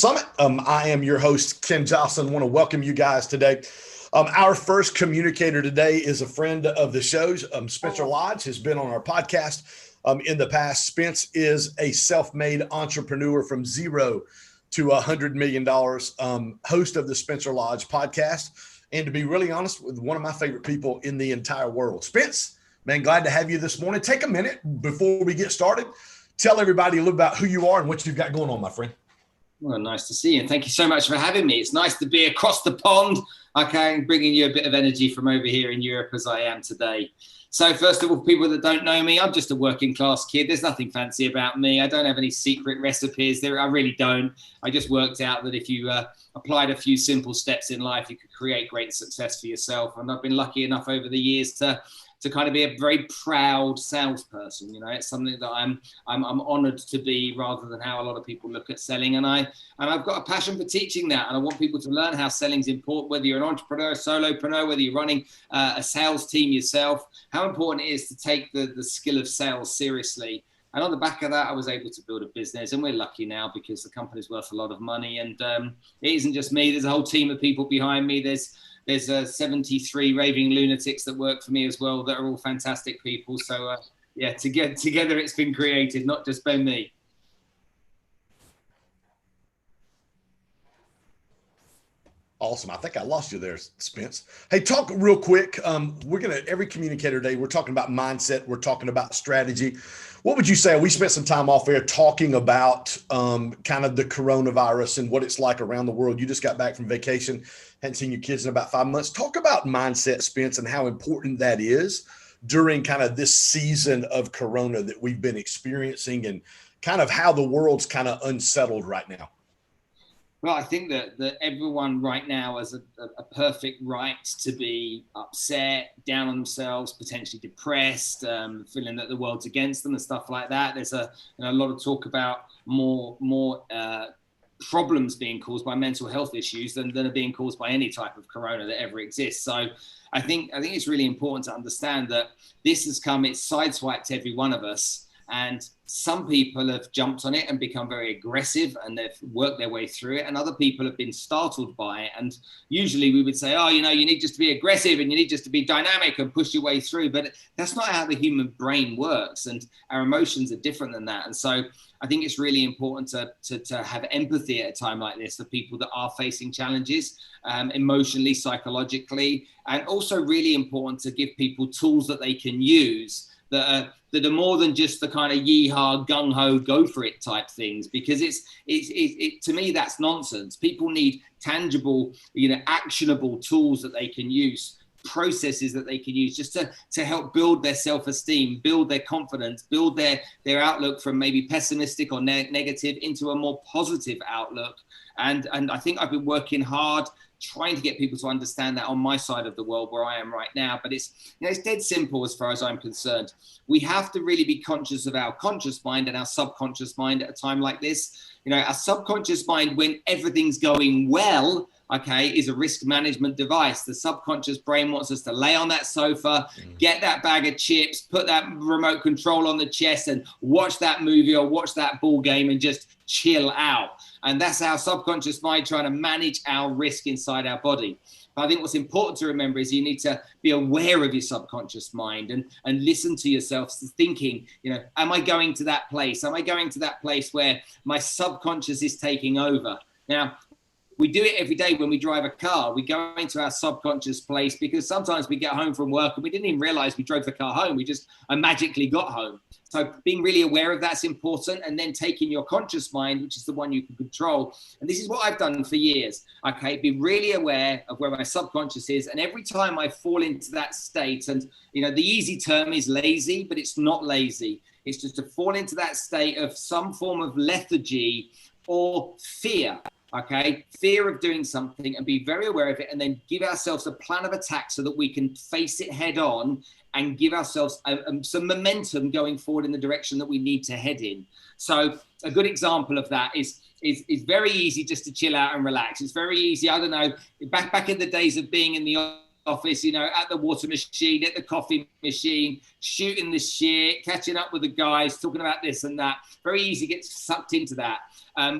Summit. I am your host, Ken Jocelyn. I want to welcome you guys today. Our first communicator today is a friend of the show's. Spencer Lodge has been on our podcast in the past. Spence is a self-made entrepreneur from zero to $100 million, host of the Spencer Lodge podcast, and to be really honest, with one of my favorite people in the entire world. Spence, man, glad to have you this morning. Take a minute before we get started. Tell everybody a little about who you are and what you've got going on, my friend. Well, nice to see you. And thank you so much for having me. It's nice to be across the pond, okay, and bringing you a bit of energy from over here in Europe as I am today. So first of all, people that don't know me, I'm just a working class kid. There's nothing fancy about me. I don't have any secret recipes there. I really don't. I just worked out that if you applied a few simple steps in life, you could create great success for yourself. And I've been lucky enough over the years to kind of be a very proud salesperson. You know, it's something that I'm honored to be, rather than how a lot of people look at selling. And I've got a passion for teaching that. And I want people to learn how selling's important, whether you're an entrepreneur, solopreneur, whether you're running a sales team yourself, how important it is to take the skill of sales seriously. And on the back of that, I was able to build a business, and we're lucky now because the company's worth a lot of money. And it isn't just me. There's a whole team of people behind me. There's 73 raving lunatics that work for me as well, that are all fantastic people. So together it's been created, not just by me. Awesome. I think I lost you there, Spence. Hey, talk real quick. Every communicator day, we're talking about mindset. We're talking about strategy. What would you say? We spent some time off air talking about kind of the coronavirus and what it's like around the world. You just got back from vacation, hadn't seen your kids in about 5 months. Talk about mindset, Spence, and how important that is during kind of this season of corona that we've been experiencing, and kind of how the world's kind of unsettled right now. Well, I think that everyone right now has a perfect right to be upset, down on themselves, potentially depressed, feeling that the world's against them and stuff like that. There's a lot of talk about more problems being caused by mental health issues than are being caused by any type of corona that ever exists. So I think it's really important to understand that this has come, it's sideswiped every one of us. And some people have jumped on it and become very aggressive, and they've worked their way through it. And other people have been startled by it. And usually we would say, you need just to be aggressive and you need just to be dynamic and push your way through. But that's not how the human brain works. And our emotions are different than that. And so I think it's really important to have empathy at a time like this for people that are facing challenges, emotionally, psychologically, and also really important to give people tools that they can use that are more than just the kind of yeehaw, gung-ho, go for it type things, because it to me, that's nonsense. People need tangible, actionable tools that they can use, processes that they can use just to help build their self-esteem, build their confidence, build their outlook from maybe pessimistic or negative into a more positive outlook. And I think I've been working hard trying to get people to understand that on my side of the world where I am right now. But it's dead simple as far as I'm concerned. We have to really be conscious of our conscious mind and our subconscious mind at a time like this. Our subconscious mind, when everything's going well, is a risk management device. The subconscious brain wants us to lay on that sofa, get that bag of chips, put that remote control on the chest and watch that movie or watch that ball game and just chill out. And that's our subconscious mind trying to manage our risk inside our body. But I think what's important to remember is you need to be aware of your subconscious mind and listen to yourself thinking, am I going to that place? Am I going to that place where my subconscious is taking over? Now, we do it every day when we drive a car. We go into our subconscious place because sometimes we get home from work and we didn't even realize we drove the car home. We just magically got home. So being really aware of that's important, and then taking your conscious mind, which is the one you can control. And this is what I've done for years. Be really aware of where my subconscious is. And every time I fall into that state, and the easy term is lazy, but it's not lazy. It's just to fall into that state of some form of lethargy or fear. Fear of doing something, and be very aware of it, and then give ourselves a plan of attack so that we can face it head on and give ourselves some momentum going forward in the direction that we need to head in. So a good example of that is very easy just to chill out and relax. It's very easy. I don't know, back in the days of being in the office, at the water machine, at the coffee machine, shooting the shit, catching up with the guys, talking about this and that. Very easy to get sucked into that.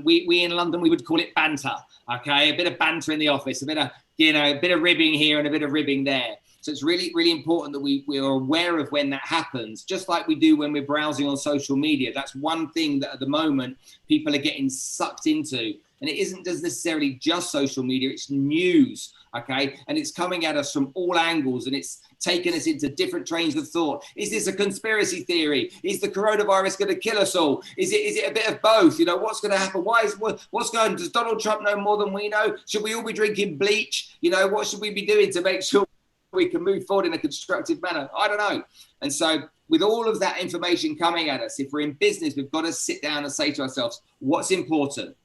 We in London, we would call it banter, okay? A bit of banter in the office, a bit of ribbing here and a bit of ribbing there. So it's really, really important that we are aware of when that happens, just like we do when we're browsing on social media. That's one thing that at the moment people are getting sucked into. And it isn't just necessarily just social media, it's news, okay? And it's coming at us from all angles and it's taken us into different trains of thought. Is this a conspiracy theory? Is the coronavirus going to kill us all? Is it a bit of both? What's going to happen? What's going on? Does Donald Trump know more than we know? Should we all be drinking bleach? What should we be doing to make sure we can move forward in a constructive manner? I don't know. And so with all of that information coming at us, if we're in business, we've got to sit down and say to ourselves, what's important?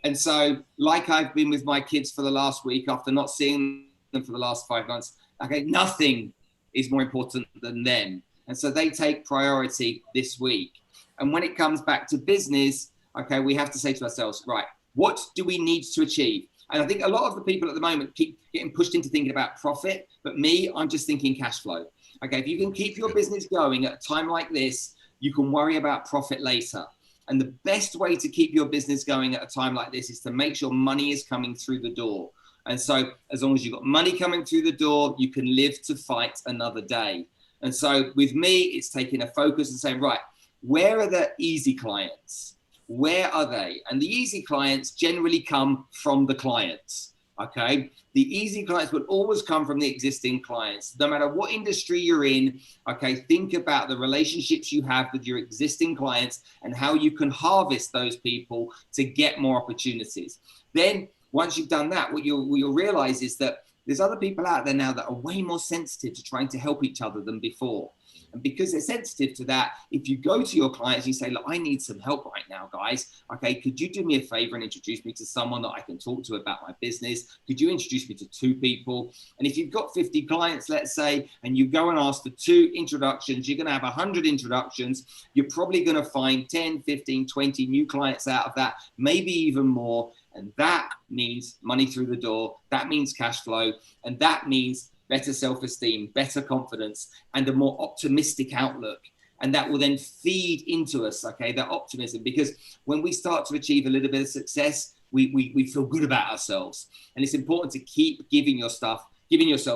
And so, like I've been with my kids for the last week after not seeing them for the last 5 months, okay, nothing is more important than them. And so they take priority this week. And when it comes back to business, okay, we have to say to ourselves, right, what do we need to achieve? And I think a lot of the people at the moment keep getting pushed into thinking about profit. But me, I'm just thinking cash flow. Okay, if you can keep your business going at a time like this, you can worry about profit later. And the best way to keep your business going at a time like this is to make sure money is coming through the door. And so as long as you've got money coming through the door, you can live to fight another day. And so with me, it's taking a focus and saying, right, where are the easy clients? Where are they? And the easy clients generally come from the clients. Okay, the easy clients will always come from the existing clients, no matter what industry you're in. Okay, think about the relationships you have with your existing clients and how you can harvest those people to get more opportunities. Then once you've done that, what you'll realize is that there's other people out there now that are way more sensitive to trying to help each other than before. And because they're sensitive to that, if you go to your clients and you say, look, I need some help right now, guys. Okay, could you do me a favor and introduce me to someone that I can talk to about my business? Could you introduce me to 2 people? And if you've got 50 clients, let's say, and you go and ask for 2 introductions, you're going to have 100 introductions. You're probably going to find 10, 15, 20 new clients out of that, maybe even more. And that means money through the door. That means cash flow. And that means better self-esteem, better confidence, and a more optimistic outlook. And that will then feed into us, okay, that optimism. Because when we start to achieve a little bit of success, we feel good about ourselves. And it's important to keep giving yourself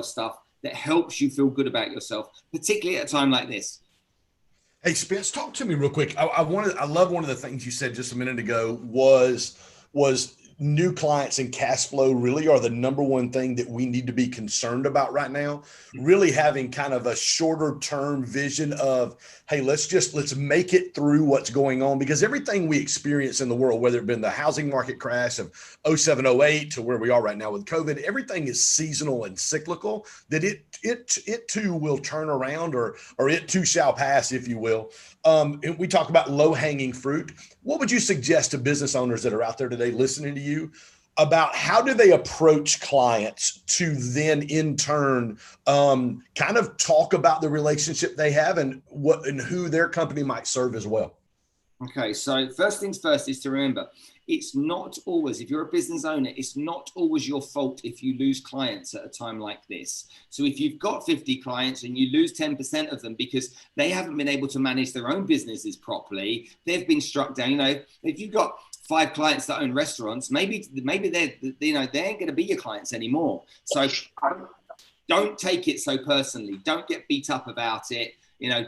stuff that helps you feel good about yourself, particularly at a time like this. Hey, Spence, talk to me real quick. I love one of the things you said just a minute ago was new clients and cash flow really are the number one thing that we need to be concerned about right now. Really having kind of a shorter term vision of, hey, let's make it through what's going on, because everything we experience in the world, whether it been the housing market crash of 07, 08 to where we are right now with COVID, everything is seasonal and cyclical, that it too will turn around or it too shall pass, if you will. We talk about low hanging fruit. What would you suggest to business owners that are out there today listening to you about how do they approach clients to then in turn kind of talk about the relationship they have and who their company might serve as well? Okay, so first things first is to remember, it's not always, if you're a business owner, it's not always your fault if you lose clients at a time like this. So if you've got 50 clients and you lose 10% of them because they haven't been able to manage their own businesses properly, they've been struck down. If you've got 5 clients that own restaurants, maybe they ain't going to be your clients anymore. So don't take it so personally. Don't get beat up about it.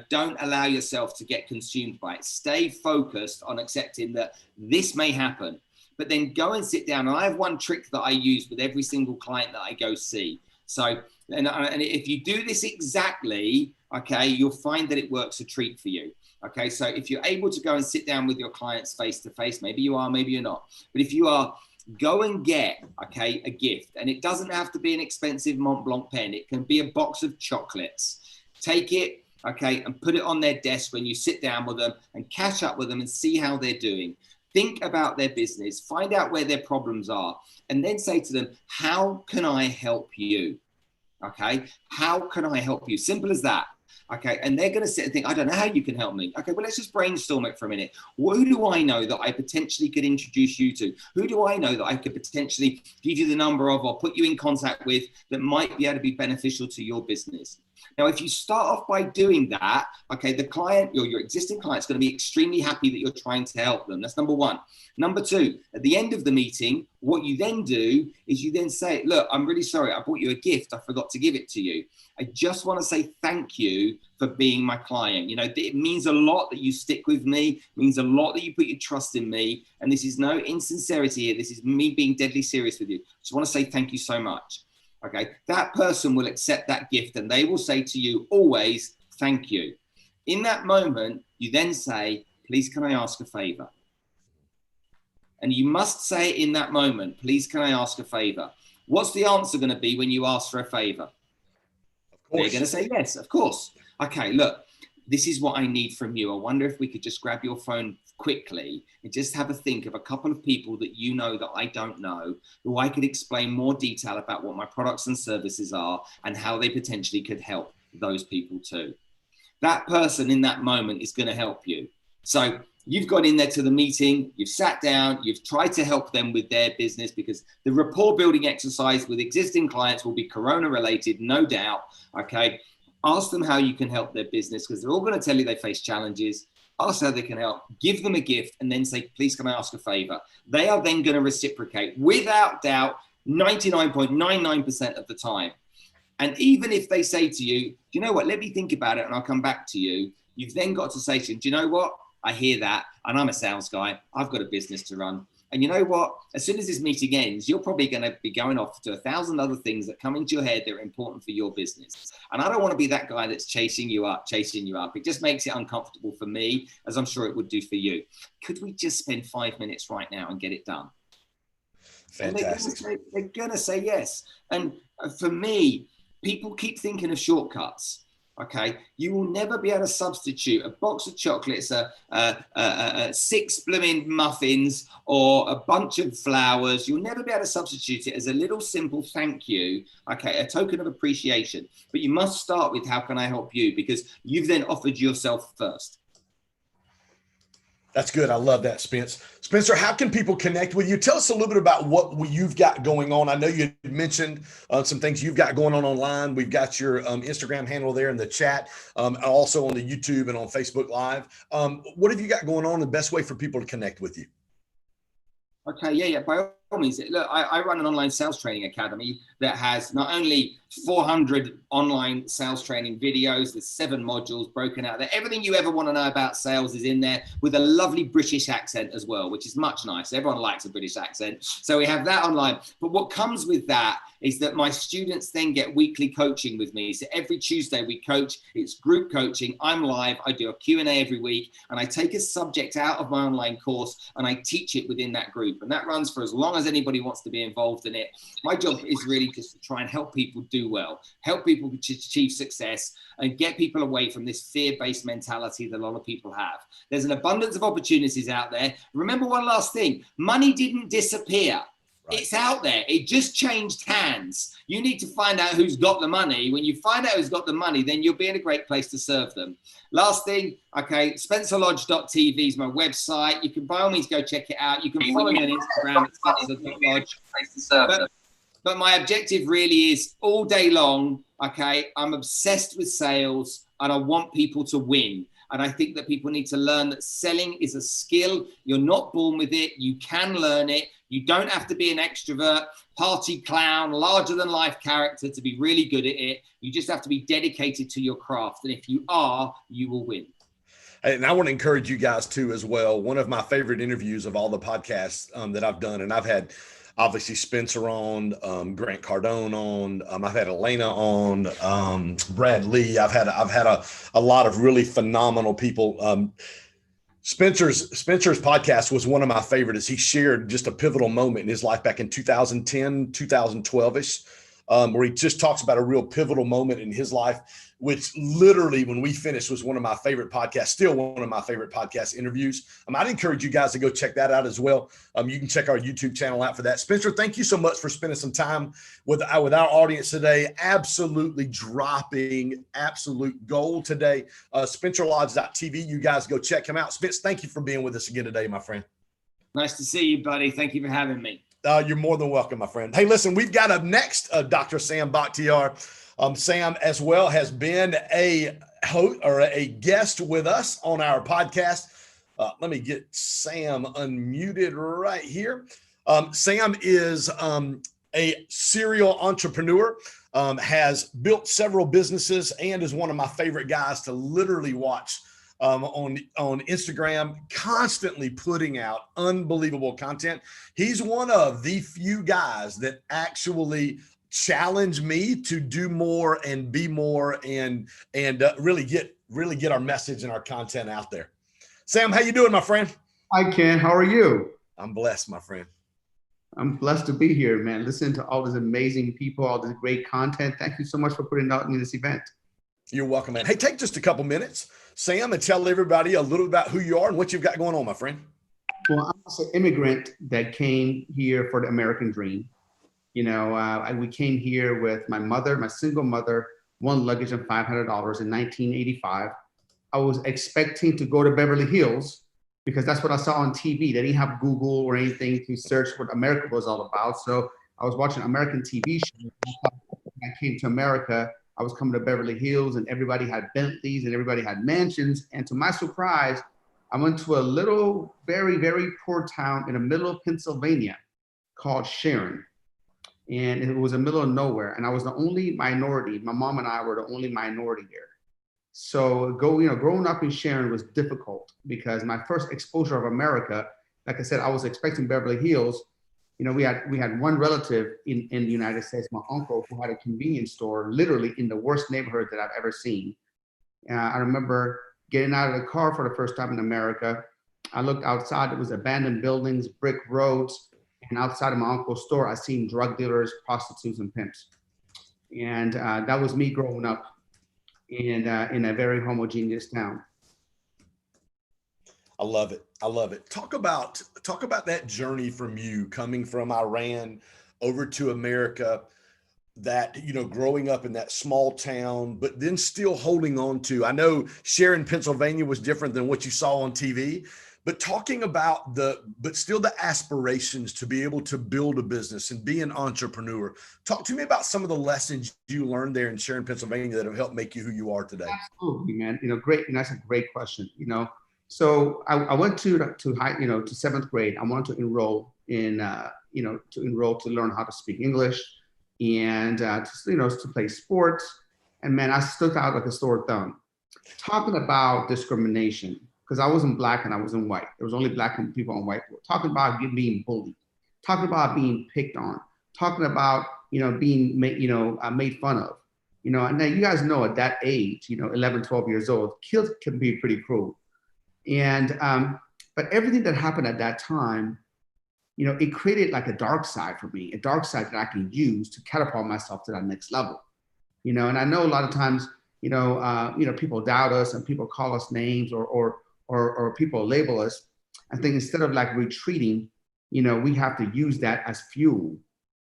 Don't allow yourself to get consumed by it. Stay focused on accepting that this may happen, but then go and sit down. And I have one trick that I use with every single client that I go see. So, and if you do this exactly, okay, you'll find that it works a treat for you. Okay, so if you're able to go and sit down with your clients face to face, maybe you are, maybe you're not. But if you are, go and get, okay, a gift. And it doesn't have to be an expensive Mont Blanc pen. It can be a box of chocolates. Take it, okay, and put it on their desk when you sit down with them and catch up with them and see how they're doing. Think about their business, find out where their problems are, and then say to them, how can I help you? Okay, how can I help you? Simple as that. Okay. And they're going to sit and think, I don't know how you can help me. Okay. Well, let's just brainstorm it for a minute. Who do I know that I potentially could introduce you to? Who do I know that I could potentially give you the number of or put you in contact with that might be able to be beneficial to your business? Now, if you start off by doing that, okay, the client, your existing client is going to be extremely happy that you're trying to help them. That's number one. Number two, at the end of the meeting, what you then do is you then say, look, I'm really sorry. I bought you a gift. I forgot to give it to you. I just want to say thank you for being my client. You know, it means a lot that you stick with me. It means a lot that you put your trust in me. And this is no insincerity here. This is me being deadly serious with you. Just want to say thank you so much. Okay, that person will accept that gift and they will say to you always, thank you. In that moment, you then say, please, can I ask a favor? And you must say in that moment, please, can I ask a favor? What's the answer going to be when you ask for a favor? They're going to say yes, of course. Okay, look, this is what I need from you. I wonder if we could just grab your phone quickly and just have a think of a couple of people that you know that I don't know, who I could explain more detail about what my products and services are and how they potentially could help those people too. That person in that moment is going to help you. So you've gone in there to the meeting, you've sat down, you've tried to help them with their business, because the rapport building exercise with existing clients will be Corona related, no doubt. Okay. Ask them how you can help their business, because they're all going to tell you they face challenges. Ask how they can help, give them a gift, and then say, please, can I ask a favor? They are then going to reciprocate without doubt, 99.99% of the time. And even if they say to you, do you know what, let me think about it and I'll come back to you. You've then got to say to them, do you know what? I hear that. And I'm a sales guy. I've got a business to run. And you know what? As soon as this meeting ends, you're probably going to be going off to 1,000 other things that come into your head that are important for your business. And I don't want to be that guy that's chasing you up. It just makes it uncomfortable for me, as I'm sure it would do for you. Could we just spend 5 minutes right now and get it done? Fantastic. They're going to say yes. And for me, people keep thinking of shortcuts. Okay, you will never be able to substitute a box of chocolates, 6 blooming muffins, or a bunch of flowers. You'll never be able to substitute it as a little simple thank you, okay, a token of appreciation. But you must start with how can I help you, because you've then offered yourself first. That's good. I love that, Spence. Spencer, how can people connect with you? Tell us a little bit about what you've got going on. I know you mentioned some things you've got going on online. We've got your Instagram handle there in the chat, also on the YouTube and on Facebook Live. What have you got going on? The best way for people to connect with you? Okay, yeah. By all means, look, I run an online sales training academy that has not only 400 online sales training videos, there's 7 modules broken out there. Everything you ever want to know about sales is in there, with a lovely British accent as well, which is much nice. Everyone likes a British accent. So we have that online. But what comes with that is that my students then get weekly coaching with me. So every Tuesday we coach, it's group coaching. I'm live. I do a Q&A every week, and I take a subject out of my online course and I teach it within that group. And that runs for as long as anybody wants to be involved in it. My job is really just to try and help people do well, help people to achieve success, and get people away from this fear-based mentality that a lot of people have. There's an abundance of opportunities out there. Remember one last thing, money didn't disappear. Right. It's out there. It just changed hands. You need to find out who's got the money. When you find out who's got the money, then you'll be in a great place to serve them. Last thing, okay, spencerlodge.tv is my website. You can by all means go check it out. You can follow me on Instagram at spencer.lodge. But my objective really is all day long, okay, I'm obsessed with sales and I want people to win. And I think that people need to learn that selling is a skill. You're not born with it. You can learn it. You don't have to be an extrovert, party clown, larger than life character to be really good at it. You just have to be dedicated to your craft. And if you are, you will win. And I want to encourage you guys too, as well. One of my favorite interviews of all the podcasts that I've done, and I've had obviously Spencer on, Grant Cardone on, I've had Elena on, Brad Lee. I've had a lot of really phenomenal people. Spencer's podcast was one of my favorites. He shared just a pivotal moment in his life back in 2010, 2012-ish. where he just talks about a real pivotal moment in his life, which literally, when we finished, was one of my favorite podcasts, still one of my favorite podcast interviews. I'd encourage you guys to go check that out as well. You can check our YouTube channel out for that. Spencer, thank you so much for spending some time with our audience today. Absolutely dropping absolute gold today. SpencerLodge.tv. You guys go check him out. Spence, thank you for being with us again today, my friend. Nice to see you, buddy. Thank you for having me. You're more than welcome, my friend. Hey, listen, we've got up next Dr. Sam Bakhtiar. Sam, as well, has been a host or a guest with us on our podcast. Let me get Sam unmuted right here. Sam is a serial entrepreneur, has built several businesses, and is one of my favorite guys to literally watch on Instagram, constantly putting out unbelievable content. He's one of the few guys that actually challenge me to do more and be more and really get our message and our content out there. Sam, how you doing, my friend? Hi, Ken. How are you? I'm blessed, my friend. I'm blessed to be here, man. Listening to all these amazing people, all this great content. Thank you so much for putting out in this event. You're welcome, man. Hey, take just a couple minutes, Sam, and tell everybody a little about who you are and what you've got going on, my friend. Well, I'm an immigrant that came here for the American dream. You know, we came here with my mother, my single mother, one luggage and $500 in 1985. I was expecting to go to Beverly Hills because that's what I saw on TV. They didn't have Google or anything to search what America was all about. So I was watching American TV shows. When I came to America, I was coming to Beverly Hills and everybody had Bentleys and everybody had mansions. And to my surprise, I went to a little, very, very poor town in the middle of Pennsylvania called Sharon. And it was in the middle of nowhere. And I was the only minority. My mom and I were the only minority there. So growing up in Sharon was difficult because my first exposure of America, like I said, I was expecting Beverly Hills. You know, we had one relative in the United States, my uncle, who had a convenience store literally in the worst neighborhood that I've ever seen. I remember getting out of the car for the first time in America. I looked outside, it was abandoned buildings, brick roads, and outside of my uncle's store, I seen drug dealers, prostitutes, and pimps. And that was me growing up in a very homogeneous town. I love it. I love it. Talk about that journey from you coming from Iran over to America, that, you know, growing up in that small town, but then still holding on to, I know Sharon, Pennsylvania was different than what you saw on TV, but talking about but still the aspirations to be able to build a business and be an entrepreneur. Talk to me about some of the lessons you learned there in Sharon, Pennsylvania that have helped make you who you are today. Absolutely, man. You know, great. And that's a great question. You know, so I went to high, you know, to 7th grade. I wanted to enroll in, to learn how to speak English and, to play sports. And man, I stuck out like a sore thumb. Talking about discrimination, because I wasn't black and I wasn't white. There was only black people on white. Talking about being bullied, talking about being picked on, talking about, being made fun of. And now you guys know at that age, 11, 12 years old, kids can be pretty cruel. And, but everything that happened at that time, it created like a dark side for me, a dark side that I can use to catapult myself to that next level. And I know a lot of times, people doubt us and people call us names or people label us. I think instead of like retreating, we have to use that as fuel.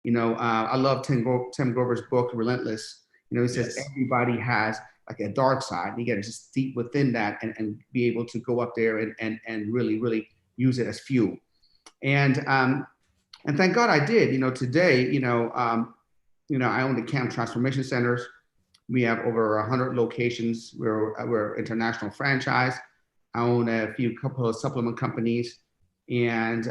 I love Tim Grover's book, Relentless. He says yes. Everybody has like a dark side. You got to just deep within that and be able to go up there and really, really use it as fuel. And thank God I did. Today, I own the Camp Transformation Centers. We have over 100 locations. We're international franchise. I own a couple of supplement companies, and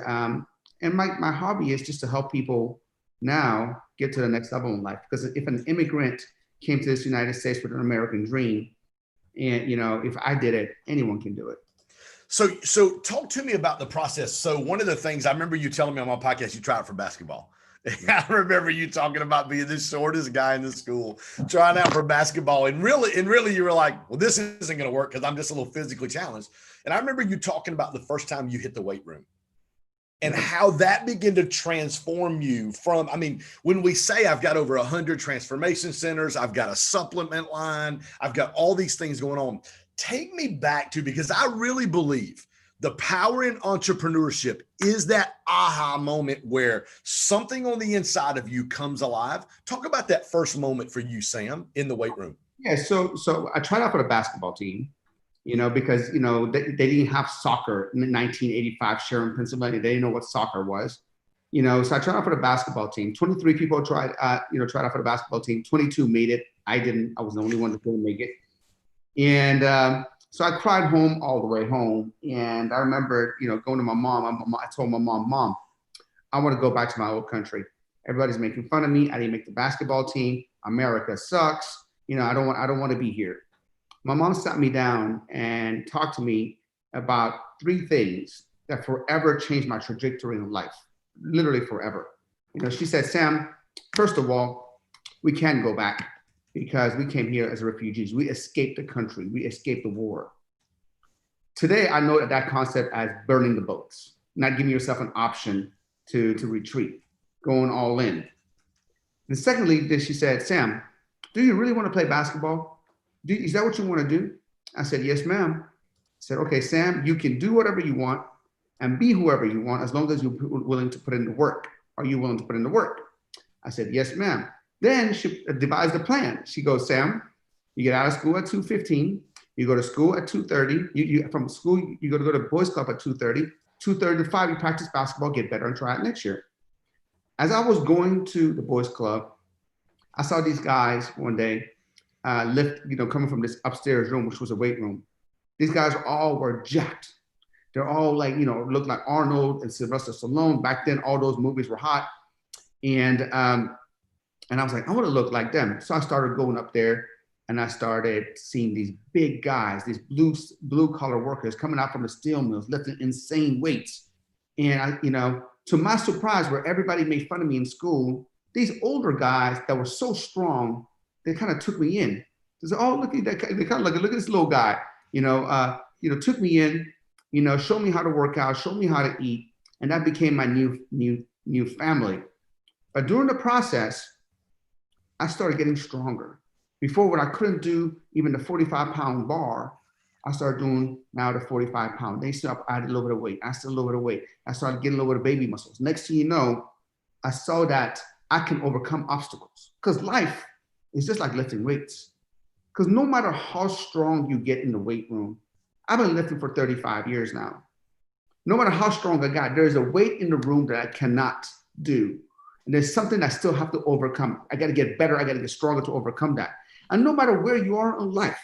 my hobby is just to help people now get to the next level in life. Because if an immigrant came to this United States with an American dream, and if I did it, anyone can do it. So talk to me about the process. So one of the things I remember you telling me on my podcast, you tried for basketball. I remember you talking about being the shortest guy in the school, trying out for basketball. And really you were like, well, this isn't going to work because I'm just a little physically challenged. And I remember you talking about the first time you hit the weight room. and how that began to transform you from, I mean, when we say I've got over 100 transformation centers, I've got a supplement line, I've got all these things going on. Take me back to, because I really believe the power in entrepreneurship is that aha moment where something on the inside of you comes alive. Talk about that first moment for you, Sam, in the weight room. Yeah, so I tried out for the basketball team, because they didn't have soccer in 1985, Sharon, Pennsylvania. They didn't know what soccer was, So I tried out for the basketball team. 23 people tried out for the basketball team. 22 made it. I didn't. I was the only one that didn't make it. And so I cried home all the way home. And I remember, going to my mom. I told my mom, I want to go back to my old country. Everybody's making fun of me. I didn't make the basketball team. America sucks. I don't want to be here. My mom sat me down and talked to me about 3 things that forever changed my trajectory in life, literally forever. She said, Sam, first of all, we can go back because we came here as refugees. We escaped the country. We escaped the war. Today, I know that concept as burning the boats, not giving yourself an option to retreat, going all in. And secondly, she said, Sam, do you really want to play basketball? Is that what you want to do? I said, yes, ma'am. I said, okay, Sam, you can do whatever you want and be whoever you want as long as you're willing to put in the work. Are you willing to put in the work? I said, yes, ma'am. Then she devised a plan. She goes, Sam, you get out of school at 2:15. You go to school at 2:30. From school, you go to the boys club at 2:30. 2:30 to 5, you practice basketball, get better, and try it next year. As I was going to the boys club, I saw these guys one day coming from this upstairs room, which was a weight room. These guys all were jacked. They're all looked like Arnold and Sylvester Stallone. Back then, all those movies were hot. And I was like, I want to look like them. So I started going up there and I started seeing these big guys, these blue collar workers coming out from the steel mills, lifting insane weights. And to my surprise, where everybody made fun of me in school, these older guys that were so strong, they kind of took me in. They said, oh, look at that. They kind of look at this little guy, took me in, showed me how to work out, showed me how to eat. And that became my new family. But during the process, I started getting stronger. Before, when I couldn't do even the 45-pound bar, I started doing now the 45-pound. They said I added a little bit of weight. I still a little bit of weight. I started getting a little bit of baby muscles. Next thing you know, I saw that I can overcome obstacles. Because life is just like lifting weights. Because no matter how strong you get in the weight room, I've been lifting for 35 years now. No matter how strong I got, there's a weight in the room that I cannot do. And there's something I still have to overcome. I got to get better. I got to get stronger to overcome that. And no matter where you are in life,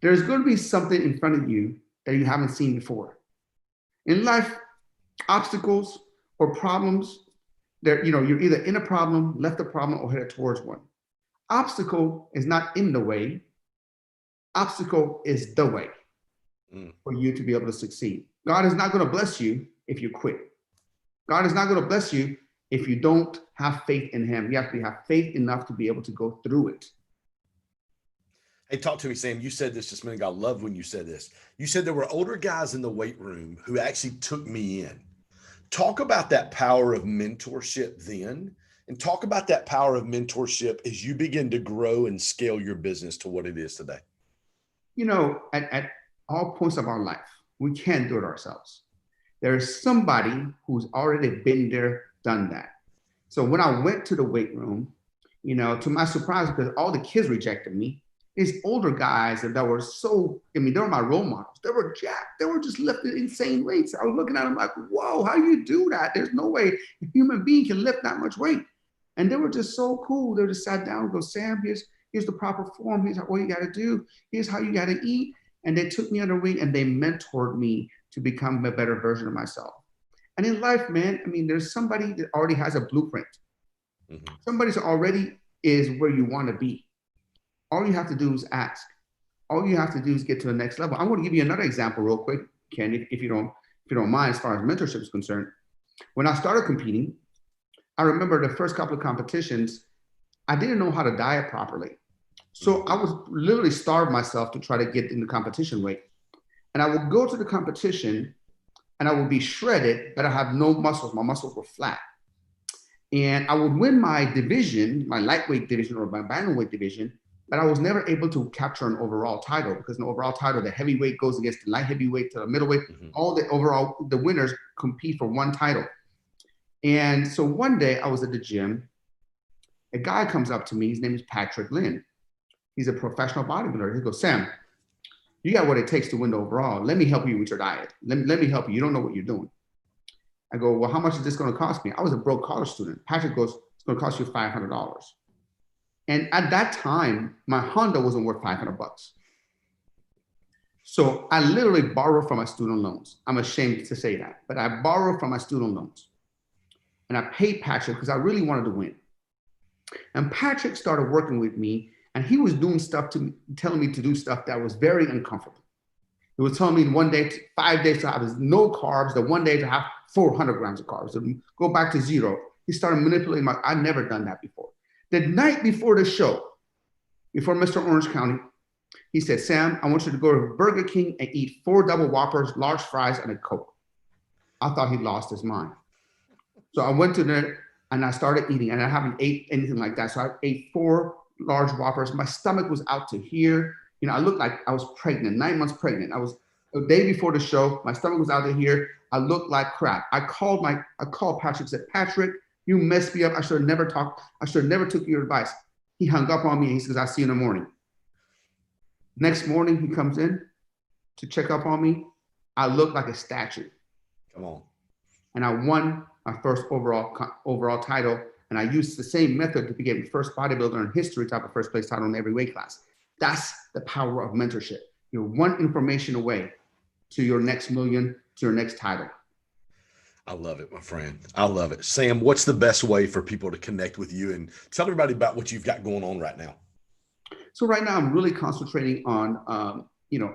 there's going to be something in front of you that you haven't seen before. In life, obstacles or problems, you're either in a problem, left a problem, or headed towards one. Obstacle is not in the way. Obstacle is the way for you to be able to succeed. God is not going to bless you if you quit. God is not going to bless you if you don't have faith in him. You have to have faith enough to be able to go through it. Hey, talk to me, Sam. You said this just a minute ago. I love when you said this. You said there were older guys in the weight room who actually took me in. Talk about that power of mentorship then, and talk about that power of mentorship as you begin to grow and scale your business to what it is today. At all points of our life, we can't do it ourselves. There is somebody who's already been there, done that. So when I went to the weight room, to my surprise, because all the kids rejected me, these older guys that were they were my role models. They were jacked. They were just lifting insane weights. I was looking at them like, whoa, how do you do that? There's no way a human being can lift that much weight. And they were just so cool. They just sat down and go, Sam, here's the proper form. Here's what you got to do. Here's how you got to eat. And they took me under wing and they mentored me to become a better version of myself. And in life, man, there's somebody that already has a blueprint. Mm-hmm. Somebody's already is where you want to be. All you have to do is ask. All you have to do is get to the next level. I want to give you another example real quick, Ken, if you don't mind, as far as mentorship is concerned. When I started competing, I remember the first couple of competitions, I didn't know how to diet properly. So I was literally starved myself to try to get in the competition weight. And I would go to the competition and I would be shredded, but I have no muscles. My muscles were flat. And I would win my division, my lightweight division or my bantamweight division, but I was never able to capture an overall title because in the overall title, the heavyweight goes against the light heavyweight to the middleweight. All the winners compete for one title. And so one day I was at the gym. A guy comes up to me. His name is Patrick Lynn. He's a professional bodybuilder. He goes, Sam, you got what it takes to win the overall. Let me help you with your diet. Let me help you. You don't know what you're doing. I go, well, how much is this going to cost me? I was a broke college student. Patrick goes, it's going to cost you $500. And at that time, my Honda wasn't worth $500. So I literally borrowed from my student loans. I'm ashamed to say that, but I borrowed from my student loans. And I paid Patrick because I really wanted to win. And Patrick started working with me, and he was doing stuff to me, telling me to do stuff that was very uncomfortable. He was telling me one day, 5 days to have no carbs, the one day to have 400 grams of carbs, so go back to zero. He started manipulating I've never done that before. The night before the show, before Mr. Orange County, he said, Sam, I want you to go to Burger King and eat 4 double Whoppers, large fries, and a Coke. I thought he lost his mind. So I went to there and I started eating, and I haven't ate anything like that. So I ate 4 large Whoppers. My stomach was out to here. You know, I looked like I was pregnant, 9 months pregnant. I was a day before the show. My stomach was out to here. I looked like crap. I called Patrick, said, Patrick, you messed me up. I should have never talked. I should have never took your advice. He hung up on me and he says, I'll see you in the morning. Next morning, he comes in to check up on me. I looked like a statue. Come on. And I won my first overall title. And I used the same method to become the first bodybuilder in history to have a first place title in every weight class. That's the power of mentorship. You're one information away to your next million, to your next title. I love it, my friend. I love it. Sam, what's the best way for people to connect with you, and tell everybody about what you've got going on right now? So right now I'm really concentrating on,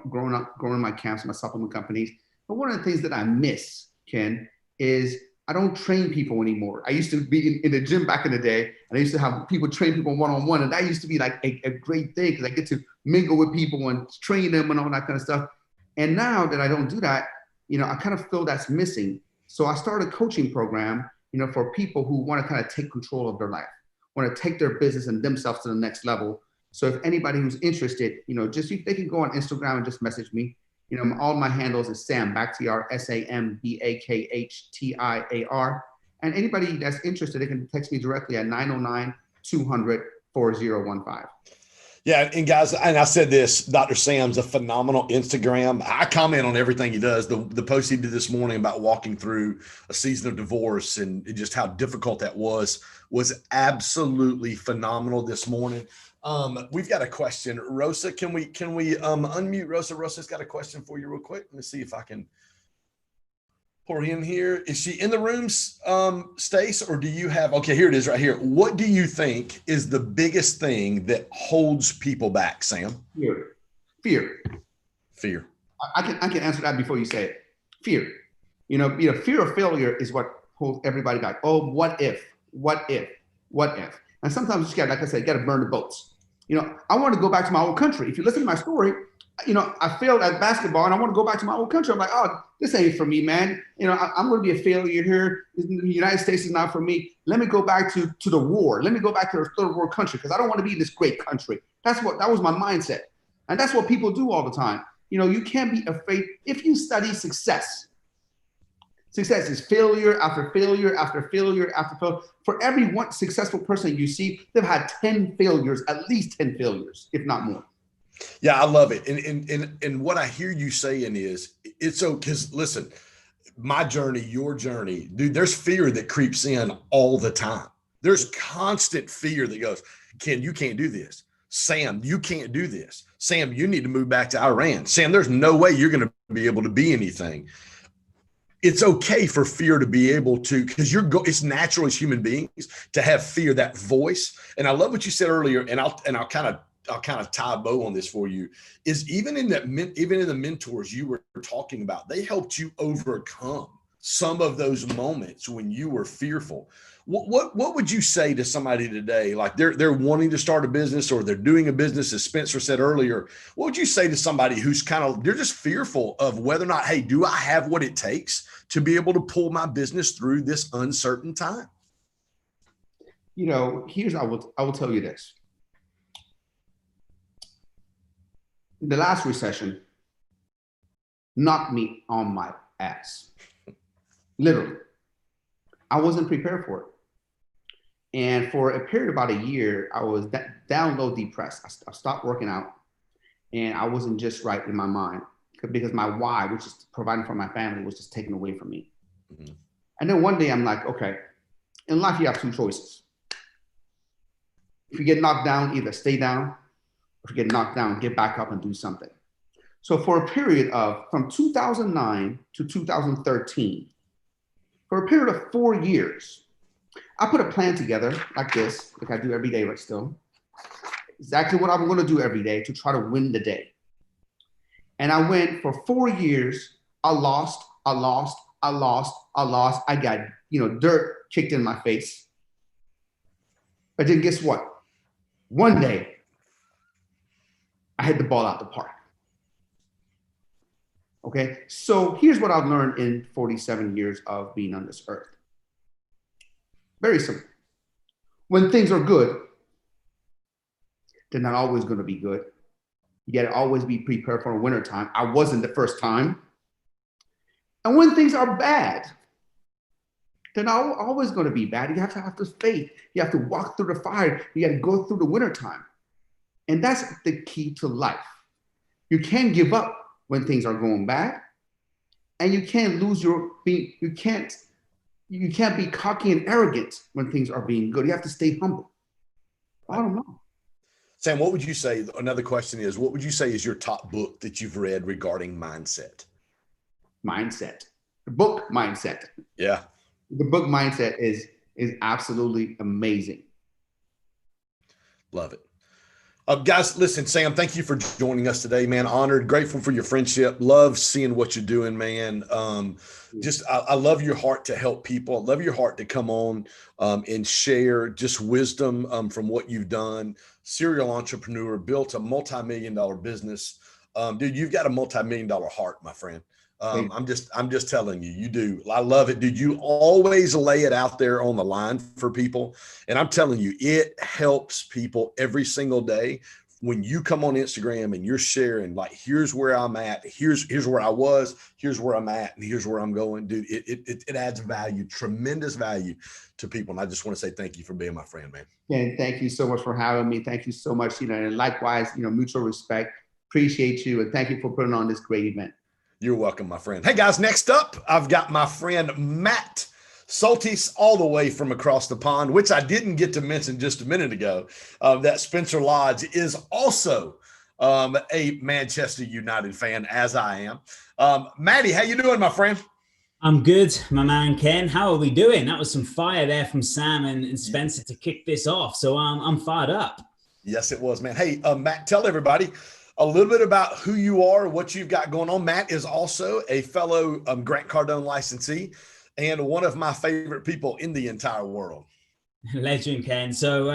growing my camps, my supplement companies. But one of the things that I miss, Ken, is I don't train people anymore. I used to be in the gym back in the day, and I used to have people train people one-on-one, and that used to be like a great thing because I get to mingle with people and train them and all that kind of stuff. And now that I don't do that, I kind of feel that's missing. So I started a coaching program, for people who want to kind of take control of their life, want to take their business and themselves to the next level. So if anybody who's interested, they can go on Instagram and just message me. All my handles is Sam Bakhtiar, SAMBAKHTIAR. And anybody that's interested, they can text me directly at 909-200-4015. Yeah, and guys, and I said this, Dr. Sam's a phenomenal Instagram. I comment on everything he does. The post he did this morning about walking through a season of divorce and just how difficult that was absolutely phenomenal this morning. We've got a question. Rosa, can we unmute Rosa? Rosa's got a question for you real quick. Let me see if I can pour in here. Is she in the room, Stace, or do you have, okay, here it is right here. What do you think is the biggest thing that holds people back, Sam? Fear. I can answer that before you say it. Fear. Fear of failure is what holds everybody back. Oh, what if? And sometimes you just got, like I said, you got to burn the boats. I want to go back to my old country. If you listen to my story, I failed at basketball and I want to go back to my old country. I'm like, oh, this ain't for me, man. I'm going to be a failure here. The United States is not for me. Let me go back to the war. Let me go back to a third world country because I don't want to be in this great country. That was my mindset. And that's what people do all the time. You can't be afraid. If you study success is failure after failure after failure after failure. For every one successful person you see, they've had 10 failures, at least 10 failures, if not more. Yeah, I love it. And what I hear you saying is it's so, because listen, my journey, your journey, dude, there's fear that creeps in all the time. There's constant fear that goes, Ken, you can't do this. Sam, you can't do this. Sam, you need to move back to Iran. Sam, there's no way you're going to be able to be anything. It's okay for fear to be able to, because it's natural as human beings to have fear, that voice. And I love what you said earlier, and I'll kind of tie a bow on this for you, is even in the mentors you were talking about, they helped you overcome some of those moments when you were fearful. What would you say to somebody today? Like they're wanting to start a business or they're doing a business, as Spencer said earlier. What would you say to somebody who's they're just fearful of whether or not, hey, do I have what it takes to be able to pull my business through this uncertain time? I will tell you this. The last recession knocked me on my ass. Literally. I wasn't prepared for it. And for a period of about a year, I was down low, depressed. I stopped working out and I wasn't just right in my mind because my why, which is providing for my family, was just taken away from me. Mm-hmm. And then one day I'm like, okay, in life you have two choices. If you get knocked down, either stay down, or if you get knocked down, get back up and do something. So for a period of from 2009 to 2013, for a period of 4 years, I put a plan together like this, like I do every day right still. Exactly what I'm going to do every day to try to win the day. And I went for 4 years. I lost. I got, dirt kicked in my face. But then guess what? One day, I hit the ball out the park. Okay, so here's what I've learned in 47 years of being on this earth. Very simple. When things are good, they're not always going to be good. You got to always be prepared for a winter time. I wasn't the first time. And when things are bad, they're not always going to be bad. You have to have this faith. You have to walk through the fire. You got to go through the winter time. And that's the key to life. You can't give up when things are going bad. And you can't you can't be cocky and arrogant when things are being good. You have to stay humble. I don't know. Sam, what would you say? Another question is, what would you say is your top book that you've read regarding mindset? Mindset. The book Mindset. Yeah. The book Mindset is absolutely amazing. Love it. Guys, listen, Sam, thank you for joining us today, man. Honored, grateful for your friendship. Love seeing what you're doing, man. I love your heart to help people. I love your heart to come on and share just wisdom from what you've done. Serial entrepreneur, built a multi-million-dollar business. Dude, you've got a multi-million-dollar heart, my friend. I'm just telling you, you do. I love it, dude. You always lay it out there on the line for people. And I'm telling you, it helps people every single day when you come on Instagram and you're sharing, like, here's where I'm at. Here's where I was, here's where I'm at, and here's where I'm going. Dude, it adds value, tremendous value to people. And I just want to say thank you for being my friend, man. And thank you so much for having me. Thank you so much. And likewise, mutual respect. Appreciate you. And thank you for putting on this great event. You're welcome, my friend. Hey, guys, next up, I've got my friend Matt Soltis all the way from across the pond, which I didn't get to mention just a minute ago, that Spencer Lodge is also a Manchester United fan, as I am. Matty, how you doing, my friend? I'm good, my man Ken. How are we doing? That was some fire there from Sam and Spencer to kick this off. So I'm fired up. Yes, it was, man. Hey, Matt, tell everybody a little bit about who you are, what you've got going on. Matt is also a fellow Grant Cardone licensee and one of my favorite people in the entire world. Legend, Ken. So,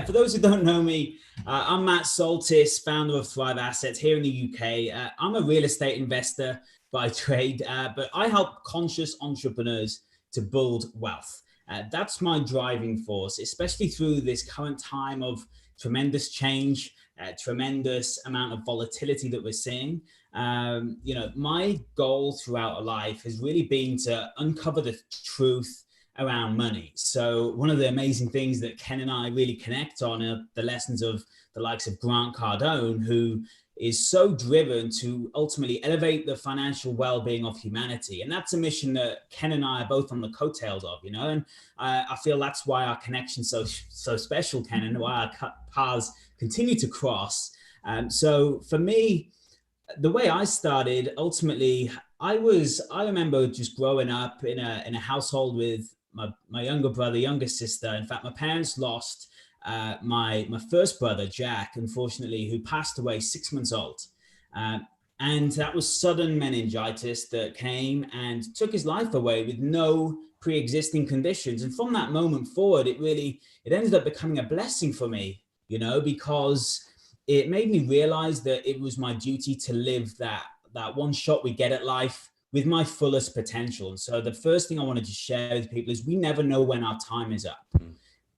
for those who don't know me, I'm Matt Soltis, founder of Thrive Assets here in the UK. I'm a real estate investor by trade, but I help conscious entrepreneurs to build wealth. That's my driving force, especially through this current time of tremendous change, tremendous amount of volatility that we're seeing. My goal throughout life has really been to uncover the truth around money. So one of the amazing things that Ken and I really connect on are the lessons of the likes of Grant Cardone, who is so driven to ultimately elevate the financial well-being of humanity. And that's a mission that Ken and I are both on the coattails of, and I feel that's why our connection's so special, Ken, and why our paths continue to cross. So for me, the way I started, ultimately, I remember just growing up in a household with my younger brother, younger sister. In fact, my parents lost my first brother, Jack, unfortunately, who passed away 6 months old. And that was sudden meningitis that came and took his life away with no pre-existing conditions. And from that moment forward, it ended up becoming a blessing for me, because it made me realize that it was my duty to live that one shot we get at life with my fullest potential. And so the first thing I wanted to share with people is we never know when our time is up.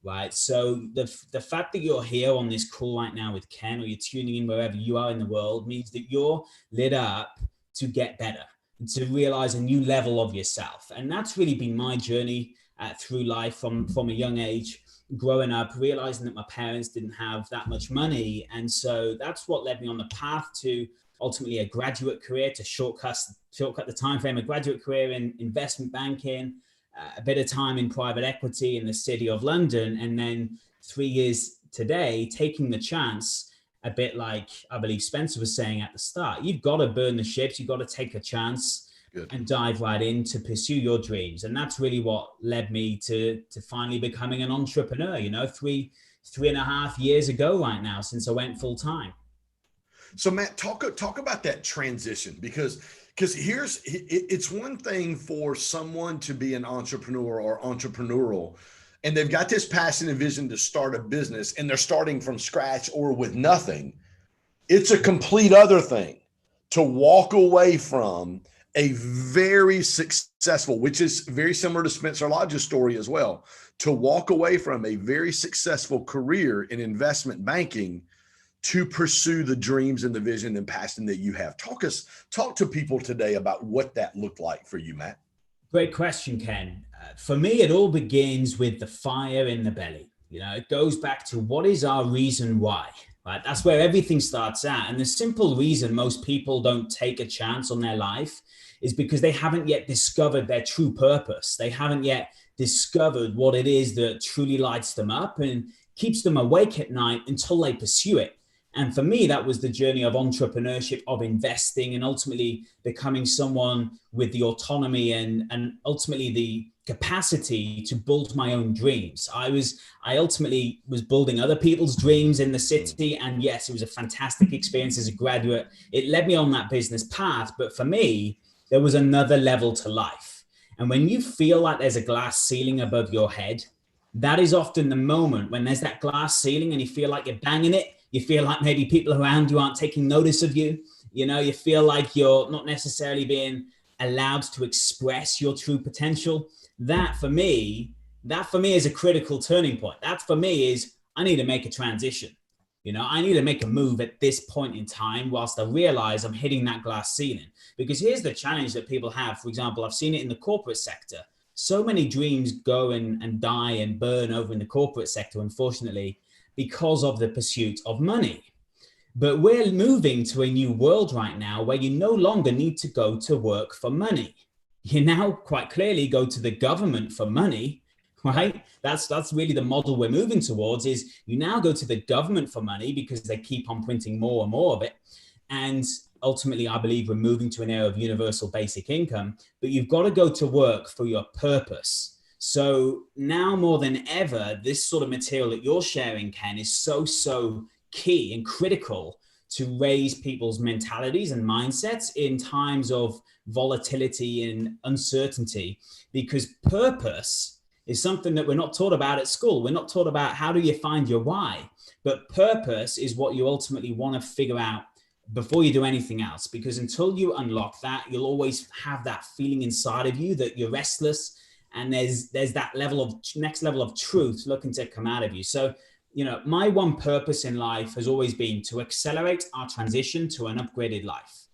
Right. So the fact that you're here on this call right now with Ken, or you're tuning in wherever you are in the world, means that you're lit up to get better and to realize a new level of yourself. And that's really been my journey through life from a young age, growing up, realizing that my parents didn't have that much money. And so that's what led me on the path to ultimately a graduate career, to shortcut the time frame, a graduate career in investment banking, a bit of time in private equity in the city of London, and then 3 years today, taking the chance, a bit like I believe Spencer was saying at the start. You've got to burn the ships. You've got to take a chance. Good. And dive right in to pursue your dreams. And that's really what led me to finally becoming an entrepreneur, 3.5 years ago right now, since I went full time. So Matt, talk about that transition, because it's one thing for someone to be an entrepreneur or entrepreneurial, and they've got this passion and vision to start a business, and they're starting from scratch or with nothing. It's a complete other thing to walk away from a very successful, which is very similar to Spencer Lodge's story as well, to walk away from a very successful career in investment banking to pursue the dreams and the vision and passion that you have. Talk to people today about what that looked like for you, Matt. Great question, Ken. For me, it all begins with the fire in the belly. It goes back to what is our reason why, right? That's where everything starts at. And the simple reason most people don't take a chance on their life is because they haven't yet discovered their true purpose. They haven't yet discovered what it is that truly lights them up and keeps them awake at night until they pursue it. And for me, that was the journey of entrepreneurship, of investing, and ultimately becoming someone with the autonomy and ultimately the capacity to build my own dreams. I ultimately was building other people's dreams in the city. And yes, it was a fantastic experience as a graduate. It led me on that business path. But for me, there was another level to life. And when you feel like there's a glass ceiling above your head, that is often the moment when there's that glass ceiling and you feel like you're banging it. You feel like maybe people around you aren't taking notice of you. You feel like you're not necessarily being allowed to express your true potential. That for me is a critical turning point. That for me is, I need to make a transition. I need to make a move at this point in time whilst I realize I'm hitting that glass ceiling. Because here's the challenge that people have. For example, I've seen it in the corporate sector. So many dreams go and die and burn over in the corporate sector, unfortunately, because of the pursuit of money. But we're moving to a new world right now where you no longer need to go to work for money. You now quite clearly go to the government for money, right? That's really the model we're moving towards, is you now go to the government for money because they keep on printing more and more of it. And ultimately, I believe we're moving to an era of universal basic income, but you've got to go to work for your purpose. So now more than ever, this sort of material that you're sharing, Ken, is so key and critical to raise people's mentalities and mindsets in times of volatility and uncertainty, because purpose is something that we're not taught about at school. We're not taught about how do you find your why, but purpose is what you ultimately want to figure out before you do anything else, because until you unlock that, you'll always have that feeling inside of you that you're restless, and there's that next level of truth looking to come out of you. So, my one purpose in life has always been to accelerate our transition to an upgraded life.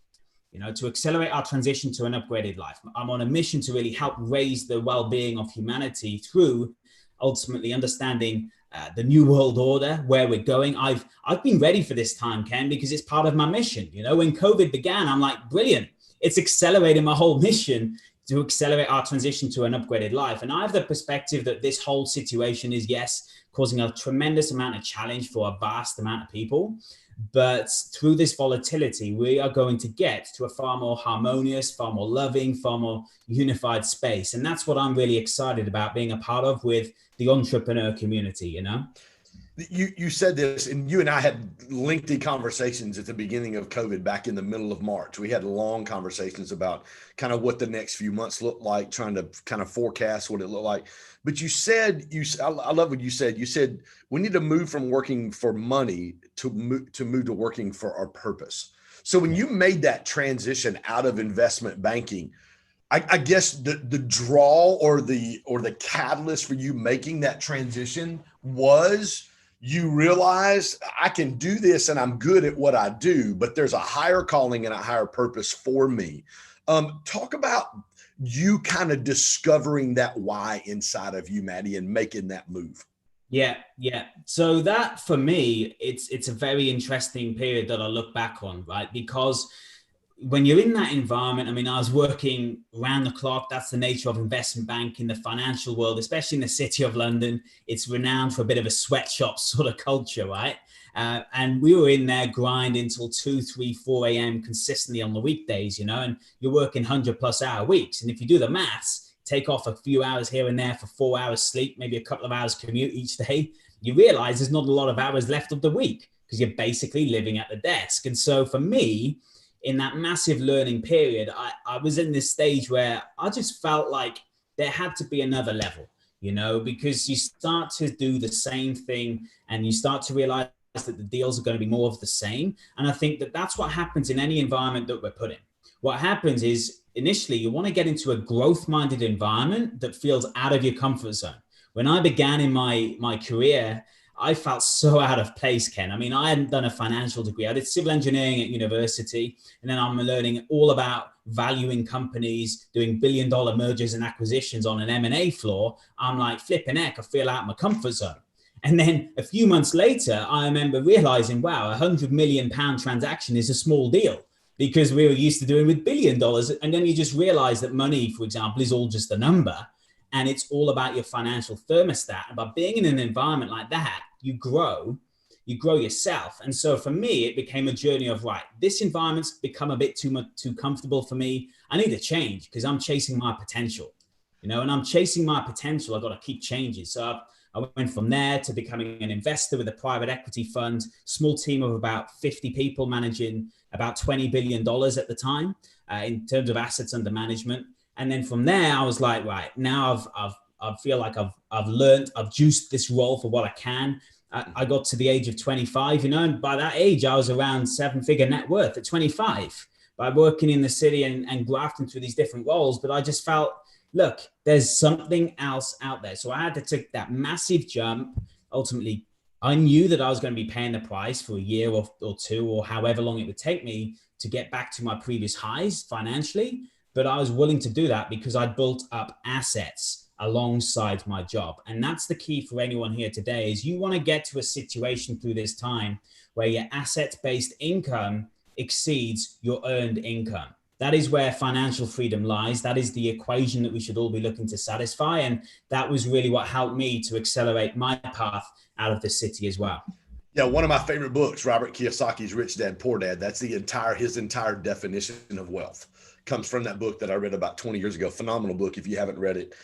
To accelerate our transition to an upgraded life. I'm on a mission to really help raise the well-being of humanity through ultimately understanding the new world order, where we're going. I've been ready for this time, Ken, because it's part of my mission. When COVID began, I'm like, brilliant. It's accelerating my whole mission to accelerate our transition to an upgraded life. And I have the perspective that this whole situation is, yes, causing a tremendous amount of challenge for a vast amount of people. But through this volatility, we are going to get to a far more harmonious, far more loving, far more unified space. And that's what I'm really excited about being a part of with the entrepreneur community, You said this, and you and I had lengthy conversations at the beginning of COVID back in the middle of March. We had long conversations about kind of what the next few months look like, trying to kind of forecast what it looked like. But you said, I love what you said. You said we need to move from working for money to move to working for our purpose. So when you made that transition out of investment banking, I guess the draw or the catalyst for you making that transition was you realize I can do this and I'm good at what I do, but there's a higher calling and a higher purpose for me. Talk about you kind of discovering that why inside of you, Maddie, and making that move. Yeah. So that for me, it's a very interesting period that I look back on, right? Because when you're in that environment, I mean, I was working around the clock. That's the nature of investment bank in the financial world, especially in the city of London. It's renowned for a bit of a sweatshop sort of culture, right? And we were in there grinding till 2, 3, 4 a.m. consistently on the weekdays, and you're working 100+ hour weeks. And if you do the maths, take off a few hours here and there for 4 hours sleep, maybe a couple of hours commute each day, you realize there's not a lot of hours left of the week because you're basically living at the desk. And so for me, in that massive learning period, I was in this stage where I just felt like there had to be another level, because you start to do the same thing and you start to realize that the deals are going to be more of the same. And I think that that's what happens in any environment that we're put in. What happens is initially you want to get into a growth-minded environment that feels out of your comfort zone. When I began in my career, I felt so out of place, Ken. I mean, I hadn't done a financial degree. I did civil engineering at university, and then I'm learning all about valuing companies, doing billion-dollar mergers and acquisitions on an M&A floor. I'm like, flipping heck, I feel out of my comfort zone. And then a few months later, I remember realizing, wow, £100 million transaction is a small deal because we were used to doing with $1 billion. And then you just realize that money, for example, is all just a number. And it's all about your financial thermostat. And by being in an environment like that, you grow yourself. And so for me, it became a journey of, right, this environment's become a bit too comfortable for me. I need to change because I'm chasing my potential, and I'm chasing my potential. I've got to keep changing. So I went from there to becoming an investor with a private equity fund, small team of about 50 people managing about $20 billion at the time in terms of assets under management. And then from there, I was like, right, now I feel like I've learned, I've juiced this role for what I can. I got to the age of 25, and by that age, I was around 7-figure net worth at 25 by working in the city and grafting through these different roles. But I just felt, look, there's something else out there. So I had to take that massive jump. Ultimately, I knew that I was going to be paying the price for a year or two, or however long it would take me to get back to my previous highs financially. But I was willing to do that because I built up assets alongside my job. And that's the key for anyone here today is you want to get to a situation through this time where your asset-based income exceeds your earned income. That is where financial freedom lies. That is the equation that we should all be looking to satisfy. And that was really what helped me to accelerate my path out of the city as well. Yeah, one of my favorite books, Robert Kiyosaki's Rich Dad, Poor Dad, that's his entire definition of wealth. Comes from that book that I read about 20 years ago. Phenomenal book. If you haven't read it,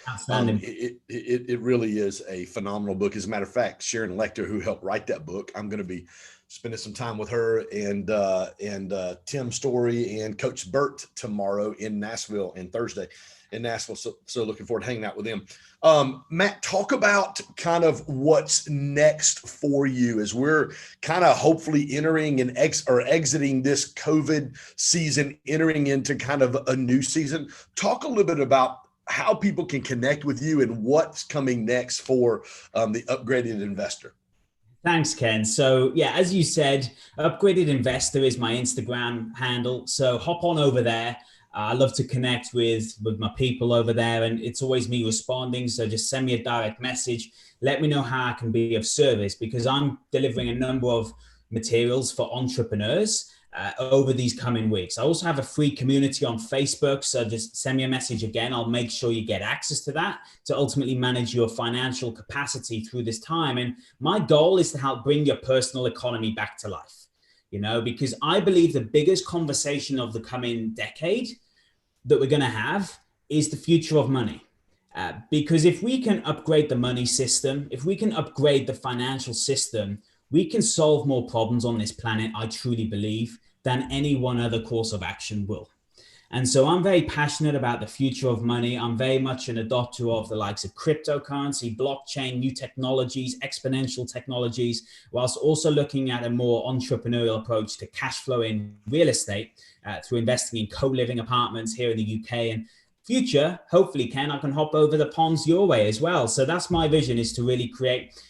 it really is a phenomenal book. As a matter of fact, Sharon Lecter, who helped write that book, I'm going to be spending some time with her and Tim Story and Coach Burt tomorrow in Nashville and Thursday in Nashville. So looking forward to hanging out with them. Matt, talk about kind of what's next for you as we're kind of hopefully entering and exiting this COVID season, entering into kind of a new season. Talk a little bit about how people can connect with you and what's coming next for the Upgraded Investor. Thanks, Ken. So yeah, as you said, Upgraded Investor is my Instagram handle. So hop on over there. I love to connect with my people over there, and it's always me responding. So just send me a direct message. Let me know how I can be of service because I'm delivering a number of materials for entrepreneurs over these coming weeks. I also have a free community on Facebook. So just send me a message again. I'll make sure you get access to that to ultimately manage your financial capacity through this time. And my goal is to help bring your personal economy back to life, because I believe the biggest conversation of the coming decade that we're going to have is the future of money. Because if we can upgrade the money system, if we can upgrade the financial system, we can solve more problems on this planet, I truly believe, than any one other course of action will. And so I'm very passionate about the future of money. I'm very much an adopter of the likes of cryptocurrency, blockchain, new technologies, exponential technologies, whilst also looking at a more entrepreneurial approach to cash flow in real estate through investing in co-living apartments here in the UK. And future, hopefully, Ken, I can hop over the ponds your way as well. So that's my vision, is to really create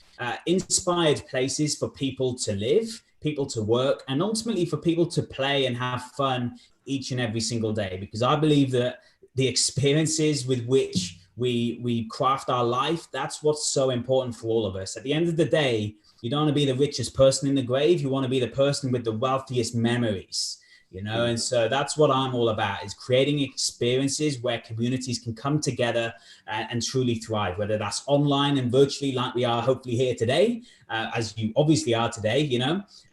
inspired places for people to live, people to work, and ultimately for people to play and have fun each and every single day. Because I believe that the experiences with which we craft our life, that's what's so important for all of us. At the end of the day, you don't want to be the richest person in the grave. You want to be the person with the wealthiest memories. And so that's what I'm all about, is creating experiences where communities can come together and truly thrive, whether that's online and virtually like we are hopefully here today, as you obviously are today,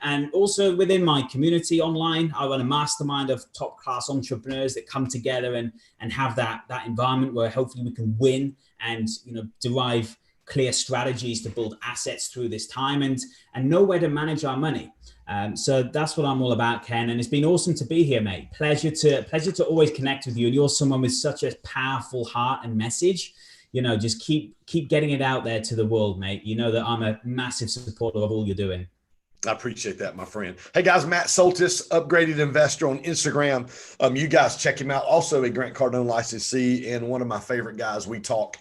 and also within my community online. I run a mastermind of top class entrepreneurs that come together and have that environment where hopefully we can win and, derive clear strategies to build assets through this time and know where to manage our money. So that's what I'm all about, Ken. And it's been awesome to be here, mate. Pleasure to always connect with you. And you're someone with such a powerful heart and message. Just keep getting it out there to the world, mate. You know that I'm a massive supporter of all you're doing. I appreciate that, my friend. Hey guys, Matt Soltis, Upgraded Investor on Instagram. You guys check him out. Also a Grant Cardone licensee and one of my favorite guys. We talk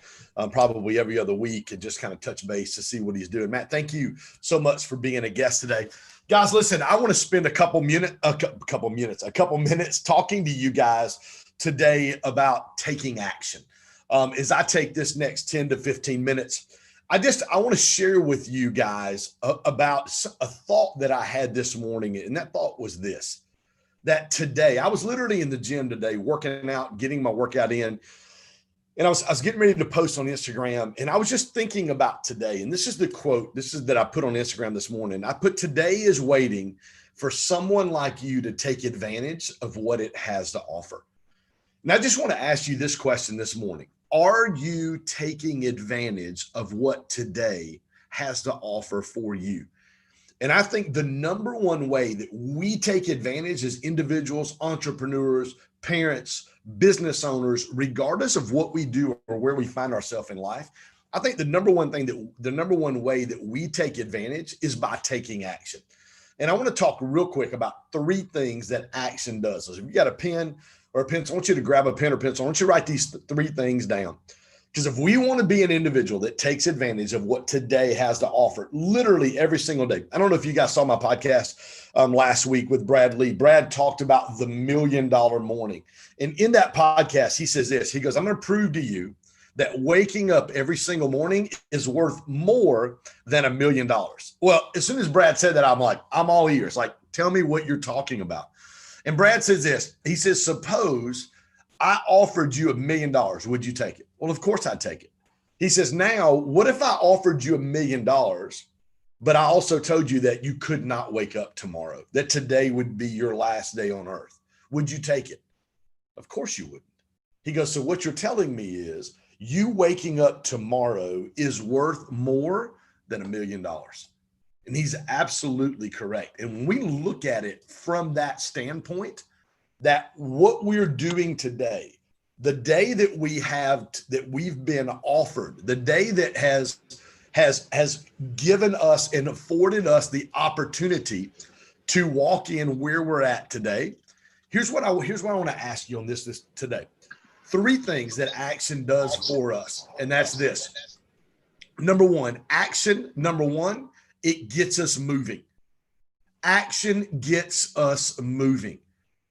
probably every other week and just kind of touch base to see what he's doing. Matt, thank you so much for being a guest today. Guys, listen, I want to spend a couple minutes talking to you guys today about taking action. As I take this next 10 to 15 minutes, I want to share with you guys about a thought that I had this morning. And that thought was this, that today, I was literally in the gym today, working out, getting my workout in. And I was getting ready to post on Instagram, and I was just thinking about today. And this is the quote. This is that I put on Instagram this morning. I put, "Today is waiting for someone like you to take advantage of what it has to offer." And I just want to ask you this question this morning. Are you taking advantage of what today has to offer for you? And I think the number one way that we take advantage as individuals, entrepreneurs, parents, business owners, regardless of what we do or where we find ourselves in life, I think the number one way that we take advantage is by taking action. And I want to talk real quick about 3 things that action does. So if you got a pen or a pencil, I want you to grab a pen or pencil. I want you to write these 3 things down. Because if we want to be an individual that takes advantage of what today has to offer, literally every single day. I don't know if you guys saw my podcast last week with Brad Lee. Brad talked about the $1 million morning. And in that podcast, he says this. He goes, "I'm going to prove to you that waking up every single morning is worth more than $1 million." Well, as soon as Brad said that, I'm like, I'm all ears. Like, tell me what you're talking about. And Brad says this. He says, "Suppose I offered you $1 million. Would you take it?" Well, of course I'd take it. He says, "Now, what if I offered you $1 million, but I also told you that you could not wake up tomorrow, that today would be your last day on earth? Would you take it?" Of course you wouldn't. He goes, "So what you're telling me is you waking up tomorrow is worth more than $1 million. And he's absolutely correct. And when we look at it from that standpoint, that what we're doing today, the day that we've been offered, the day that has given us and afforded us the opportunity to walk in where we're at today. Here's what I want to ask you on this today. 3 things that action does for us, and that's this. Number one, it gets us moving. Action gets us moving.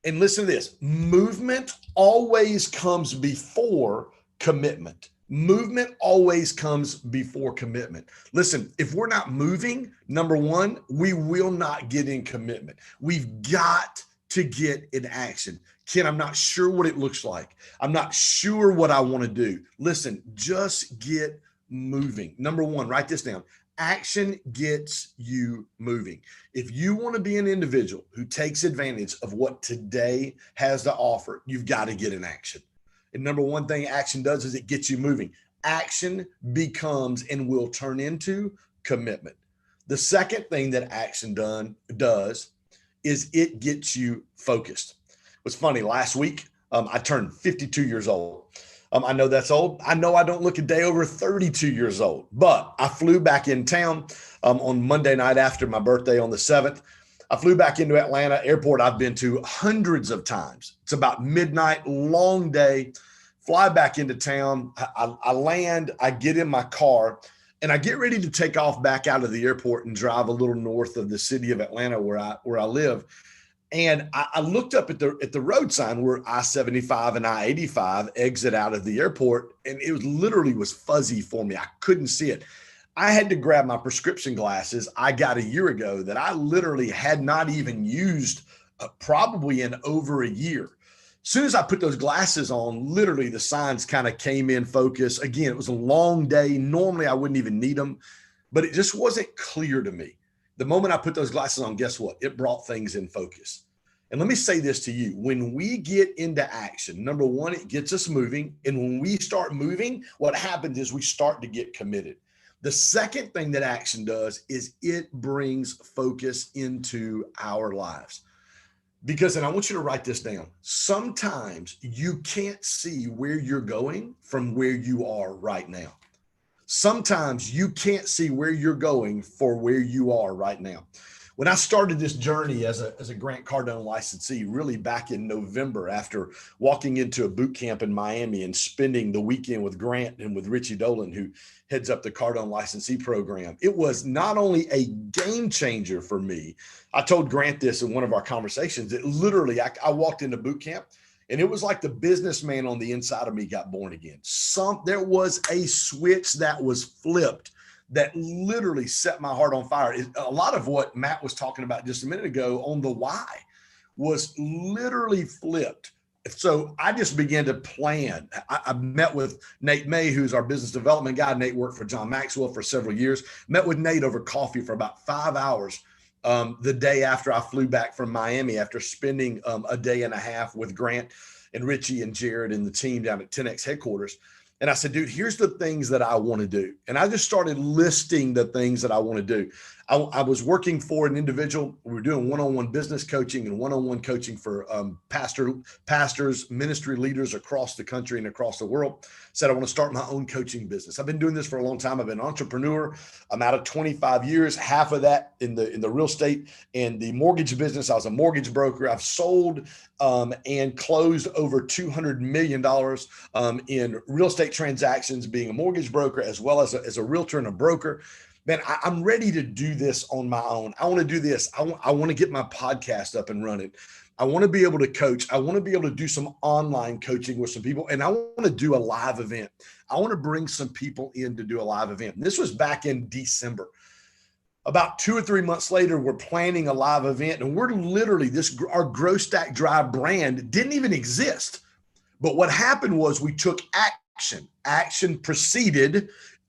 And listen to this, movement always comes before commitment. Movement always comes before commitment. Listen, if we're not moving, number one, we will not get in commitment. We've got to get in action. Ken, I'm not sure what it looks like. I'm not sure what I want to do. Listen, just get moving. Number one, write this down. Action gets you moving. If you want to be an individual who takes advantage of what today has to offer, you've got to get in action. And number one thing action does is it gets you moving. action becomes and will turn into commitment. The second thing that action does is it gets you focused. It was funny, last week, I turned 52 years old. I know that's old. I know I don't look a day over 32 years old, but I flew back in town on Monday night after my birthday on the 7th. I flew back into Atlanta airport. I've been to hundreds of times. It's about midnight, long day, fly back into town. I land, I get in my car, and I get ready to take off back out of the airport and drive a little north of the city of Atlanta where I live. And I looked up at the road sign where I-75 and I-85 exit out of the airport, and it was literally fuzzy for me. I couldn't see it. I had to grab my prescription glasses I got a year ago that I literally had not even used probably in over a year. As soon as I put those glasses on, literally the signs kind of came in focus. Again, it was a long day. Normally I wouldn't even need them, but it just wasn't clear to me. The moment I put those glasses on, guess what? It brought things in focus. And let me say this to you. When we get into action, number one, it gets us moving. And when we start moving, what happens is we start to get committed. The second thing that action does is it brings focus into our lives. Because, and I want you to write this down, sometimes you can't see where you're going from where you are right now. Sometimes you can't see where you're going for where you are right now. When I started this journey as a Grant Cardone licensee, really back in November, after walking into a boot camp in Miami and spending the weekend with Grant and with Richie Dolan, who heads up the Cardone licensee program, it was not only a game changer for me. I told Grant this in one of our conversations. It literally, I walked into boot camp, and it was like the businessman on the inside of me got born again. There was a switch that was flipped that literally set my heart on fire. A lot of what Matt was talking about just a minute ago on the why was literally flipped. So I just began to plan. I met with Nate May, who's our business development guy. Nate worked for John Maxwell for several years. Met with Nate over coffee for about 5 hours the day after I flew back from Miami, after spending a day and a half with Grant and Richie and Jared and the team down at 10X headquarters. And I said, dude, here's the things that I want to do. And I just started listing the things that I want to do. I was working for an individual. We were doing one-on-one business coaching and one-on-one coaching for pastors, ministry leaders across the country and across the world. Said, I want to start my own coaching business. I've been doing this for a long time. I've been an entrepreneur. I'm out of 25 years, half of that in the real estate and the mortgage business. I was a mortgage broker. I've sold and closed over $200 million in real estate transactions, being a mortgage broker as well as a realtor and a broker. Man, I'm ready to do this on my own. I want to do this. I want to get my podcast up and running. I want to be able to coach. I want to be able to do some online coaching with some people. And I want to do a live event. I want to bring some people in to do a live event. And this was back in December. About 2 or 3 months later, we're planning a live event. And we're literally, our Grow Stack Drive brand didn't even exist. But what happened was we took action.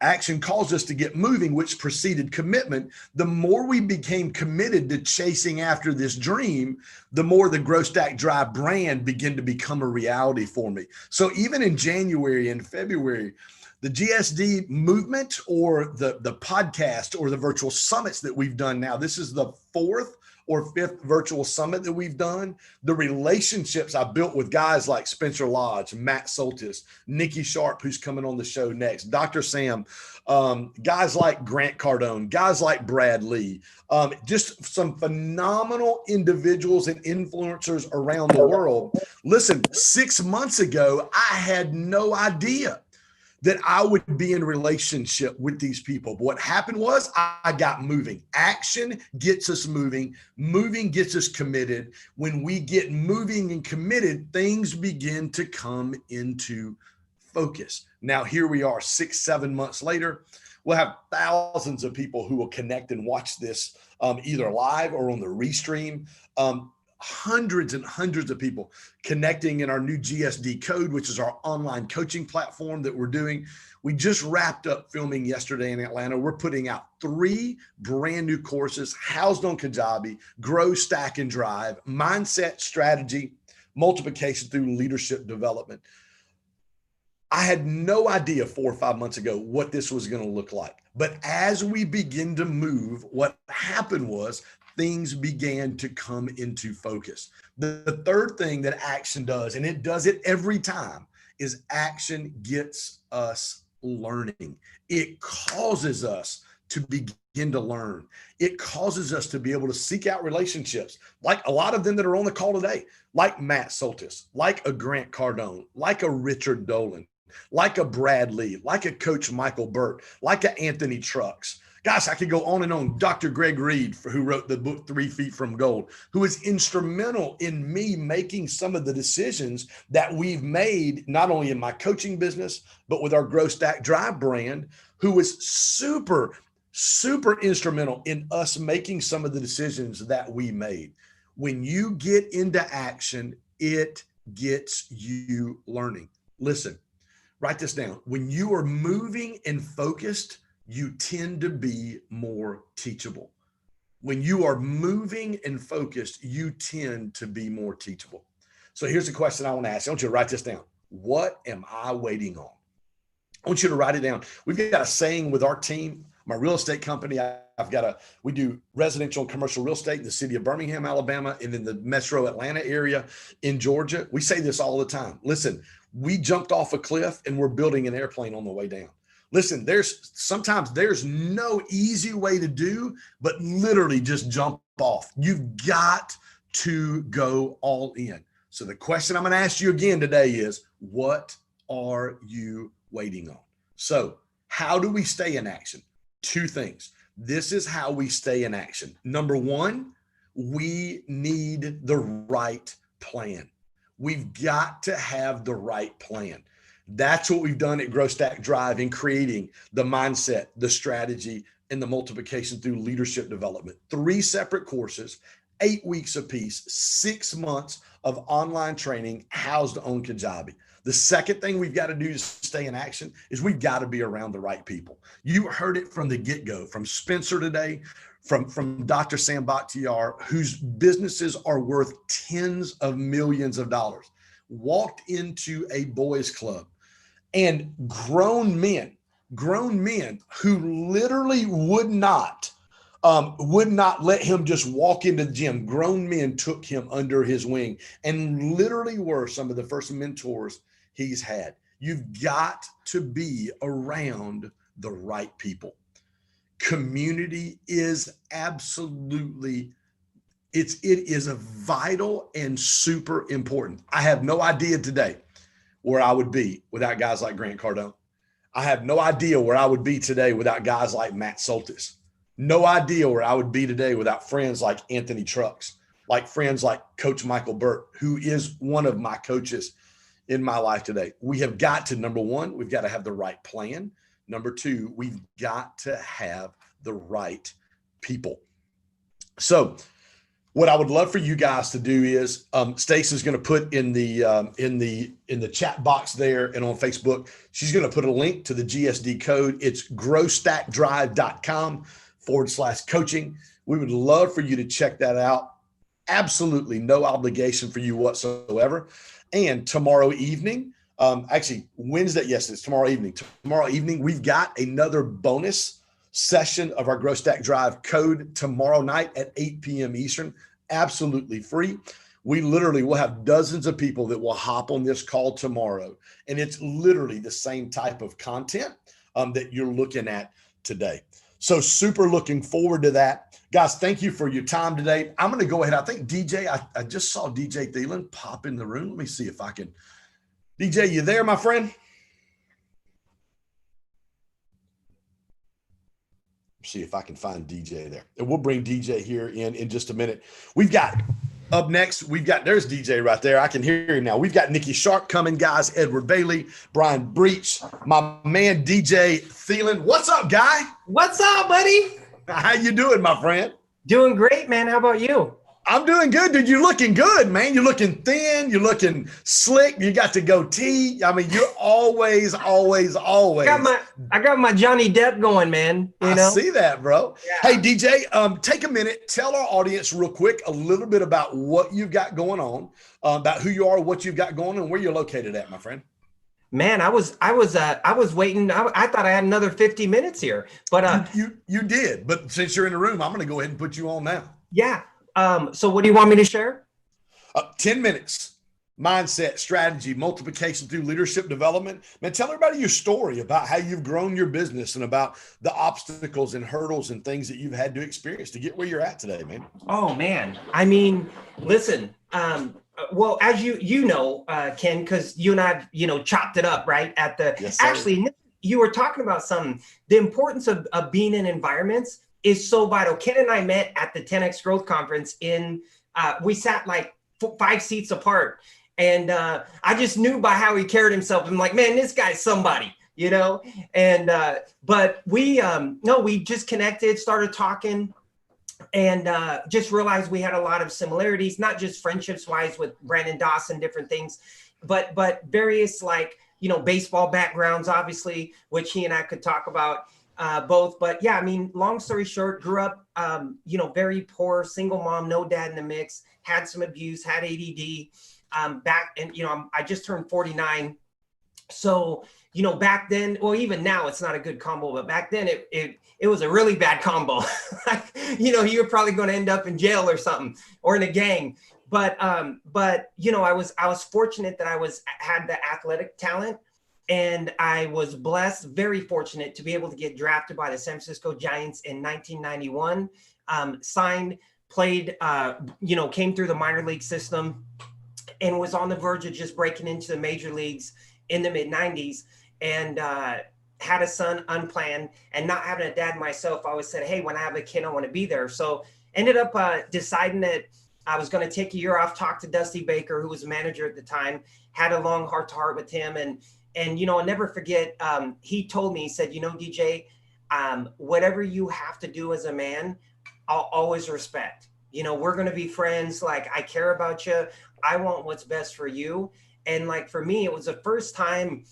Action caused us to get moving, which preceded commitment. The more we became committed to chasing after this dream, the more the Grow Stack Drive brand began to become a reality for me. So even in January and February, the GSD movement or the podcast or the virtual summits that we've done now, this is the 4th or 5th virtual summit that we've done. The relationships I built with guys like Spencer Lodge, Matt Soltis, Nikki Sharp, who's coming on the show next, Dr. Sam, guys like Grant Cardone, guys like Brad Lee, just some phenomenal individuals and influencers around the world. Listen, 6 months ago, I had no idea that I would be in relationship with these people. But what happened was I got moving. Action gets us moving. Moving gets us committed. When we get moving and committed, things begin to come into focus. Now, here we are 6-7 months later. We'll have thousands of people who will connect and watch this either live or on the restream. Hundreds and hundreds of people connecting in our new GSD code, which is our online coaching platform that we're doing. We just wrapped up filming yesterday in Atlanta. We're putting out 3 brand new courses housed on Kajabi: Grow, Stack, and Drive, Mindset, Strategy, Multiplication through Leadership Development. I had no idea 4 or 5 months ago what this was going to look like. But as we begin to move, what happened was things began to come into focus. The third thing that action does, and it does it every time, is action gets us learning. It causes us to begin to learn. It causes us to be able to seek out relationships, like a lot of them that are on the call today, like Matt Soltis, like a Grant Cardone, like a Richard Dolan, like a Brad Lee, like a Coach Michael Burt, like a Anthony Trucks. Gosh, I could go on and on. Dr. Greg Reed, who wrote the book 3 Feet from Gold, who is instrumental in me making some of the decisions that we've made, not only in my coaching business, but with our Grow Stack Drive brand, who was super instrumental in us making some of the decisions that we made. When you get into action, it gets you learning. Listen, write this down. When you are moving and focused, you tend to be more teachable. When you are moving and focused, you tend to be more teachable. So here's the question I want to ask. I want you to write this down. What am I waiting on? I want you to write it down. We've got a saying with our team, my real estate company. We do residential and commercial real estate in the city of Birmingham, Alabama, and in the metro Atlanta area in Georgia. We say this all the time. Listen, we jumped off a cliff and we're building an airplane on the way down. Listen, sometimes there's no easy way to do, but literally just jump off. You've got to go all in. So the question I'm going to ask you again today is, what are you waiting on? So how do we stay in action? 2 things. This is how we stay in action. Number 1, we need the right plan. We've got to have the right plan. That's what we've done at Grow Stack Drive in creating the mindset, the strategy, and the multiplication through leadership development. 3 separate courses, 8 weeks apiece, 6 months of online training housed on Kajabi. The second thing we've got to do to stay in action is we've got to be around the right people. You heard it from the get-go, from Spencer today, from Dr. Sam Bakhtiar, whose businesses are worth tens of millions of dollars, walked into a boys club, and grown men who literally would not let him just walk into the gym. Grown men took him under his wing and literally were some of the first mentors he's had. You've got to be around the right people. Community is absolutely, it is a vital and super important. I have no idea today where I would be without guys like Grant Cardone. I have no idea where I would be today without guys like Matt Soltis. No idea where I would be today without friends like Anthony Trucks, like friends like Coach Michael Burt, who is one of my coaches in my life today. We have got to, number 1, we've got to have the right plan. Number 2, we've got to have the right people. So what I would love for you guys to do is, Stacey's going to put in the chat box there and on Facebook, she's going to put a link to the GSD code. It's growstackdrive.com/coaching. We would love for you to check that out. Absolutely no obligation for you whatsoever. And tomorrow evening, actually Wednesday, yes, it's tomorrow evening. Tomorrow evening, we've got another bonus session of our Grow Stack Drive code tomorrow night at 8 p.m. Eastern, absolutely free. We literally will have dozens of people that will hop on this call tomorrow. And it's literally the same type of content that you're looking at today. So super looking forward to that. Guys, thank you for your time today. I'm going to go ahead. I think DJ, I just saw DJ Thielen pop in the room. Let me see if I can. DJ, you there, my friend? See if I can find DJ there. And we'll bring DJ here in just a minute. We've got up next, there's DJ right there. I can hear him now. We've got Nikki Sharp coming, guys, Edward Bailey, Brian Breach, my man, DJ Thielen. What's up, guy? What's up, buddy? How you doing, my friend? Doing great, man. How about you? I'm doing good, dude. You're looking good, man. You're looking thin. You're looking slick. You got the goatee. I mean, you're always. I got my Johnny Depp going, man. You know? I see that, bro. Yeah. Hey, DJ, take a minute. Tell our audience real quick a little bit about what you've got going on, about who you are, what you've got going on, and where you're located at, my friend. Man, I was waiting. I thought I had another 50 minutes here, but you did. But since you're in the room, I'm going to go ahead and put you on now. Yeah. So what do you want me to share? 10 minutes. Mindset, strategy, multiplication through leadership development. Man, tell everybody your story about how you've grown your business and about the obstacles and hurdles and things that you've had to experience to get where you're at today, man. Oh man, I mean, listen. Well, as you know, Ken, because you and I, chopped it up right at the. Yes, actually, you were talking about something. The importance of being in environments is so vital. Ken and I met at the 10X Growth Conference we sat like 5 seats apart. And I just knew by how he carried himself. I'm like, man, this guy's somebody, And but we just connected, started talking, and just realized we had a lot of similarities, not just friendships wise with Brandon Dawson, different things, but various baseball backgrounds, obviously, which he and I could talk about both. But yeah, I mean, long story short, grew up, very poor, single mom, no dad in the mix, had some abuse, had ADD. Back and I just turned 49, so back then, well, even now it's not a good combo, but back then it was a really bad combo. You're probably going to end up in jail or something, or in a gang. But I was fortunate that I had the athletic talent, and I was blessed, very fortunate to be able to get drafted by the San Francisco Giants in 1991. Signed, played, came through the minor league system, and was on the verge of just breaking into the major leagues in the mid 90s, and had a son unplanned, and not having a dad myself. I always said, hey, when I have a kid, I want to be there. So ended up deciding that I was going to take a year off, talk to Dusty Baker, who was a manager at the time, had a long heart to heart with him. And I'll never forget, he told me, he said, DJ, whatever you have to do as a man, I'll always respect. We're going to be friends. Like, I care about you. I want what's best for you. And for me, it was the first time,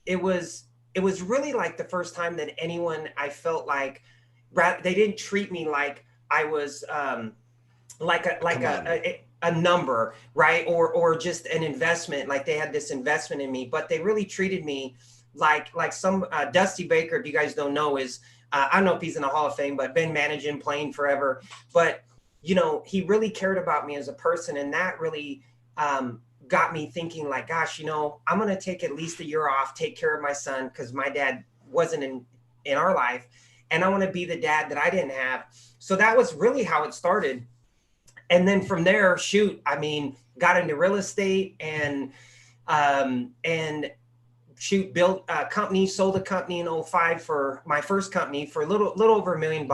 it was really like the first time that anyone, I felt like, they didn't treat me like I was like a number, right? Or just an investment, like they had this investment in me, but they really treated me like some Dusty Baker, if you guys don't know, is I don't know if he's in the Hall of Fame, but been managing, playing forever. But he really cared about me as a person, and that really got me thinking, like, gosh, I'm going to take at least a year off, take care of my son, because my dad wasn't in our life, and I want to be the dad that I didn't have. So that was really how it started. And then from there, got into real estate and built a company, sold a company in 2005 for my first company for a little over $1 million.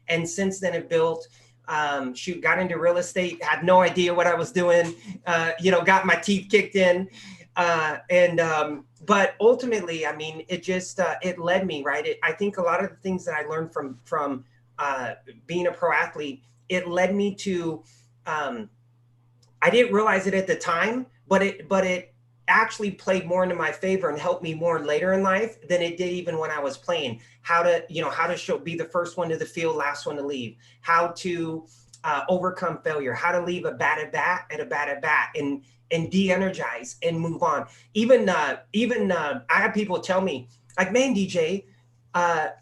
And since then it built, got into real estate, had no idea what I was doing, got my teeth kicked in. But ultimately, it just, it led me, right? I think a lot of the things that I learned from being a pro athlete, it led me to, I didn't realize it at the time, but it actually played more into my favor and helped me more later in life than it did even when I was playing. How to be the first one to the field, last one to leave, how to overcome failure, how to leave a bad at bat and de-energize and move on. Even I have people tell me, like, man, DJ, that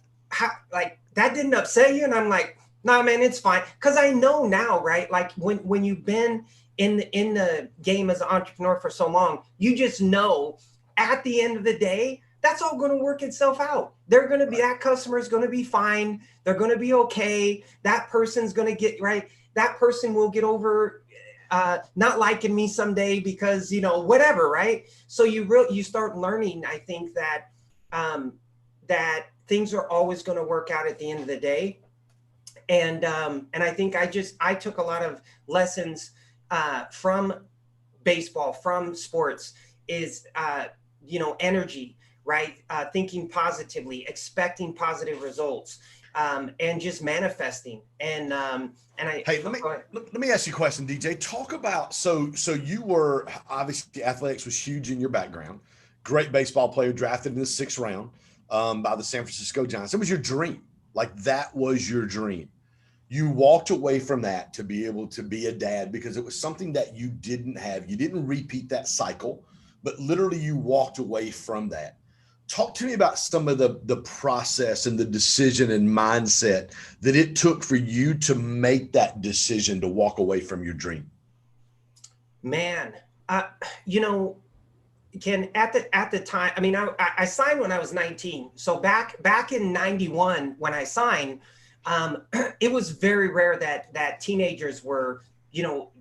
didn't upset you? And I'm like, no, man, it's fine. Cause I know now, right? Like when you've been in the game as an entrepreneur for so long, you just know at the end of the day, that's all going to work itself out. They're going to be, that customer is going to be fine. They're going to be okay. That person's going to get right. That person will get over not liking me someday because, whatever. Right. So you start learning, I think that, that things are always going to work out at the end of the day. And I think I took a lot of lessons from baseball, from sports, is, energy, right? Thinking positively, expecting positive results, and just manifesting. And hey, let me ask you a question, DJ. Talk about, so you were, obviously athletics was huge in your background, great baseball player, drafted in the 6th round by the San Francisco Giants. It was your dream. Like, that was your dream. You walked away from that to be able to be a dad because it was something that you didn't have. You didn't repeat that cycle but literally you walked away from that. Talk to me about some of the process and the decision and mindset that it took for you to make that decision to walk away from your dream. Man, you know, Ken, at the time, I mean, I signed when I was 19. So back in 91, when I signed, it was very rare that teenagers were, you know,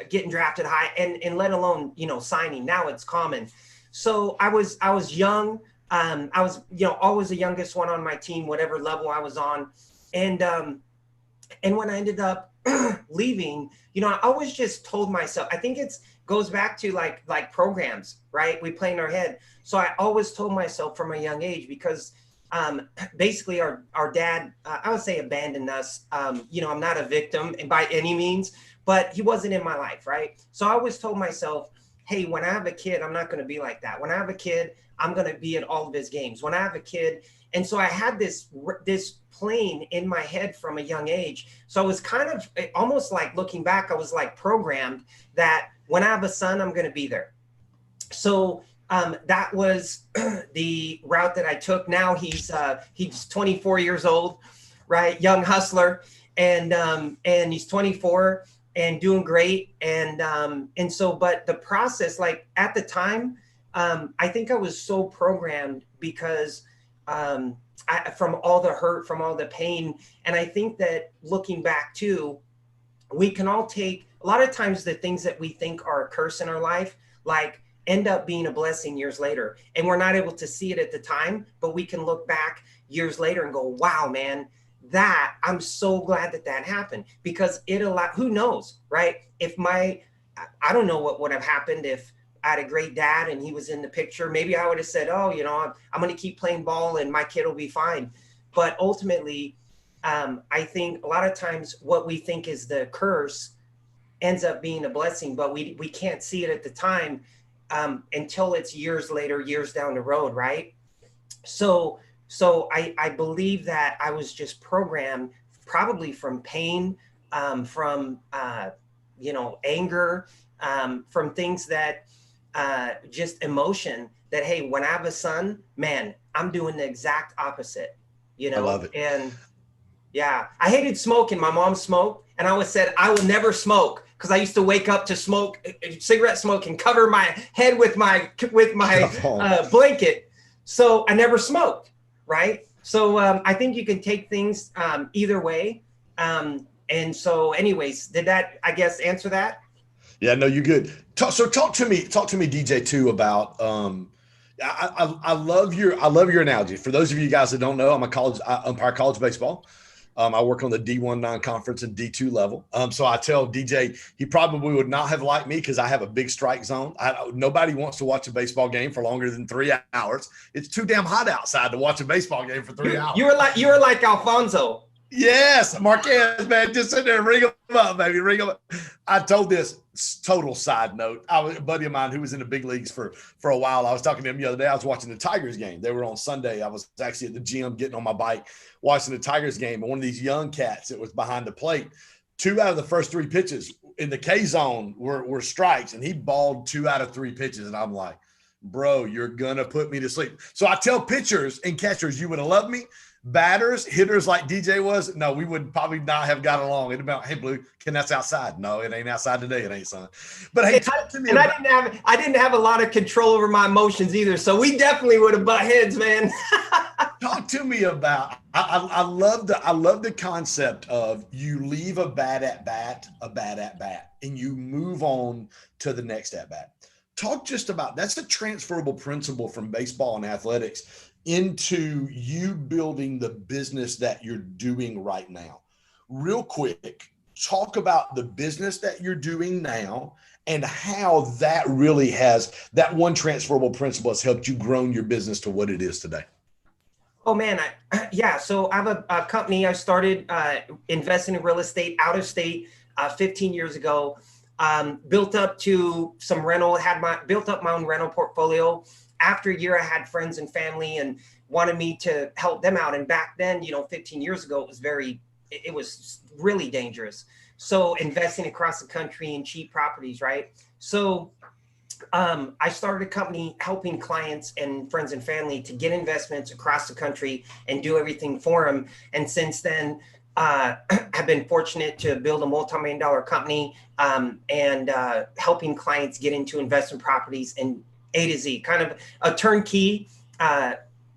getting drafted high and let alone, you know, signing. Now it's common. So I was young. I was, you know, always the youngest one on my team, whatever level I was on. And when I ended up leaving, you know, I always just told myself, I think goes back to like programs, right? We play in our head. So I always told myself from a young age, because basically our dad, I would say, abandoned us. You know, I'm not a victim by any means, but he wasn't in my life, right? So I always told myself, hey, when I have a kid, I'm not going to be like that. When I have a kid, I'm going to be at all of his games. When I have a kid. And so I had this plane in my head from a young age. So I was kind of almost like, looking back, I was like programmed that when I have a son, I'm going to be there. So that was the route that I took. Now he's 24 years old, right? Young hustler. And he's 24 and doing great. And so, but the process, like at the time, I think I was so programmed because from all the hurt, from all the pain. And I think that looking back too, we can all take, a lot of times the things that we think are a curse in our life, like end up being a blessing years later. And we're not able to see it at the time, but we can look back years later and go, wow, man, I'm so glad that happened, because it allowed, who knows, right? I don't know what would have happened if I had a great dad and he was in the picture. Maybe I would have said, oh, you know, I'm going to keep playing ball and my kid will be fine. But ultimately, I think a lot of times what we think is the curse ends up being a blessing, but we can't see it at the time until it's years later, years down the road, right? So I believe that I was just programmed, probably from pain, from you know, anger, from things that just emotion, that, hey, when I have a son, man, I'm doing the exact opposite, you know? I love it. And yeah, I hated smoking. My mom smoked, and I always said, I will never smoke, because I used to wake up to smoke, cigarette smoke, and cover my head with my blanket. So I never smoked, right? So I think you can take things either way. And so anyways, did that, I guess, answer that? Yeah, no, you're good. So talk to me, DJ, too, about I love your analogy. For those of you guys that don't know, I umpire college baseball. I work on the D1 non-conference and D2 level. So I tell DJ he probably would not have liked me because I have a big strike zone. Nobody wants to watch a baseball game for longer than 3 hours. It's too damn hot outside to watch a baseball game for 3 hours. You were like Alfonso. Yes, Marquez, man, just sit there and ring them up, baby, ring them up. I told this total side note. A buddy of mine who was in the big leagues for a while. I was talking to him the other day. I was watching the Tigers game. They were on Sunday. I was actually at the gym getting on my bike, watching the Tigers game. And one of these young cats that was behind the plate, 2 out of the first 3 pitches in the K zone were strikes, and he balled 2 out of 3 pitches. And I'm like, bro, you're gonna put me to sleep. So I tell pitchers and catchers, you would have loved me. Batters, hitters like DJ was, no, we would probably not have got along. It'd about, hey, Blue, that's outside. No, it ain't outside today. It ain't, son. But hey, talk to me. And I didn't have a lot of control over my emotions either. So we definitely would have butt heads, man. Talk to me about. I love the concept of you leave a bad at bat, and you move on to the next at bat. Talk just about, that's a transferable principle from baseball and athletics into you building the business that you're doing right now. Real quick, talk about the business that you're doing now and how that really has, that one transferable principle has helped you grow your business to what it is today. Oh man, so I have a company. I started investing in real estate out of state 15 years ago. Built up to some rental, built up my own rental portfolio. After a year, I had friends and family and wanted me to help them out. And back then, 15 years ago, it was really dangerous. So investing across the country in cheap properties, right? So I started a company helping clients and friends and family to get investments across the country and do everything for them. And since then, I've been fortunate to build a multi-million-dollar company and helping clients get into investment properties in A to Z, kind of a turnkey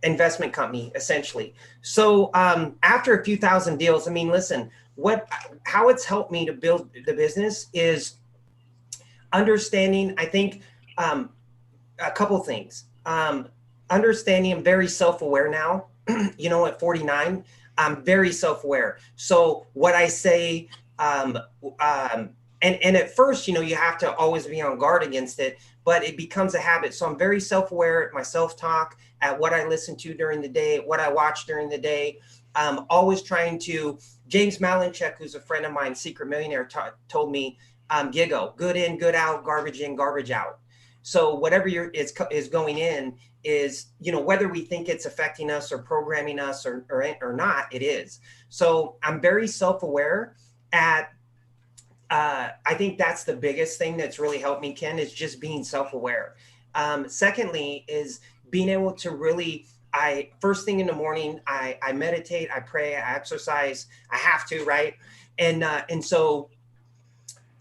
investment company, essentially. So after a few thousand deals, I mean, listen, how it's helped me to build the business is understanding, I think, a couple things. Understanding, I'm very self-aware now. At 49, I'm very self-aware. So what I say, and at first, you have to always be on guard against it, but it becomes a habit. So I'm very self-aware at my self-talk, at what I listen to during the day, what I watch during the day. Always trying to, James Malinchak, who's a friend of mine, Secret Millionaire, told me, GIGO, good in, good out, garbage in, garbage out. So whatever is going in is, whether we think it's affecting us or programming us or not, it is. So I'm very self-aware at, I think that's the biggest thing that's really helped me, Ken, is just being self-aware. Secondly is being able to really, first thing in the morning, I meditate, I pray, I exercise, I have to, right? And so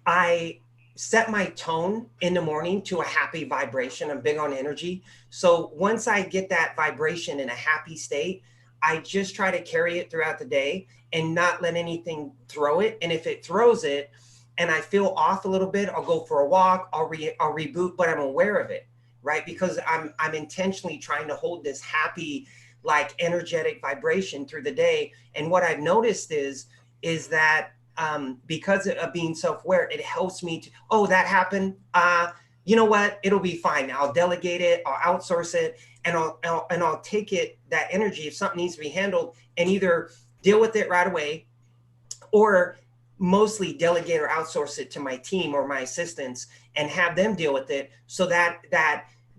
I set my tone in the morning to a happy vibration. I'm big on energy. So once I get that vibration in a happy state, I just try to carry it throughout the day and not let anything throw it. And if it throws it and I feel off a little bit, I'll go for a walk, I'll reboot, but I'm aware of it, right? Because I'm intentionally trying to hold this happy, like energetic vibration through the day. And what I've noticed is that because of being self-aware, it helps me to, that happened. You know what? It'll be fine. I'll delegate it. I'll outsource it, and I'll take it, that energy, if something needs to be handled, and either deal with it right away, or mostly delegate or outsource it to my team or my assistants and have them deal with it, so that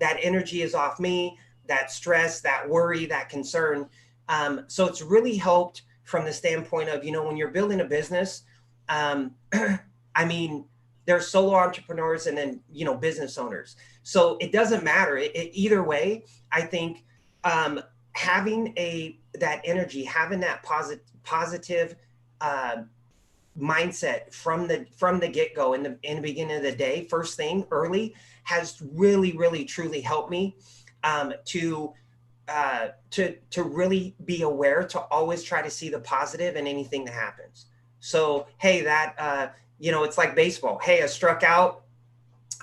energy is off me, that stress, that worry, that concern. So it's really helped from the standpoint of, when you're building a business, I mean, there's solo entrepreneurs and then, business owners. So it doesn't matter. Either way, I think having that energy, having that positive mindset from the get-go in the beginning of the day, first thing early, has really, really, truly helped me to really be aware, to always try to see the positive in anything that happens. So, hey, it's like baseball. Hey, I struck out.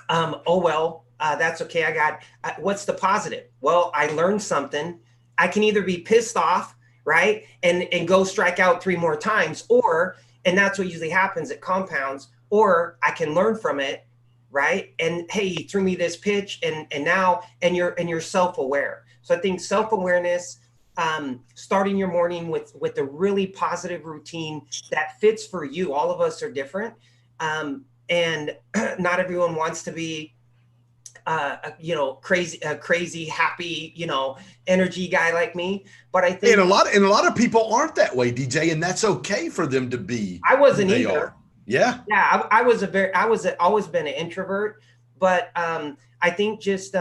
That's okay. What's the positive? Well, I learned something. I can either be pissed off, right, and go strike out 3 more times, and that's what usually happens at compounds, or I can learn from it, right? And hey, he threw me this pitch, and you're self-aware. So I think self-awareness, starting your morning with a really positive routine that fits for you. All of us are different. And not everyone wants to be, crazy, happy, energy guy like me. But I think and a lot of people aren't that way, DJ, and that's okay for them to be. I wasn't either. Yeah. Yeah. I was always been an introvert, but I think just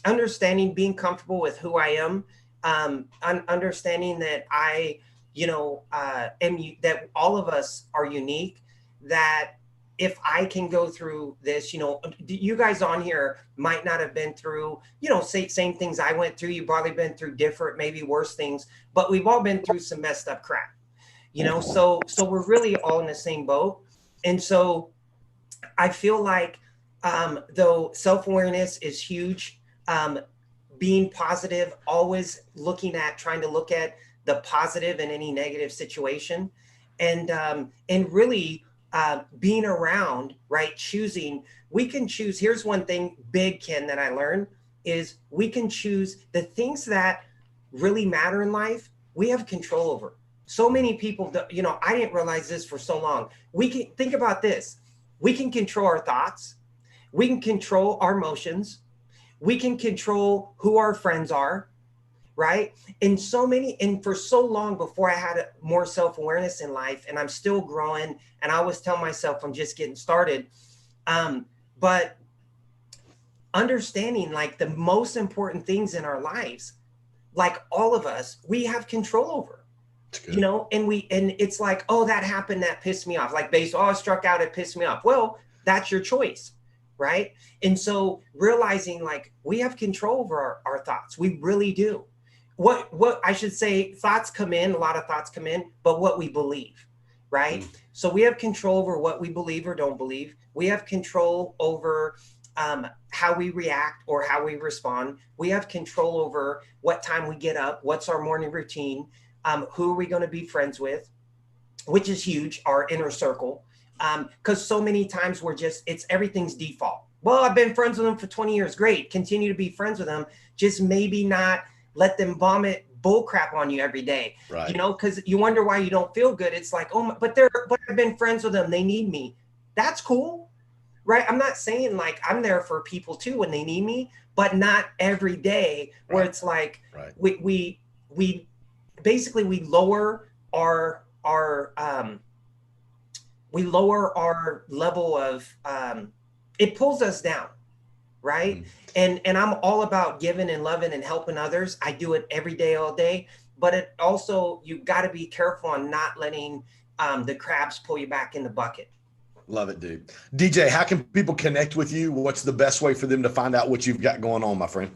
understanding, being comfortable with who I am, understanding that that all of us are unique, that if I can go through this, you guys on here might not have been through, same things I went through. You've probably been through different, maybe worse things, but we've all been through some messed up crap, so we're really all in the same boat. And so I feel like, though self-awareness is huge, being positive, always trying to look at the positive in any negative situation, and really being around, right? We can choose. Here's one thing big, Ken, that I learned is we can choose the things that really matter in life. We have control over. So many people, I didn't realize this for so long. We can think about this. We can control our thoughts. We can control our emotions. We can control who our friends are, right? And for so long before I had more self-awareness in life, and I'm still growing, and I always tell myself I'm just getting started. But understanding like the most important things in our lives, like all of us, we have control over, you know, and it's like, oh, that happened, that pissed me off. Like baseball, oh, I struck out, it pissed me off. Well, that's your choice, right? And so realizing like we have control over our thoughts, we really do. What I should say, thoughts come in, a lot of thoughts come in, but what we believe, right? So we have control over what we believe or don't believe. We have control over how we react or how we respond. We have control over what time we get up, what's our morning routine, who are we going to be friends with, which is huge, our inner circle. Because so many times everything's default. Well, I've been friends with them for 20 years. Great. Continue to be friends with them. Just maybe not let them vomit bull crap on you every day. Right. You know, because you wonder why you don't feel good. It's like, oh, but I've been friends with them. They need me. That's cool. Right. I'm not saying like I'm there for people too when they need me, but not every day where it's like we basically we lower our level of it pulls us down, right? And I'm all about giving and loving and helping others. I do it every day, all day. But it also, you got to be careful on not letting the crabs pull you back in the bucket. Love it, dude. DJ, how can people connect with you? What's the best way for them to find out what you've got going on, my friend?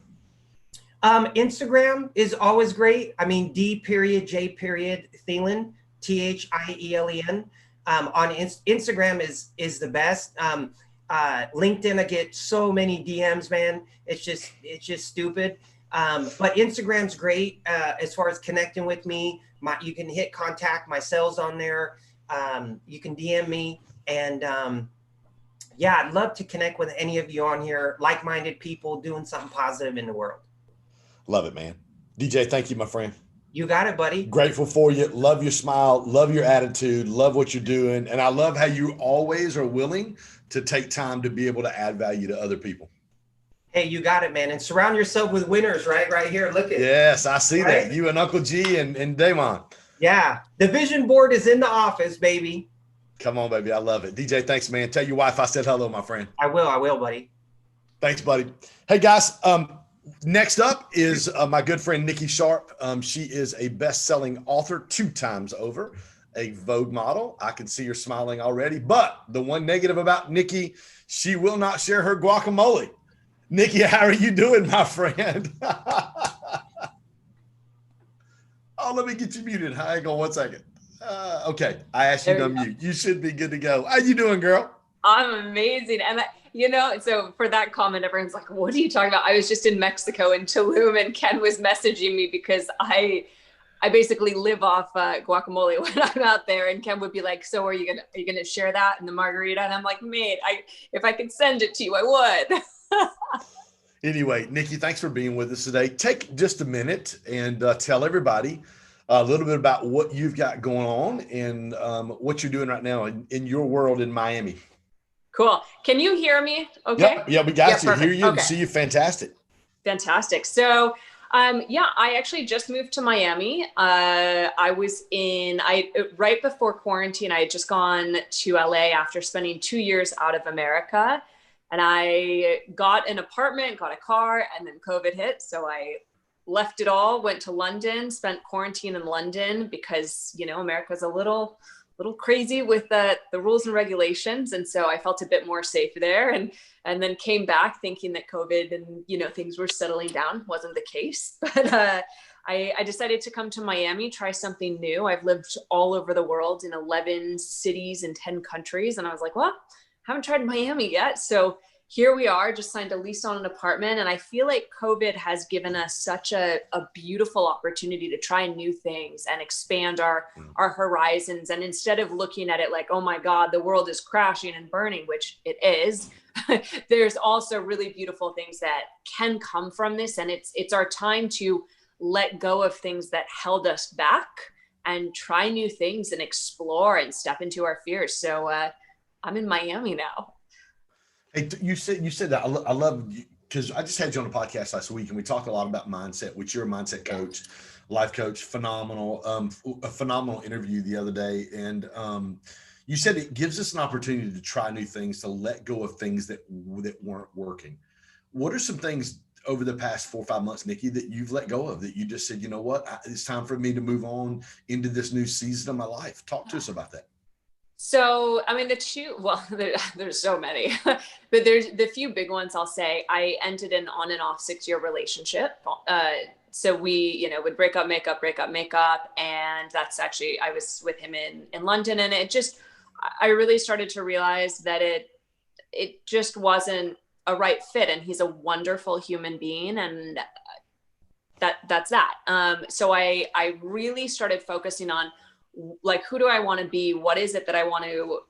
Instagram is always great. I mean, D.J. Thielen, Thielen. On Instagram is the best. LinkedIn, I get so many DMs, man. It's just stupid. But Instagram's great as far as connecting with me. You can hit contact, my cell's on there. You can DM me. And I'd love to connect with any of you on here, like-minded people doing something positive in the world. Love it, man. DJ, thank you, my friend. You got it, buddy. Grateful for you. Love your smile. Love your attitude. Love what you're doing. And I love how you always are willing to take time to be able to add value to other people. Hey, you got it, man. And surround yourself with winners, right? Right here. Look at it. Yes, I see that. You and Uncle G and Damon. Yeah. The vision board is in the office, baby. Come on, baby. I love it. DJ, thanks, man. Tell your wife I said hello, my friend. I will, buddy. Thanks, buddy. Hey, guys. Next up is my good friend, Nikki Sharp. She is a best-selling author 2 times over, a Vogue model. I can see her smiling already. But the one negative about Nikki, she will not share her guacamole. Nikki, how are you doing, my friend? Oh, let me get you muted. Hang on one second. Okay, I asked you to unmute. You should be good to go. How you doing, girl? I'm amazing. And so for that comment, everyone's like, what are you talking about? I was just in Mexico in Tulum and Ken was messaging me because I basically live off guacamole when I'm out there. And Ken would be like, so are you gonna share that in the margarita? And I'm like, mate, if I could send it to you, I would. Anyway, Nikki, thanks for being with us today. Take just a minute and tell everybody a little bit about what you've got going on and what you're doing right now in your world in Miami. Cool. Can you hear me? Okay. Yeah, we got you. Perfect. Hear you and Okay. see you. Fantastic. Fantastic. So, I actually just moved to Miami. I was right before quarantine, I had just gone to LA after spending 2 years out of America. And I got an apartment, got a car, and then COVID hit. So I left it all, went to London, spent quarantine in London because, America's a little crazy with the rules and regulations. And so I felt a bit more safe there and then came back thinking that COVID and, things were settling down. Wasn't the case, but I decided to come to Miami, try something new. I've lived all over the world in 11 cities in 10 countries. And I was like, well, haven't tried Miami yet. So here we are, just signed a lease on an apartment. And I feel like COVID has given us such a beautiful opportunity to try new things and expand our horizons. And instead of looking at it like, oh my God, the world is crashing and burning, which it is, there's also really beautiful things that can come from this. And it's our time to let go of things that held us back and try new things and explore and step into our fears. So I'm in Miami now. Hey, you said that. I love you because I just had you on the podcast last week and we talked a lot about mindset, which you're a mindset coach, life coach, phenomenal, a phenomenal interview the other day. And you said it gives us an opportunity to try new things, to let go of things that weren't working. What are some things over the past 4 or 5 months, Nikki, that you've let go of, that you just said, you know what, it's time for me to move on into this new season of my life? Talk to us about that. So, I mean, there's so many, but there's the few big ones. I'll say I ended an on and off 6-year relationship. So we, would break up, make up. And that's actually, I was with him in London, and I really started to realize that it just wasn't a right fit, and he's a wonderful human being, and that's that. So I really started focusing on, like, who do I want to be? What is it that I want to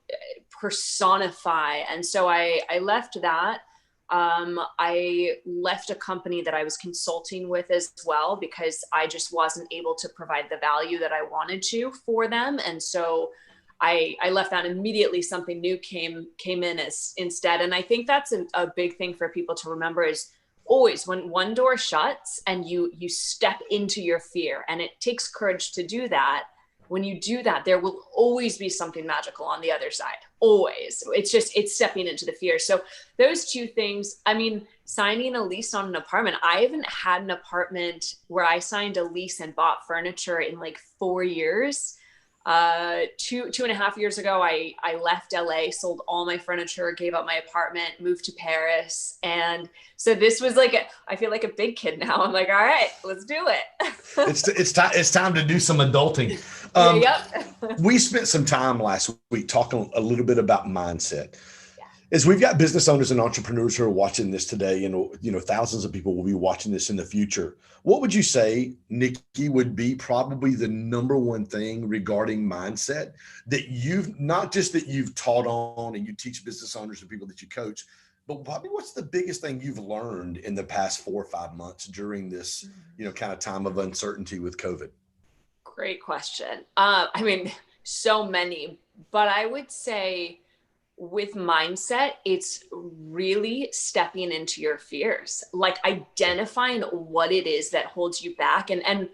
personify? And so I left that. I left a company that I was consulting with as well, because I just wasn't able to provide the value that I wanted to for them. And so I left that. Immediately something new came in instead. And I think that's a big thing for people to remember, is always when one door shuts and you step into your fear, and it takes courage to do that. When you do that, there will always be something magical on the other side. Always. It's stepping into the fear. So those two things, I mean, signing a lease on an apartment. I haven't had an apartment where I signed a lease and bought furniture in like 4 years. 2.5 years ago, I left LA, sold all my furniture, gave up my apartment, moved to Paris. And so this was I feel like a big kid now. I'm like, all right, let's do it. It's time to do some adulting. Yep. We spent some time last week talking a little bit about mindset. As we've got business owners and entrepreneurs who are watching this today, and thousands of people will be watching this in the future. What would you say, Nikki, would be probably the number one thing regarding mindset that you've taught on, and you teach business owners and people that you coach, but probably what's the biggest thing you've learned in the past 4 or 5 months during this, kind of time of uncertainty with COVID? Great question. I mean, so many, but I would say, with mindset, it's really stepping into your fears, like identifying what it is that holds you back, and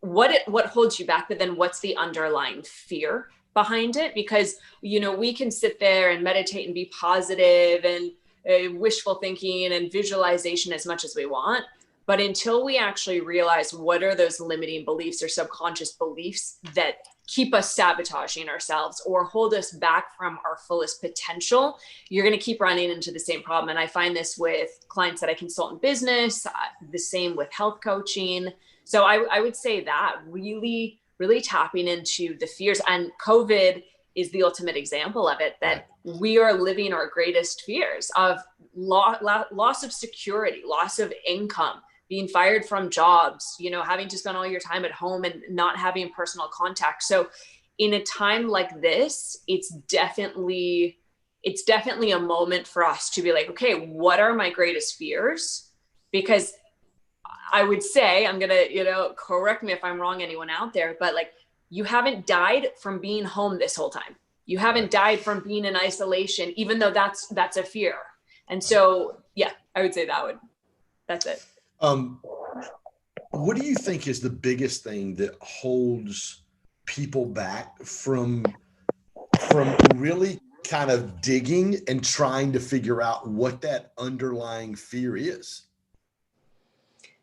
what holds you back, but then what's the underlying fear behind it? Because, we can sit there and meditate and be positive and wishful thinking and visualization as much as we want. But until we actually realize what are those limiting beliefs or subconscious beliefs that keep us sabotaging ourselves or hold us back from our fullest potential, you're going to keep running into the same problem. And I find this with clients that I consult in business, the same with health coaching. So I would say that really, really tapping into the fears, and COVID is the ultimate example of it, that we are living our greatest fears of loss of security, loss of income, being fired from jobs, having to spend all your time at home and not having personal contact. So in a time like this, it's definitely a moment for us to be like, okay, what are my greatest fears? Because I would say, I'm going to, correct me if I'm wrong, anyone out there, but you haven't died from being home this whole time. You haven't died from being in isolation, even though that's a fear. And so, yeah, I would say that's it. What do you think is the biggest thing that holds people back from really kind of digging and trying to figure out what that underlying fear is?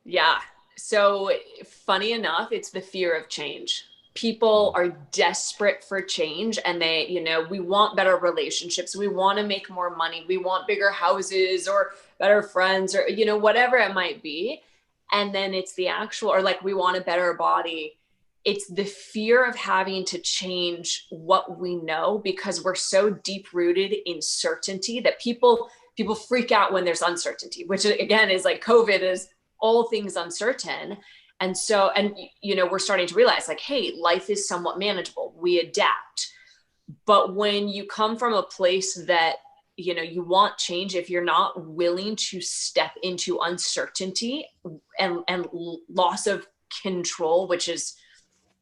Yeah. So funny enough, it's the fear of change. People are desperate for change, and we want better relationships. We want to make more money. We want bigger houses or better friends or, whatever it might be. And then it's the actual, or we want a better body. It's the fear of having to change what we know, because we're so deep rooted in certainty that people freak out when there's uncertainty, which again is like COVID is all things uncertain. And so, we're starting to realize hey, life is somewhat manageable. We adapt. But when you come from a place that, you want change, if you're not willing to step into uncertainty and loss of control, which is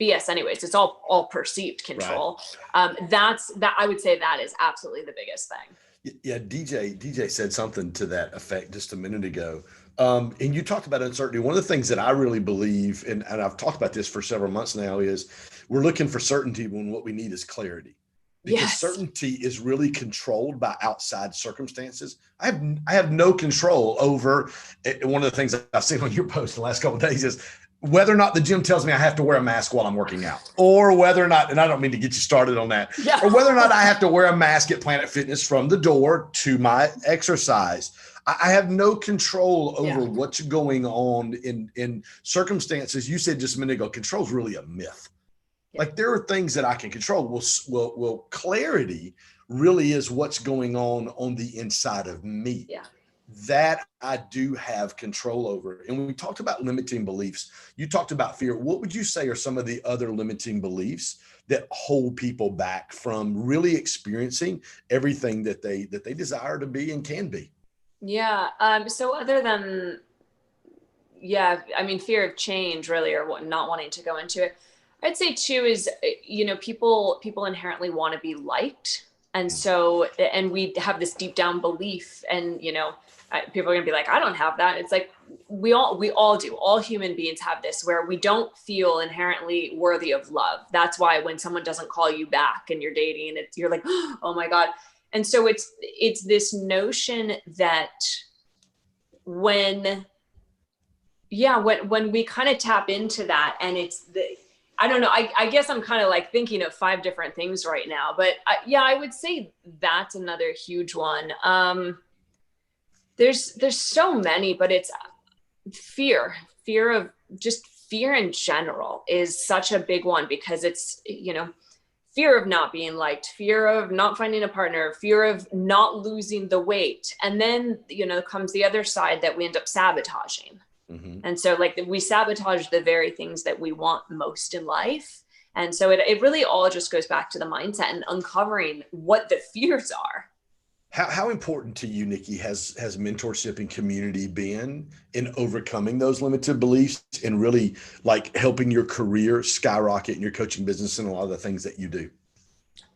BS anyways, it's all perceived control. Right. I would say that is absolutely the biggest thing. Yeah. DJ said something to that effect just a minute ago. And you talked about uncertainty. One of the things that I really believe, and I've talked about this for several months now, is we're looking for certainty when what we need is clarity. because Yes. certainty is really controlled by outside circumstances. I have no control over one of the things I've seen on your post in the last couple of days is whether or not the gym tells me I have to wear a mask while I'm working out, or whether or not, and I don't mean to get you started on that, Yeah. or whether or not I have to wear a mask at Planet Fitness from the door to my exercise. I have no control over what's going on in circumstances. You said just a minute ago, control is really a myth. Like there are things that I can control. Well, clarity really is what's going on the inside of me. Yeah. That I do have control over. And when we talked about limiting beliefs, you talked about fear. What would you say are some of the other limiting beliefs that hold people back from really experiencing everything that they desire to be and can be? Yeah. So other than, I mean, fear of change really, or not wanting to go into it, I'd say too is, people inherently want to be liked. And so, and we have this deep down belief, and, people are gonna be like, I don't have that. It's like, we all do. All human beings have this, where we don't feel inherently worthy of love. That's why when someone doesn't call you back and you're dating, and you're like, oh my God. And so it's this notion that when we kind of tap into that, and I don't know, I guess I'm kind of like thinking of 5 different things right now, but I would say that's another huge one. There's so many, but it's fear in general is such a big one, because it's, fear of not being liked, fear of not finding a partner, fear of not losing the weight. And then, comes the other side that we end up sabotaging. Mm-hmm. And so like we sabotage the very things that we want most in life. And so it really all just goes back to the mindset and uncovering what the fears are. How important to you, Nikki, has mentorship and community been in overcoming those limited beliefs and really like helping your career skyrocket in your coaching business and a lot of the things that you do?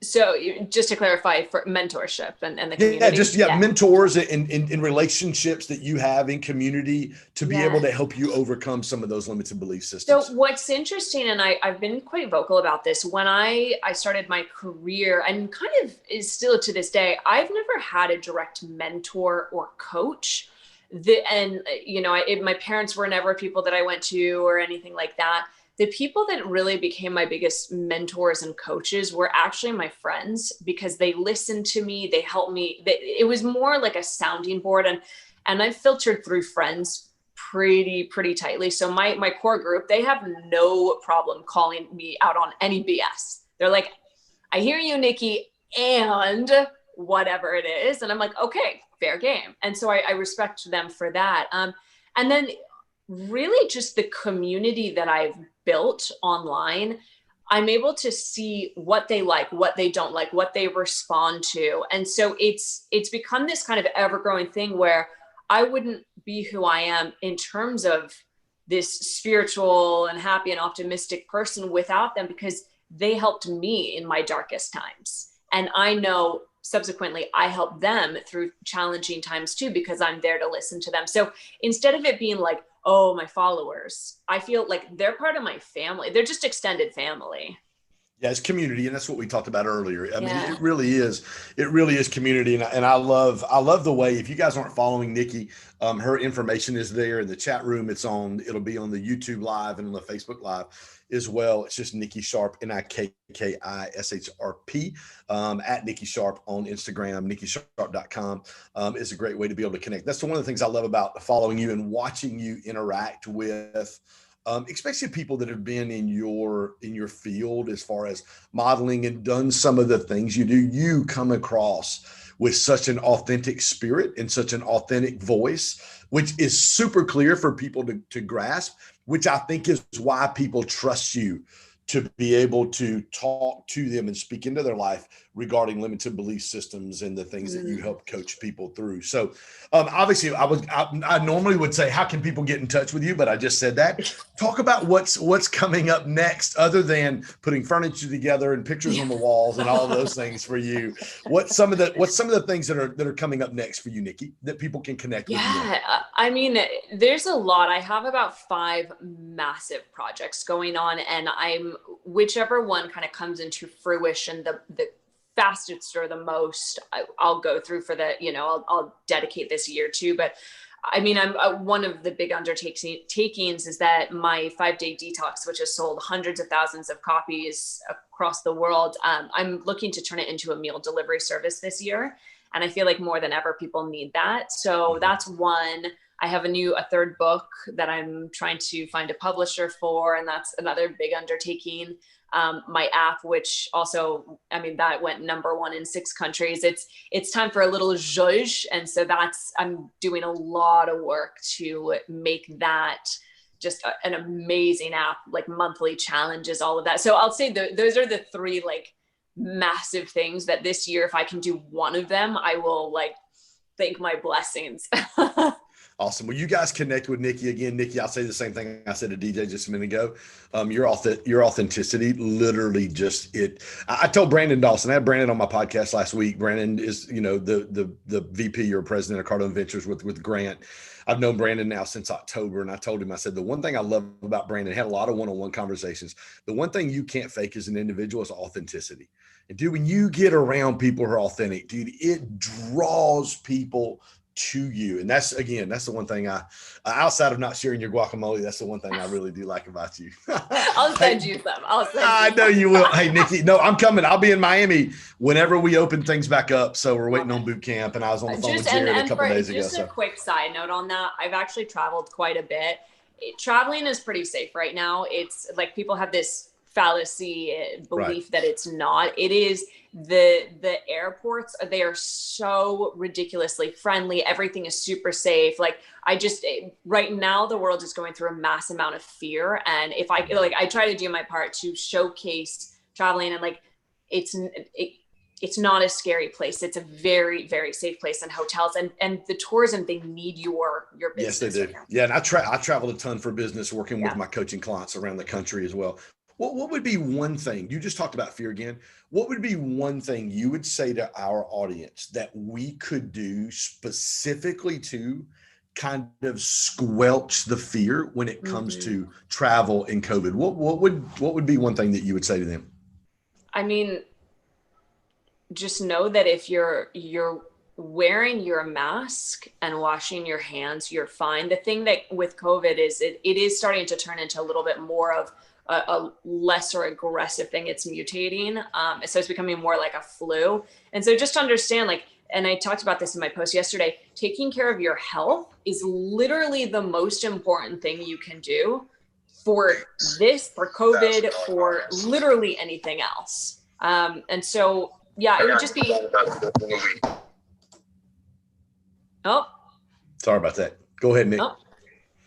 So just to clarify, for mentorship and the community. Mentors in relationships that you have in community to be able to help you overcome some of those limited belief systems. So what's interesting, and I've been quite vocal about this, when I started my career, and kind of is still to this day, I've never had a direct mentor or coach. My parents were never people that I went to or anything like that. The people that really became my biggest mentors and coaches were actually my friends, because they listened to me, they helped me. It was more like a sounding board, and I filtered through friends pretty tightly. So my core group, they have no problem calling me out on any BS. They're like, I hear you, Nikki, and whatever it is. And I'm like, okay, fair game. And so I respect them for that. And then really just the community that I've built online, I'm able to see what they like, what they don't like, what they respond to. And so it's become this kind of ever-growing thing where I wouldn't be who I am in terms of this spiritual and happy and optimistic person without them, because they helped me in my darkest times. And I know subsequently I help them through challenging times too, because I'm there to listen to them. So instead of it being like, oh, my followers, I feel like they're part of my family. They're just extended family. Yeah, it's community. And that's what we talked about earlier. I mean, it really is community. And I love the way, if you guys aren't following Nikki, her information is there in the chat room. It'll be on the YouTube live and on the Facebook live as well. It's just Nikki Sharp, NIKKISHRP, at Nikki Sharp on Instagram. NikkiSharp.com is a great way to be able to connect. That's one of the things I love about following you and watching you interact with, especially people that have been in your field as far as modeling and done some of the things you do. You come across with such an authentic spirit and such an authentic voice, which is super clear for people to grasp, which I think is why people trust you to be able to talk to them and speak into their life regarding limited belief systems and the things that you help coach people through. So obviously I normally would say, how can people get in touch with you? But I just said that. Talk about what's coming up next, other than putting furniture together and pictures on the walls and all of those things for you. What's some of the things that are coming up next for you, Nikki, that people can connect with you? Yeah, I mean, there's a lot. I have about 5 massive projects going on, and whichever one kind of comes into fruition the fastest or the most I'll go through for the, I'll dedicate this year to. But I mean, I'm one of the big undertakings is that my 5-day detox, which has sold hundreds of thousands of copies across the world, I'm looking to turn it into a meal delivery service this year. And I feel like more than ever, people need that. So that's one. I have a third book that I'm trying to find a publisher for, and that's another big undertaking. My app, which also, I mean, that went #1 in 6 countries. It's time for a little zhuzh. And so I'm doing a lot of work to make that just an amazing app, like monthly challenges, all of that. So I'll say those are the 3 like massive things that this year, if I can do one of them, I will like thank my blessings. Awesome. Well, you guys connect with Nikki again. Nikki, I'll say the same thing I said to DJ just a minute ago. Your authenticity, literally just it. I told Brandon Dawson, I had Brandon on my podcast last week. Brandon is, the VP or president of Cardone Ventures with Grant. I've known Brandon now since October. And I told him, I said, the one thing I love about Brandon, had a lot of one-on-one conversations. The one thing you can't fake as an individual is authenticity. And dude, when you get around people who are authentic, dude, it draws people to you. And that's the one thing outside of not sharing your guacamole, that's the one thing I really do like about you. I'll send you some. I know you will. Hey, Nikki, no, I'm coming. I'll be in Miami whenever we open things back up. So we're waiting on boot camp, and I was on the phone with Jared a couple days ago. Just a quick side note on that. I've actually traveled quite a bit. Traveling is pretty safe right now. It's like people have this fallacy belief that it's not. It is. The airports, they are so ridiculously friendly. Everything is super safe. Like right now the world is going through a mass amount of fear. And if I try to do my part to showcase traveling, and like, it's not a scary place. It's a very, very safe place, and hotels and the tourism, they need your business. Yes, they do. Yeah. And I traveled a ton for business, working with my coaching clients around the country as well. What would be one thing, you just talked about fear again, what would be one thing you would say to our audience that we could do specifically to kind of squelch the fear when it comes to travel and COVID? What would be one thing that you would say to them? I mean, just know that if you're wearing your mask and washing your hands, you're fine. The thing that with COVID is it is starting to turn into a little bit more of a lesser aggressive thing. It's mutating. So it's becoming more like a flu. And so just understand, like, and I talked about this in my post yesterday, taking care of your health is literally the most important thing you can do for this, for COVID, for literally anything else. And so, yeah, it would just be, sorry about that. Go ahead, Nick.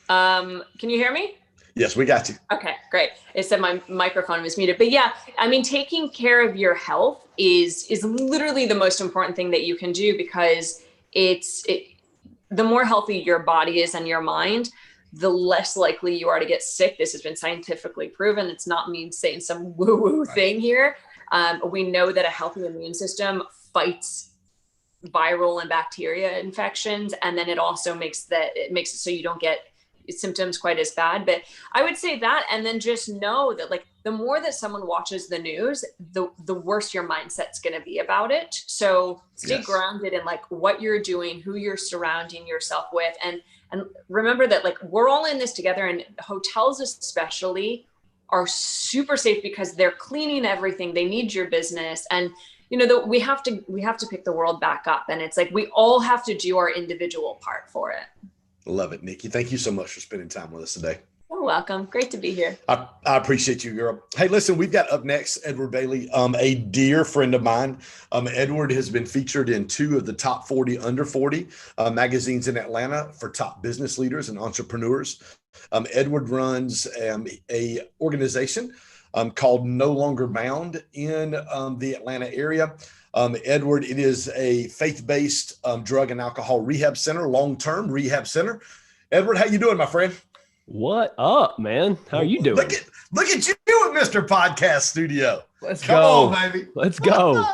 Can you hear me? Yes, we got you. Okay, great. It said my microphone was muted, but yeah, I mean, taking care of your health is literally the most important thing that you can do, because the more healthy your body is and your mind, the less likely you are to get sick. This has been scientifically proven. It's not me saying some woo-woo thing here. We know that a healthy immune system fights viral and bacteria infections, and then it also makes it so you don't get symptoms quite as bad. But I would say that, and then just know that, like, the more that someone watches the news, the worse your mindset's going to be about it. So stay grounded in like what you're doing, who you're surrounding yourself with, and remember that, like, we're all in this together, and hotels especially are super safe because they're cleaning everything. They need your business, and we have to pick the world back up, and it's like we all have to do our individual part for it. Love it, Nikki. Thank you so much for spending time with us today. You're welcome. Great to be here. I appreciate you, girl. Hey, listen, we've got up next Edward Bailey, a dear friend of mine. Edward has been featured in 2 of the top 40 under 40 magazines in Atlanta for top business leaders and entrepreneurs. Edward runs a organization called No Longer Bound in the Atlanta area. Edward, it is a faith-based drug and alcohol rehab center, long-term rehab center. Edward, how you doing, my friend? What up, man? How are you doing? Look at you at Mr. Podcast Studio. Let's Come go. on, baby. Let's go.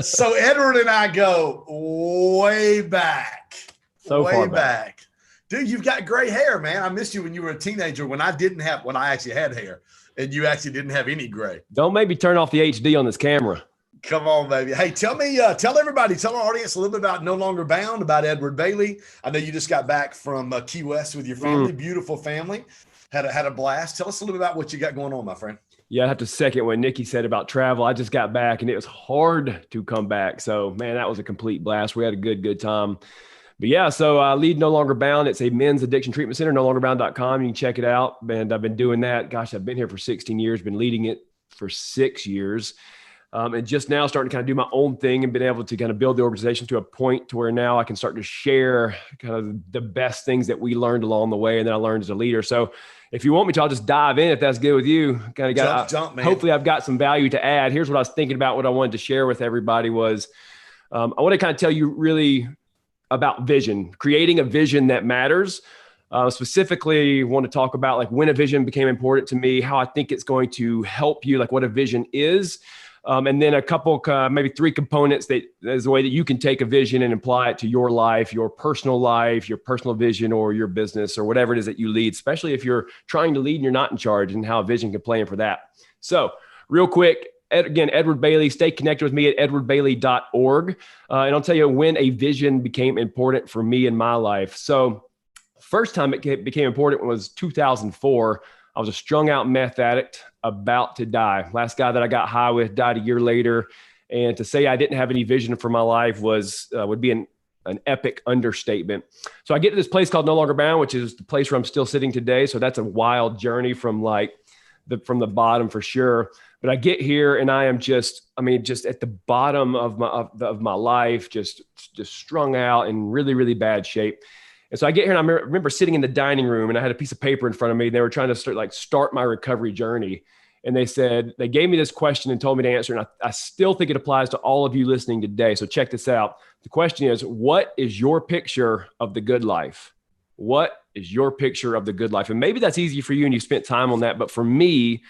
So Edward and I go way back. Far back. Dude, you've got gray hair, man. I missed you when you were a teenager, when I actually had hair, and you actually didn't have any gray. Don't make me turn off the HD on this camera. Come on, baby. Hey, tell everybody, tell our audience a little bit about No Longer Bound, about Edward Bailey. I know you just got back from Key West with your family, beautiful family. Had a blast. Tell us a little bit about what you got going on, my friend. Yeah, I have to second what Nikki said about travel. I just got back and it was hard to come back. So, man, that was a complete blast. We had a good time. But yeah, so I lead No Longer Bound. It's a men's addiction treatment center, nolongerbound.com. You can check it out. And I've been doing that. Gosh, I've been here for 16 years, been leading it for 6 years. And just now starting to kind of do my own thing and been able to kind of build the organization to a point to where now I can start to share kind of the best things that we learned along the way and that I learned as a leader. So if you want me to, I'll just dive in if that's good with you. Kind of got, jump, man. Hopefully I've got some value to add. Here's what I was thinking about. What I wanted to share with everybody was I want to kind of tell you really about vision, creating a vision that matters. Specifically want to talk about like when a vision became important to me, how I think it's going to help you, like what a vision is. And then a couple, maybe 3 components that is the way that you can take a vision and apply it to your life, your personal vision, or your business, or whatever it is that you lead, especially if you're trying to lead and you're not in charge, and how a vision can play in for that. So real quick, again, Edward Bailey, stay connected with me at edwardbailey.org. And I'll tell you when a vision became important for me in my life. So first time it became important was 2004. I was a strung out meth addict about to die. Last guy that I got high with died a year later. And to say I didn't have any vision for my life would be an epic understatement. So I get to this place called No Longer Bound, which is the place where I'm still sitting today. So that's a wild journey from the bottom for sure. But I get here and I am just at the bottom of my life, just strung out in really, really bad shape. And so I get here and I remember sitting in the dining room and I had a piece of paper in front of me. They were trying to start my recovery journey. And they gave me this question and told me to answer. And I still think it applies to all of you listening today. So check this out. The question is, what is your picture of the good life? What is your picture of the good life? And maybe that's easy for you and you spent time on that. But for me,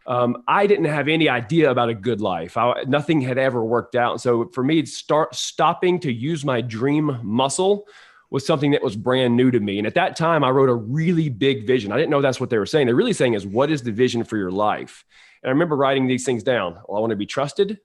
I didn't have any idea about a good life. Nothing had ever worked out. And so for me, stopping to use my dream muscle was something that was brand new to me. And at that time, I wrote a really big vision. I didn't know that's what they were saying. They're really saying is, what is the vision for your life? And I remember writing these things down. Well, I want to be trusted.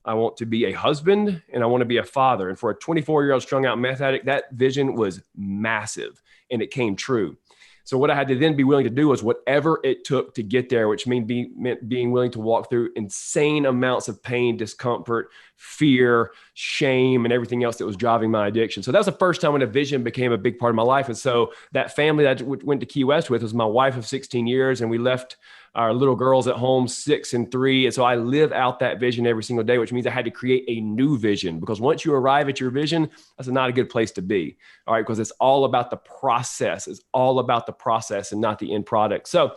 I want to be a husband, and I want to be a father. And for a 24-year-old strung out meth addict, that vision was massive, and it came true. So what I had to then be willing to do was whatever it took to get there, which meant being willing to walk through insane amounts of pain, discomfort, fear, shame, and everything else that was driving my addiction. So that was the first time when a vision became a big part of my life. And so that family that I went to Key West with was my wife of 16 years, and we left our little girls at home, 6 and 3. And so I live out that vision every single day, which means I had to create a new vision, because once you arrive at your vision, that's not a good place to be. All right. Because it's all about the process. It's all about the process and not the end product. So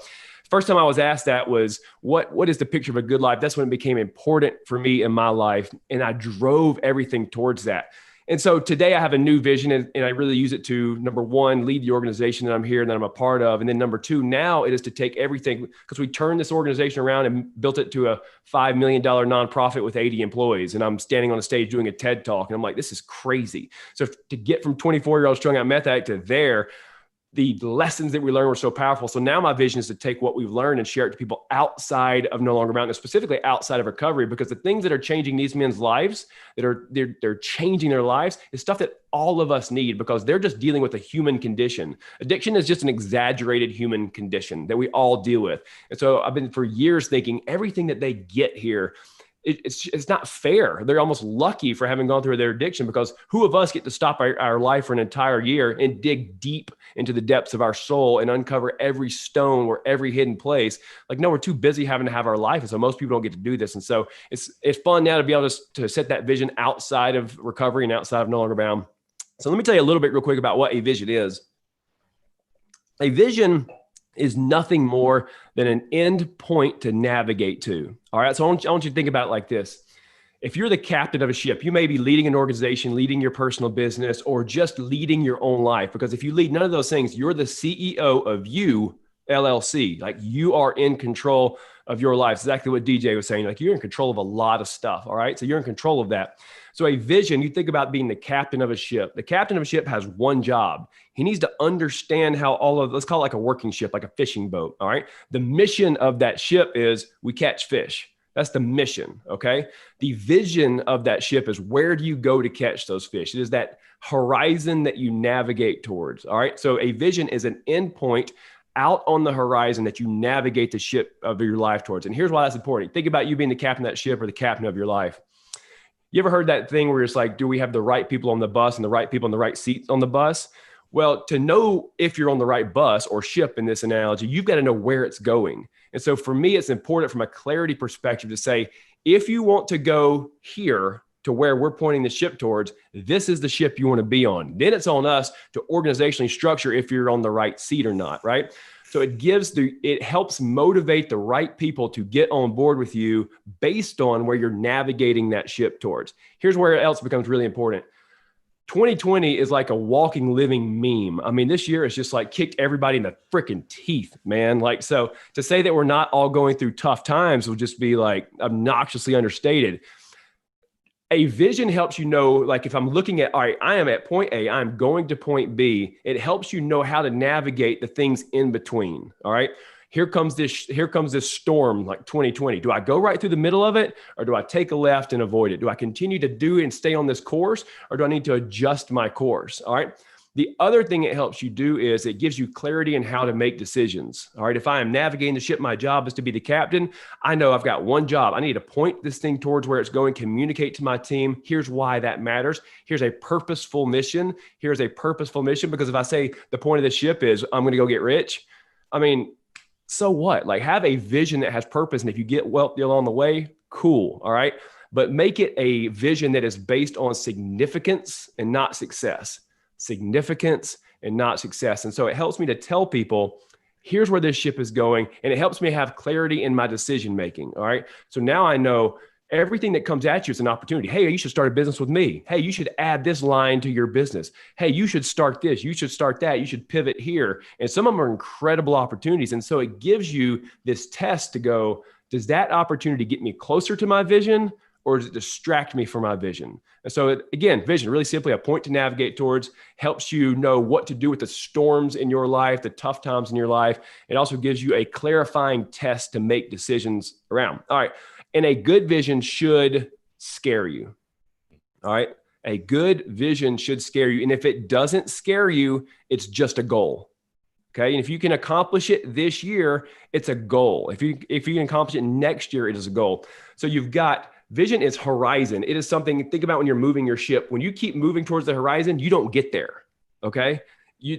first time I was asked that was, what is the picture of a good life? That's when it became important for me in my life. And I drove everything towards that. And so today I have a new vision, and I really use it to, number one, lead the organization that I'm here and that I'm a part of. And then number two, now it is to take everything, because we turned this organization around and built it to a $5 million nonprofit with 80 employees. And I'm standing on a stage doing a TED talk. And I'm like, this is crazy. So to get from 24-year-old strung out meth addict to there, the lessons that we learned were so powerful. So now my vision is to take what we've learned and share it to people outside of No Longer Bound, and specifically outside of recovery, because the things that are changing these men's lives, they're changing their lives, is stuff that all of us need, because they're just dealing with a human condition. Addiction is just an exaggerated human condition that we all deal with. And so I've been for years thinking everything that they get here, it's not fair. They're almost lucky for having gone through their addiction, because who of us get to stop our life for an entire year and dig deep into the depths of our soul and uncover every stone or every hidden place? Like, no, we're too busy having to have our life. And so most people don't get to do this. And so it's fun now to be able to set that vision outside of recovery and outside of No Longer Bound. So let me tell you a little bit real quick about what a vision is. A vision is nothing more than an end point to navigate to. All right. So I want you to think about it like this. If you're the captain of a ship, you may be leading an organization, leading your personal business, or just leading your own life. Because if you lead none of those things, you're the CEO of you, LLC. Like, you are in control of your life. It's exactly what DJ was saying. Like, you're in control of a lot of stuff. All right. So you're in control of that. So a vision, you think about being the captain of a ship. The captain of a ship has one job. He needs to understand how let's call it like a working ship, like a fishing boat. All right. The mission of that ship is we catch fish. That's the mission. Okay. The vision of that ship is where do you go to catch those fish? It is that horizon that you navigate towards. All right. So a vision is an endpoint out on the horizon that you navigate the ship of your life towards. And here's why that's important. Think about you being the captain of that ship or the captain of your life. You ever heard that thing where it's like, do we have the right people on the bus and the right people in the right seats on the bus? Well, to know if you're on the right bus or ship in this analogy, you've got to know where it's going. And so for me, it's important from a clarity perspective to say, if you want to go here to where we're pointing the ship towards, this is the ship you want to be on. Then it's on us to organizationally structure if you're on the right seat or not, right? So it helps motivate the right people to get on board with you based on where you're navigating that ship towards. Here's where else becomes really important. 2020 is like a walking, living meme. I mean, this year is just like kicked everybody in the freaking teeth, man. Like, so to say that we're not all going through tough times will just be like obnoxiously understated. A vision helps you know, like if I'm looking at, all right, I am at point A, I'm going to point B. It helps you know how to navigate the things in between. All right. Here comes this storm like 2020. Do I go right through the middle of it, or do I take a left and avoid it? Do I continue to do it and stay on this course, or do I need to adjust my course? All right. The other thing it helps you do is it gives you clarity in how to make decisions. All right. If I am navigating the ship, my job is to be the captain. I know I've got one job. I need to point this thing towards where it's going, communicate to my team. Here's why that matters. Here's a purposeful mission. Here's a purposeful mission. Because if I say the point of the ship is I'm going to go get rich, I mean, so what? Like, have a vision that has purpose. And if you get wealthy along the way, cool. All right. But make it a vision that is based on significance and not success. Significance and not success. And so it helps me to tell people, here's where this ship is going. And it helps me have clarity in my decision making. All right. So now I know everything that comes at you is an opportunity. Hey, you should start a business with me. Hey, you should add this line to your business. Hey, you should start this. You should start that. You should pivot here. And some of them are incredible opportunities. And so it gives you this test to go, does that opportunity get me closer to my vision, or does it distract me from my vision? And so again, vision, really simply a point to navigate towards, helps you know what to do with the storms in your life, the tough times in your life. It also gives you a clarifying test to make decisions around. All right. And a good vision should scare you. All right. A good vision should scare you. And if it doesn't scare you, it's just a goal. Okay. And if you can accomplish it this year, it's a goal. If you can accomplish it next year, it is a goal. So you've got vision is horizon. It is something, think about when you're moving your ship. When you keep moving towards the horizon, you don't get there. Okay.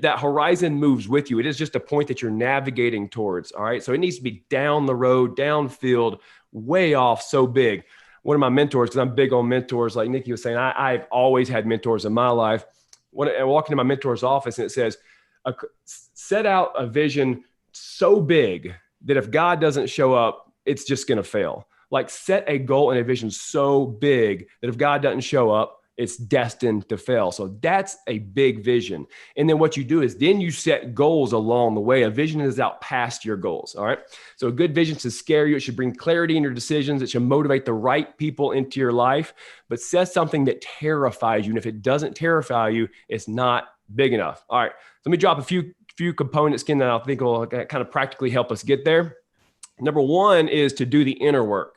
That horizon moves with you. It is just a point that you're navigating towards. All right. So it needs to be down the road, downfield, way off, so big. One of my mentors, because I'm big on mentors, like Nikki was saying, I've always had mentors in my life. When I walk into my mentor's office and it says, set out a vision so big that if God doesn't show up, it's just going to fail. Like, set a goal and a vision so big that if God doesn't show up, it's destined to fail. So that's a big vision. And then what you do is then you set goals along the way. A vision is out past your goals. All right. So a good vision should scare you. It should bring clarity in your decisions. It should motivate the right people into your life, but set something that terrifies you. And if it doesn't terrify you, it's not big enough. All right. So let me drop a few components in that I think will kind of practically help us get there. Number one is to do the inner work.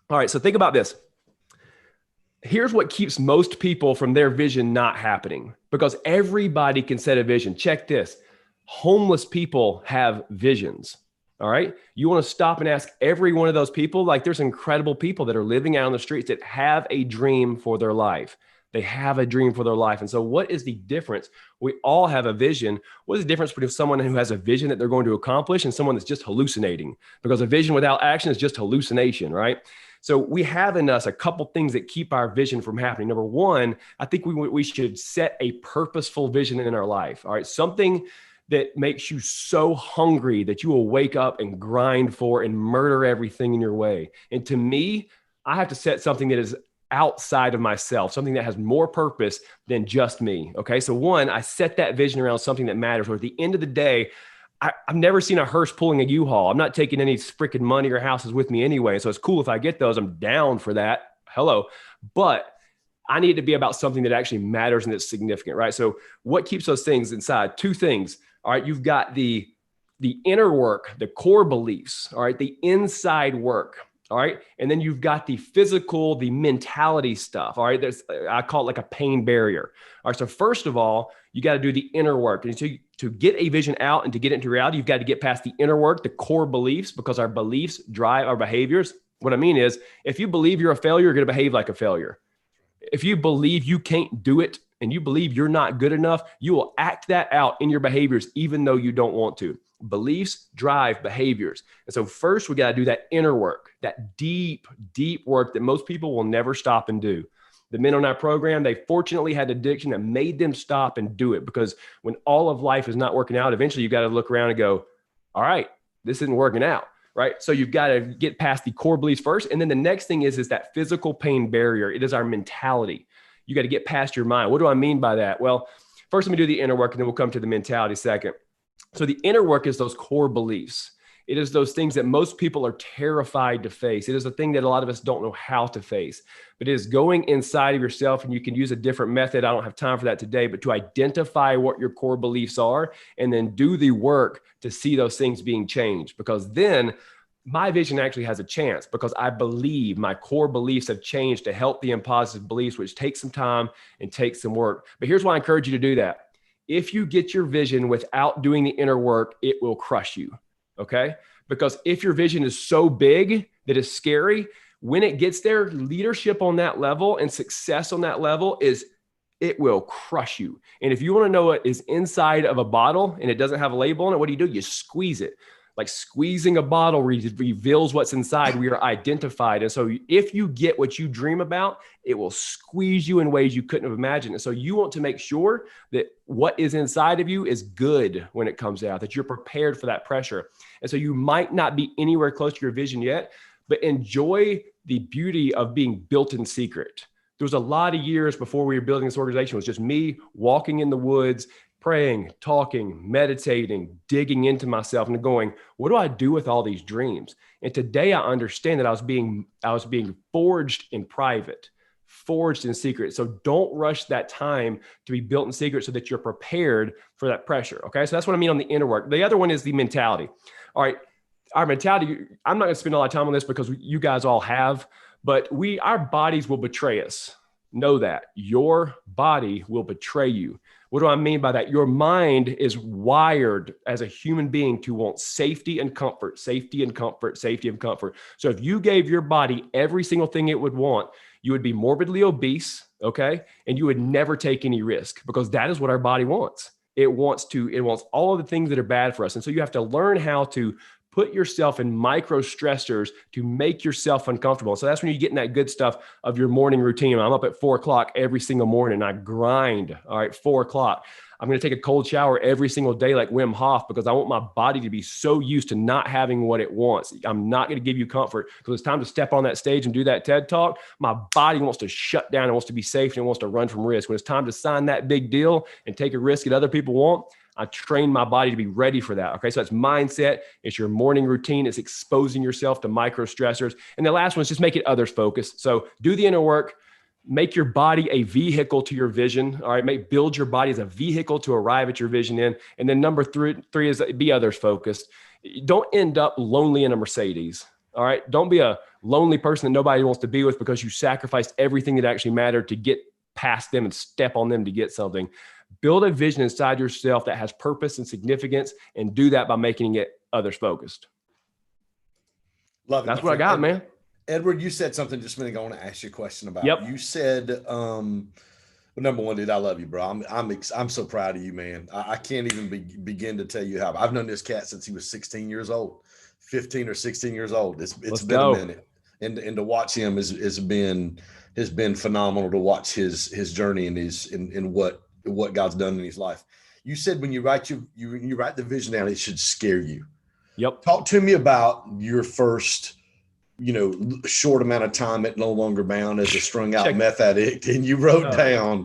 All right. So think about this. Here's what keeps most people from their vision not happening, because everybody can set a vision. Check this. Homeless people have visions. All right. You want to stop and ask every one of those people, like, there's incredible people that are living out on the streets that have a dream for their life. They have a dream for their life. And so what is the difference? We all have a vision. What is the difference between someone who has a vision that they're going to accomplish and someone that's just hallucinating? Because a vision without action is just hallucination, right? So we have in us a couple things that keep our vision from happening. Number one, I think we should set a purposeful vision in our life. All right. Something that makes you so hungry that you will wake up and grind for and murder everything in your way. And to me, I have to set something that is outside of myself, something that has more purpose than just me. Okay. So one, I set that vision around something that matters, where at the end of the day, I've never seen a hearse pulling a U-Haul. I'm not taking any freaking money or houses with me anyway. So it's cool if I get those. I'm down for that. Hello. But I need it to be about something that actually matters and that's significant, right? So what keeps those things inside? Two things. All right. You've got the the inner work, the core beliefs, all right, the inside work. All right. And then you've got the physical, the mentality stuff. All right. I call it like a pain barrier. All right. So first of all, you got to do the inner work. And to get a vision out and to get into reality, you've got to get past the inner work, the core beliefs, because our beliefs drive our behaviors. What I mean is, if you believe you're a failure, you're going to behave like a failure. If you believe you can't do it and you believe you're not good enough, you will act that out in your behaviors, even though you don't want to. Beliefs drive behaviors. And so first we got to do that inner work, that deep, deep work that most people will never stop and do. The men on our program, they fortunately had addiction that made them stop and do it, because when all of life is not working out, eventually you got to look around and go, all right, this isn't working out, right? So you've got to get past the core beliefs first. And then the next thing is that physical pain barrier. It is our mentality. You got to get past your mind. What do I mean by that? Well, first let me do the inner work and then we'll come to the mentality second. So the inner work is those core beliefs. It is those things that most people are terrified to face. It is a thing that a lot of us don't know how to face, but it is going inside of yourself, and you can use a different method. I don't have time for that today, but to identify what your core beliefs are and then do the work to see those things being changed, because then my vision actually has a chance, because I believe my core beliefs have changed to help the impositive beliefs, which takes some time and takes some work. But here's why I encourage you to do that. If you get your vision without doing the inner work, it will crush you. Okay. Because if your vision is so big that it's scary, when it gets there, leadership on that level and success on that level it will crush you. And if you want to know what is inside of a bottle and it doesn't have a label on it, what do? You squeeze it. Like squeezing a bottle reveals what's inside. We are identified. And so if you get what you dream about, it will squeeze you in ways you couldn't have imagined. And so you want to make sure that what is inside of you is good when it comes out, that you're prepared for that pressure. And so you might not be anywhere close to your vision yet, but enjoy the beauty of being built in secret. There was a lot of years before we were building this organization. It was just me walking in the woods, praying, talking, meditating, digging into myself and going, what do I do with all these dreams? And today I understand that I was being forged in private, forged in secret. So don't rush that time to be built in secret so that you're prepared for that pressure. Okay. So that's what I mean on the inner work. The other one is the mentality. All right. Our mentality, I'm not going to spend a lot of time on this because you guys all have, but our bodies will betray us. Know that your body will betray you. What do I mean by that? Your mind is wired as a human being to want safety and comfort, safety and comfort, safety and comfort. So if you gave your body every single thing it would want, you would be morbidly obese, okay? And you would never take any risk, because that is what our body wants. It wants all of the things that are bad for us. And so you have to learn how to put yourself in micro stressors to make yourself uncomfortable. So that's when you get in that good stuff of your morning routine. I'm up at 4:00 every single morning. I grind. All right, 4:00. I'm going to take a cold shower every single day like Wim Hof, because I want my body to be so used to not having what it wants. I'm not going to give you comfort, because it's time to step on that stage and do that TED Talk. My body wants to shut down and wants to be safe and it wants to run from risk. When it's time to sign that big deal and take a risk that other people won't, I train my body to be ready for that. Okay. So that's mindset. It's your morning routine. It's exposing yourself to micro stressors. And the last one is just make it others focused. So do the inner work, make your body a vehicle to your vision. All right. Build your body as a vehicle to arrive at your vision in. And then number three is be others focused. Don't end up lonely in a Mercedes. All right. Don't be a lonely person that nobody wants to be with because you sacrificed everything that actually mattered to get past them and step on them to get something. Build a vision inside yourself that has purpose and significance, and do that by making it others focused. Love it. That's what I got, man. Edward, you said something just a minute ago. I want to ask you a question about. Yep. You said, well, number one, dude, I love you, bro. I'm so proud of you, man. I can't even begin to tell you how. I've known this cat since he was 16 years old, 15 or 16 years old. It's been a minute, and to watch him has been phenomenal. To watch his journey and in what God's done in his life. You said when you write the vision down, it should scare you. Yep. Talk to me about your first, short amount of time at No Longer Bound as a strung out meth addict. And you wrote down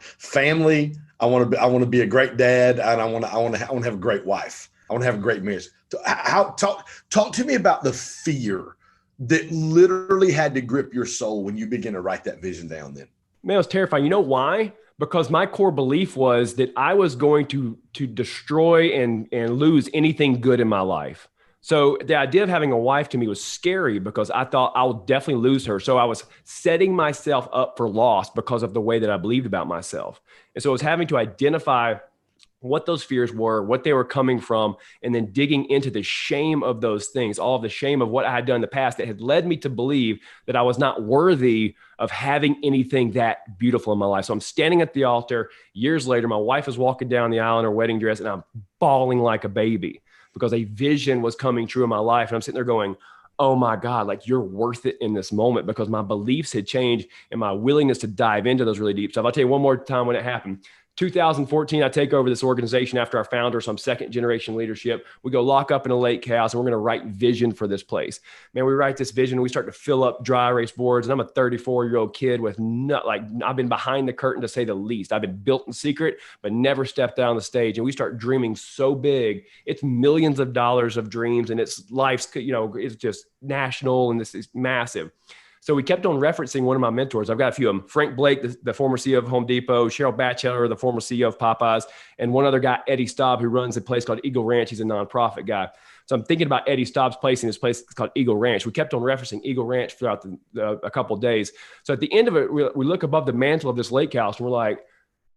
family. I want to be a great dad, and I want to have a great wife. I want to have a great marriage. Talk to me about the fear that literally had to grip your soul when you began to write that vision down then. Man, it was terrifying. You know why? because my core belief was that I was going to destroy and lose anything good in my life. So the idea of having a wife to me was scary because I thought I'll definitely lose her. So I was setting myself up for loss because of the way that I believed about myself. And so I was having to identify what those fears were, what they were coming from, and then digging into the shame of those things, all of the shame of what I had done in the past that had led me to believe that I was not worthy of having anything that beautiful in my life. So I'm standing at the altar years later. My wife is walking down the aisle in her wedding dress, and I'm bawling like a baby because a vision was coming true in my life. And I'm sitting there going, oh my God, like you're worth it in this moment, because my beliefs had changed and my willingness to dive into those really deep stuff. I'll tell you one more time when it happened. 2014, I take over this organization after our founder, so I'm second generation leadership. We go lock up in a lake house and we're going to write vision for this place. Man, we write this vision and we start to fill up dry erase boards. And I'm a 34-year-old kid with I've been behind the curtain to say the least. I've been built in secret, but never stepped down the stage. And we start dreaming so big. It's millions of dollars of dreams, and it's life's, it's just national, and this is massive. So we kept on referencing one of my mentors. I've got a few of them. Frank Blake, the former CEO of Home Depot, Cheryl Batchelor, the former CEO of Popeyes, and one other guy, Eddie Staub, who runs a place called Eagle Ranch. He's a nonprofit guy. So I'm thinking about Eddie Staub's place, and his place is called Eagle Ranch. We kept on referencing Eagle Ranch throughout a couple of days. So at the end of it, we look above the mantle of this lake house, and we're like,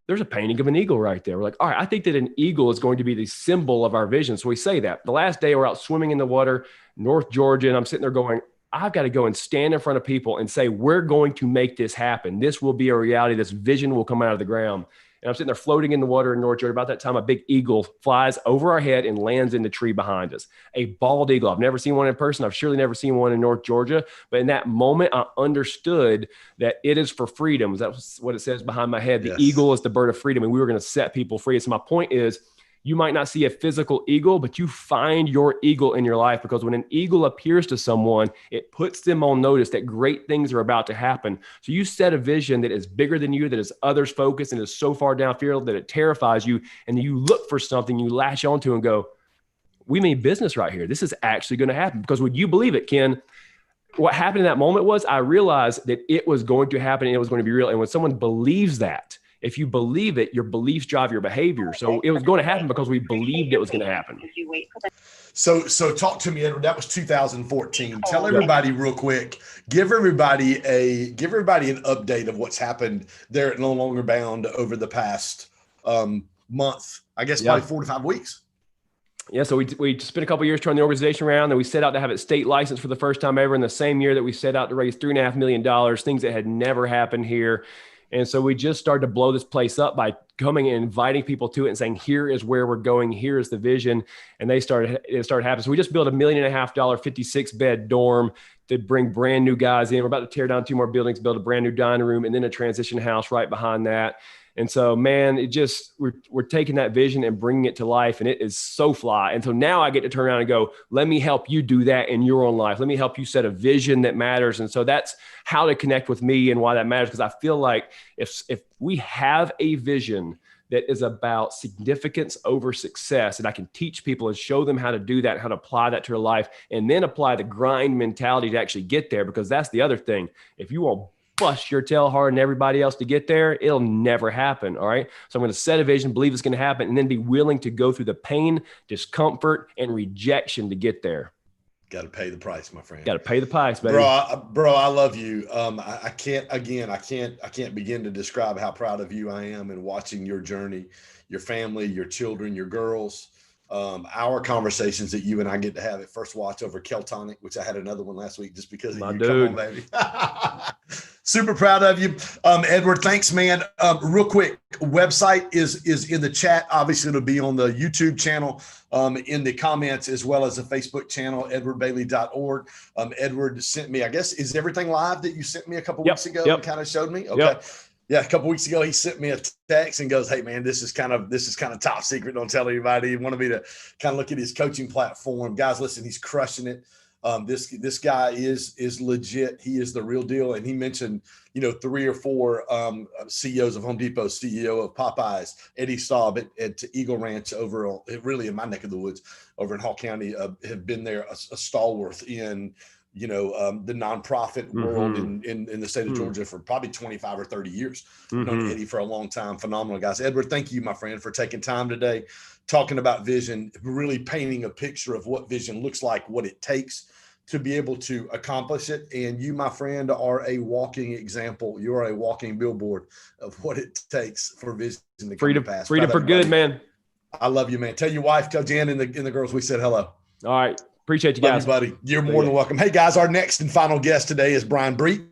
there's a painting of an eagle right there. We're like, all right, I think that an eagle is going to be the symbol of our vision. So we say that. The last day we're out swimming in the water, North Georgia, and I'm sitting there going, I've got to go and stand in front of people and say, we're going to make this happen. This will be a reality. This vision will come out of the ground. And I'm sitting there floating in the water in North Georgia. About that time, a big eagle flies over our head and lands in the tree behind us. A bald eagle. I've never seen one in person. I've surely never seen one in North Georgia. But in that moment, I understood that it is for freedom. That's what it says behind my head. The eagle is the bird of freedom, and we were going to set people free. So my point is, you might not see a physical eagle, but you find your eagle in your life, because when an eagle appears to someone, it puts them on notice that great things are about to happen. So you set a vision that is bigger than you, that is others focused, and is so far downfield that it terrifies you. And then you look for something you latch onto and go, we mean business right here. This is actually going to happen. Because when you believe it, Ken, what happened in that moment was I realized that it was going to happen and it was going to be real. And when someone believes that, if you believe it, your beliefs drive your behavior. So it was going to happen because we believed it was going to happen. So talk to me, Edward. That was 2014. Tell everybody real quick. Give everybody an update of what's happened there at No Longer Bound over the past month. I guess probably 4 to 5 weeks. Yeah, so we spent a couple of years turning the organization around. Then we set out to have it state licensed for the first time ever in the same year that we set out to raise $3.5 million, things that had never happened here. And so we just started to blow this place up by coming and inviting people to it and saying, here is where we're going. Here is the vision. And it started happening. So we just built $1.5 million, 56-bed dorm to bring brand new guys in. We're about to tear down 2 more buildings, build a brand new dining room, and then a transition house right behind that. And so, man, we're taking that vision and bringing it to life, and it is so fly. And so now I get to turn around and go, let me help you do that in your own life. Let me help you set a vision that matters. And so that's how to connect with me and why that matters. Because I feel like if we have a vision that is about significance over success, and I can teach people and show them how to do that, how to apply that to their life, and then apply the grind mentality to actually get there. Because that's the other thing. If you won't bust your tail hard and everybody else to get there, it'll never happen. All right. So I'm going to set a vision, believe it's going to happen, and then be willing to go through the pain, discomfort, and rejection to get there. Got to pay the price, my friend. Got to pay the price, baby. Bro, I love you. I can't begin to describe how proud of you I am in watching your journey, your family, your children, your girls. Our conversations that you and I get to have at First Watch over Keltonic, which I had another one last week just because of you. Dude. Come on, baby. Super proud of you. Edward, thanks, man. Real quick, website is in the chat. Obviously, it'll be on the YouTube channel, in the comments, as well as the Facebook channel, edwardbailey.org. Edward sent me, I guess, is everything live that you sent me a couple weeks ago and kind of showed me? Okay. Yep. Yeah, a couple weeks ago, he sent me a text and goes, "Hey, man, this is kind of top secret. Don't tell anybody." He wanted me to kind of look at his coaching platform. Guys, listen, he's crushing it. This guy is legit. He is the real deal. And he mentioned, 3 or 4 CEOs of Home Depot, CEO of Popeyes, Eddie Staub at Eagle Ranch really in my neck of the woods over in Hall County, have been there, a stalwart in the nonprofit world in the state of Georgia for probably 25 or 30 years. Known Eddie for a long time. Phenomenal guys. Edward, thank you, my friend, for taking time today, talking about vision, really painting a picture of what vision looks like, what it takes to be able to accomplish it. And you, my friend, are a walking example. You're a walking billboard of what it takes for vision to come to pass. Freedom for good, man. I love you, man. Tell your wife, tell Jan and the girls we said hello. All right. Appreciate you guys. Love you, buddy. You're more than welcome. Hey, guys, our next and final guest today is Brian Breach.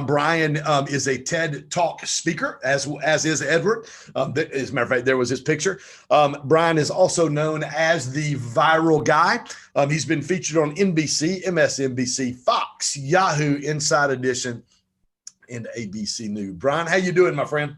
Brian is a TED Talk speaker, as is Edward. As a matter of fact, there was his picture. Brian is also known as the Viral Guy. He's been featured on NBC, MSNBC, Fox, Yahoo, Inside Edition, and ABC News. Brian, how you doing, my friend?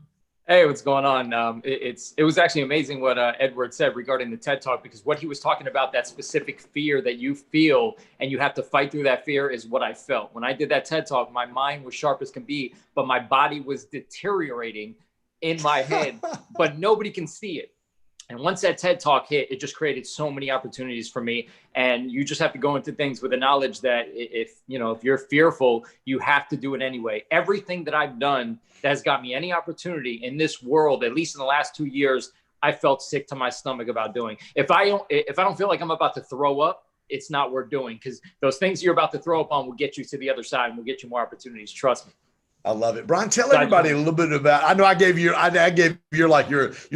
Hey, what's going on? It was actually amazing what Edward said regarding the TED Talk, because what he was talking about, that specific fear that you feel and you have to fight through that fear, is what I felt. When I did that TED Talk, my mind was sharp as can be, but my body was deteriorating in my head, but nobody can see it. And once that TED Talk hit, it just created so many opportunities for me. And you just have to go into things with the knowledge that if you're fearful, you have to do it anyway. Everything that I've done that has got me any opportunity in this world, at least in the last 2 years, I felt sick to my stomach about doing. If I don't feel like I'm about to throw up, it's not worth doing, because those things you're about to throw up on will get you to the other side and will get you more opportunities. Trust me. I love it. Brian, tell everybody a little bit about, I know I gave your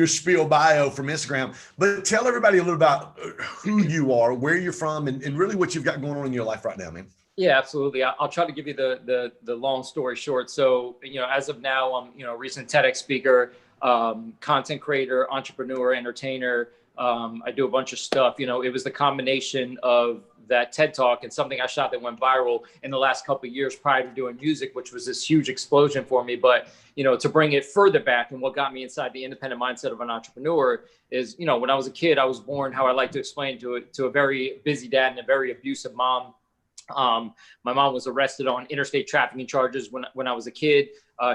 spiel bio from Instagram, but tell everybody a little about who you are, where you're from, and really what you've got going on in your life right now, man. Yeah, absolutely. I'll try to give you the long story short. So, as of now, I'm, a recent TEDx speaker, content creator, entrepreneur, entertainer. I do a bunch of stuff. It was the combination of that TED Talk and something I shot that went viral in the last couple of years prior to doing music, which was this huge explosion for me. But, to bring it further back, and what got me inside the independent mindset of an entrepreneur is, when I was a kid, I was born, how I like to explain to a very busy dad and a very abusive mom. My mom was arrested on interstate trafficking charges when I was a kid.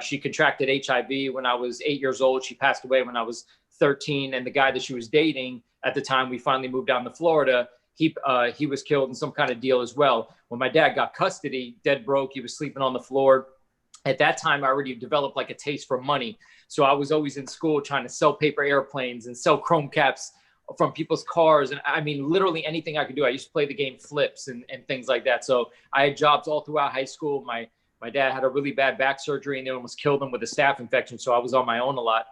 She contracted HIV when I was 8 years old. She passed away when I was 13. And the guy that she was dating at the time, we finally moved down to Florida. He was killed in some kind of deal as well. When my dad got custody, dead broke, he was sleeping on the floor. At that time, I already developed like a taste for money. So I was always in school trying to sell paper airplanes and sell chrome caps from people's cars. And I mean, literally anything I could do. I used to play the game flips and things like that. So I had jobs all throughout high school. My dad had a really bad back surgery and they almost killed him with a staph infection. So I was on my own a lot.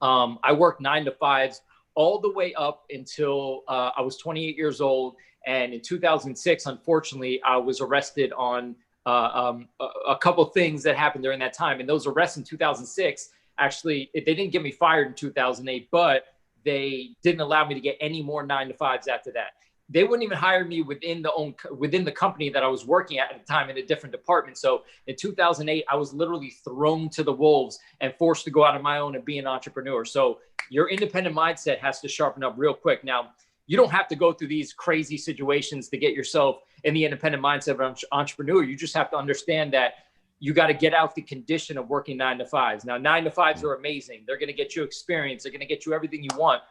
I worked 9 to 5s all the way up until I was 28 years old. And in 2006, unfortunately, I was arrested on a couple things that happened during that time. And those arrests in 2006, actually, they didn't get me fired in 2008, but they didn't allow me to get any more 9 to 5s after that. They wouldn't even hire me within the company that I was working at the time in a different department. So in 2008, I was literally thrown to the wolves and forced to go out on my own and be an entrepreneur. So your independent mindset has to sharpen up real quick. Now, you don't have to go through these crazy situations to get yourself in the independent mindset of an entrepreneur. You just have to understand that you got to get out the condition of working 9 to 5s. Now, 9 to 5s are amazing. They're going to get you experience. They're going to get you everything you want.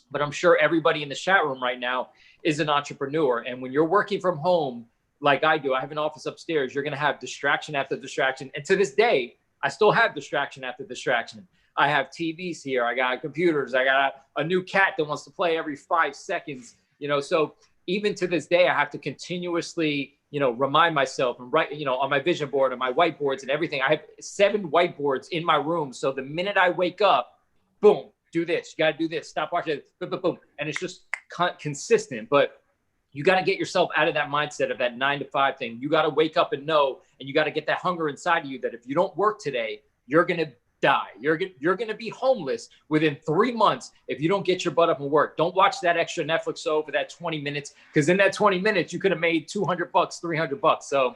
But I'm sure everybody in the chat room right now is an entrepreneur. And when you're working from home, like I do, I have an office upstairs, you're going to have distraction after distraction. And to this day, I still have distraction after distraction. I have TVs here. I got computers. I got a new cat that wants to play every 5 seconds, so even to this day, I have to continuously, remind myself and write, on my vision board and my whiteboards and everything. I have 7 whiteboards in my room. So the minute I wake up, boom, do this. You got to do this. Stop watching it. Boom, boom, boom. And it's just consistent. But you got to get yourself out of that mindset of that 9 to 5 thing. You got to wake up and know, and you got to get that hunger inside of you that if you don't work today, you're going to die. You're going to be homeless within 3 months if you don't get your butt up and work. Don't watch that extra Netflix show for that 20 minutes, because in that 20 minutes, you could have made $200, $300. So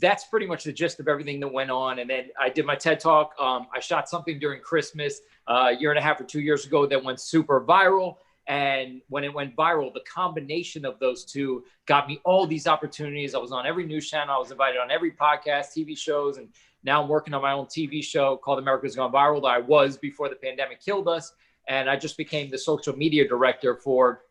that's pretty much the gist of everything that went on. And then I did my TED Talk. I shot something during Christmas a year and a half or 2 years ago that went super viral. And when it went viral, the combination of those two got me all these opportunities. I was on every news channel. I was invited on every podcast, TV shows. And now I'm working on my own TV show called America's Gone Viral that I was before the pandemic killed us. And I just became the social media director for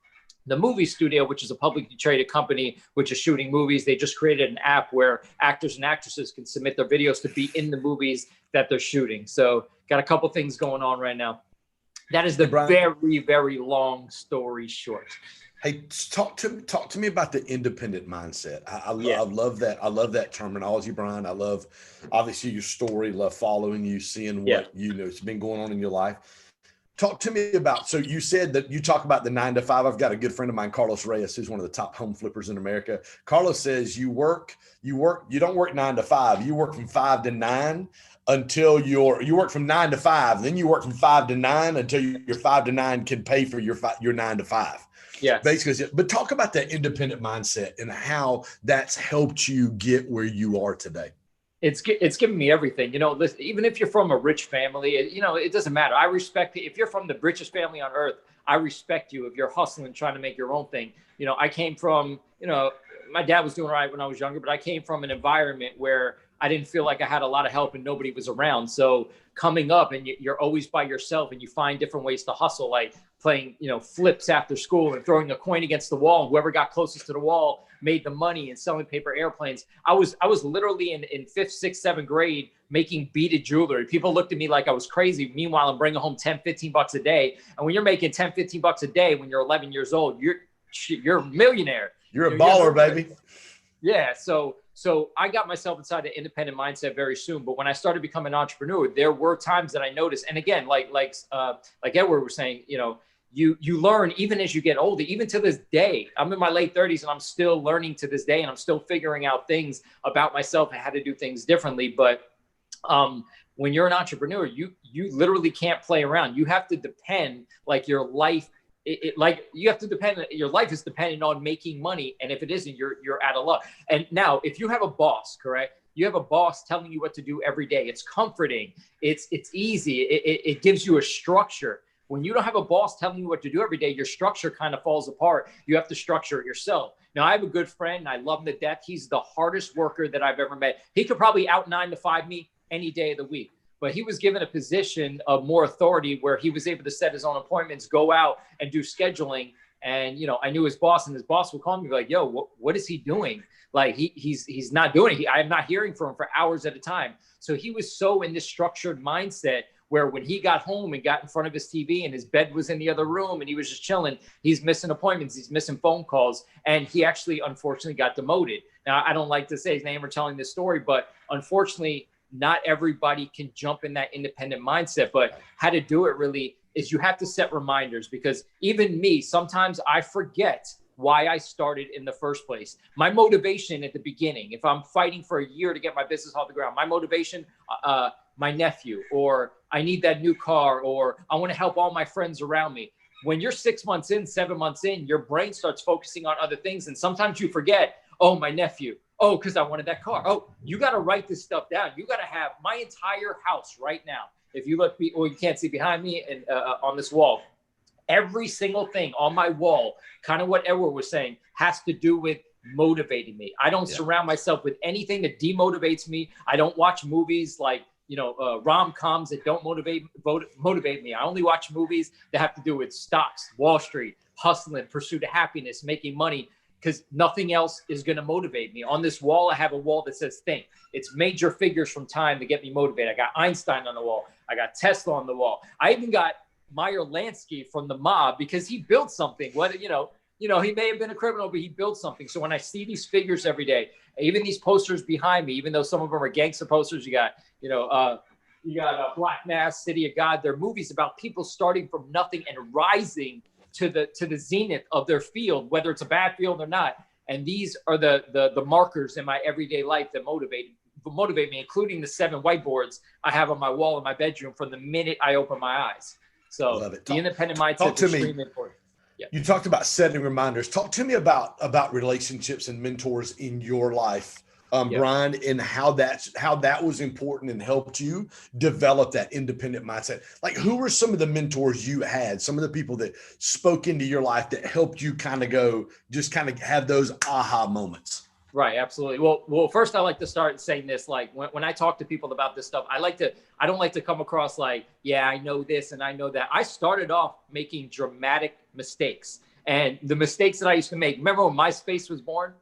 the movie studio, which is a publicly traded company, which is shooting movies. They just created an app where actors and actresses can submit their videos to be in the movies that they're shooting. So got a couple things going on right now. That is the very, very long story short. Hey, talk to me about the independent mindset. I love that. I love that terminology, Brian. I love, obviously, your story. Love following you, seeing what it's been going on in your life. Talk to me about. So you said that you talk about the 9 to 5. I've got a good friend of mine, Carlos Reyes, who's one of the top home flippers in America. Carlos says you don't work 9 to 5. You work from 5 to 9 until you work from 9 to 5. Then you work from 5 to 9 until your 5 to 9 can pay for your 9 to 5. Yeah, basically. But talk about that independent mindset and how that's helped you get where you are today. It's given me everything. Listen, even if you're from a rich family, it doesn't matter. I respect it. If you're from the richest family on earth, I respect you if you're hustling, trying to make your own thing. I came from, my dad was doing all right when I was younger, but I came from an environment where I didn't feel like I had a lot of help and nobody was around. So coming up and you're always by yourself and you find different ways to hustle, like playing, flips after school and throwing a coin against the wall. And whoever got closest to the wall made the money, and selling paper airplanes. I was literally in 5th, 6th, 7th grade making beaded jewelry. People looked at me like I was crazy. Meanwhile, I'm bringing home 10, 15 bucks a day. And when you're making 10, 15 bucks a day, when you're 11 years old, you're a millionaire. You're a baller, baby. Yeah. So I got myself inside the independent mindset very soon. But when I started becoming an entrepreneur, there were times that I noticed. And again, like Edward was saying, you learn even as you get older. Even to this day, I'm in my late 30s and I'm still learning to this day, and I'm still figuring out things about myself and how to do things differently. But when you're an entrepreneur, you literally can't play around. You have to depend, like your life. Your life is dependent on making money. And if it isn't, you're out of luck. And now if you have a boss, correct? You have a boss telling you what to do every day. It's comforting. It's easy. It gives you a structure. When you don't have a boss telling you what to do every day, your structure kind of falls apart. You have to structure it yourself. Now, I have a good friend. I love him to death. He's the hardest worker that I've ever met. He could probably out 9 to 5 me any day of the week. But he was given a position of more authority where he was able to set his own appointments, go out and do scheduling. And, I knew his boss, and his boss would call me like, yo, what is he doing? Like he's not doing it. I'm not hearing from him for hours at a time. So he was so in this structured mindset where when he got home and got in front of his TV and his bed was in the other room and he was just chilling, he's missing appointments, he's missing phone calls. And he actually, unfortunately, got demoted. Now, I don't like to say his name or telling this story, but unfortunately, not everybody can jump in that independent mindset. But how to do it really is you have to set reminders, because even me, sometimes I forget why I started in the first place. My motivation at the beginning, if I'm fighting for a year to get my business off the ground, my motivation, my nephew, or I need that new car, or I want to help all my friends around me. When you're 6 months in, 7 months in, your brain starts focusing on other things. And sometimes you forget, oh, my nephew. Oh, because I wanted that car. Oh, you got to write this stuff down. You got to have my entire house right now. If you look, or you can't see behind me and on this wall, every single thing on my wall, kind of what Edward was saying, has to do with motivating me. I don't surround myself with anything that demotivates me. I don't watch movies like, rom-coms that don't motivate me. I only watch movies that have to do with stocks, Wall Street, hustling, pursuit of happiness, making money, because nothing else is going to motivate me. On this wall, I have a wall that says think. It's major figures from Time to get me motivated. I got Einstein on the wall. I got Tesla on the wall. I even got Meyer Lansky from The Mob, because he built something. He may have been a criminal, but he built something. So when I see these figures every day, even these posters behind me, even though some of them are gangster posters, you got Black Mass, City of God. They're movies about people starting from nothing and rising to the zenith of their field, whether it's a bad field or not. And these are the markers in my everyday life that motivate me, including the 7 whiteboards I have on my wall in my bedroom from the minute I open my eyes. So the independent mindset is extremely important. Yeah. You talked about setting reminders. Talk to me about relationships and mentors in your life, Brian, and how that was important and helped you develop that independent mindset. Like, who were some of the mentors you had? Some of the people that spoke into your life that helped you kind of have those aha moments. Right. Absolutely. Well, first I like to start saying this, like when I talk to people about this stuff, I don't like to come across like, yeah, I know this and I know that. I started off making dramatic mistakes. And the mistakes that I used to make, remember when MySpace was born?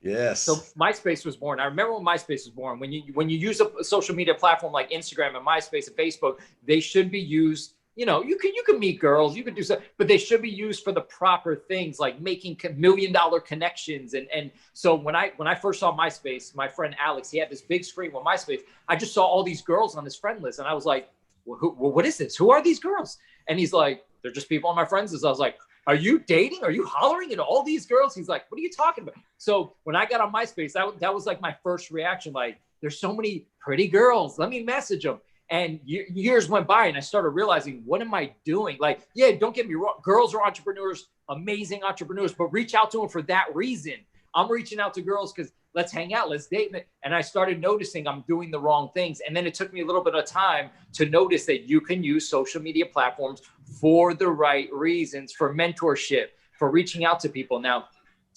Yes. So MySpace was born. I remember when MySpace was born. When you use a social media platform like Instagram and MySpace and Facebook, they should be used. You know, you can meet girls, you can do stuff, but they should be used for the proper things, like making $1 million connections. And so when I first saw MySpace, my friend Alex, he had this big screen with MySpace. I just saw all these girls on his friend list, and I was like, what is this? Who are these girls? And he's like, they're just people on my friends list. I was like, are you dating? Are you hollering at all these girls? He's like, what are you talking about? So when I got on MySpace, that was like my first reaction. Like, there's so many pretty girls. Let me message them. And years went by and I started realizing, what am I doing? Like, yeah, don't get me wrong. Girls are entrepreneurs, amazing entrepreneurs, but reach out to them for that reason. I'm reaching out to girls because let's hang out, let's date. And I started noticing I'm doing the wrong things. And then it took me a little bit of time to notice that you can use social media platforms for the right reasons, for mentorship, for reaching out to people. Now,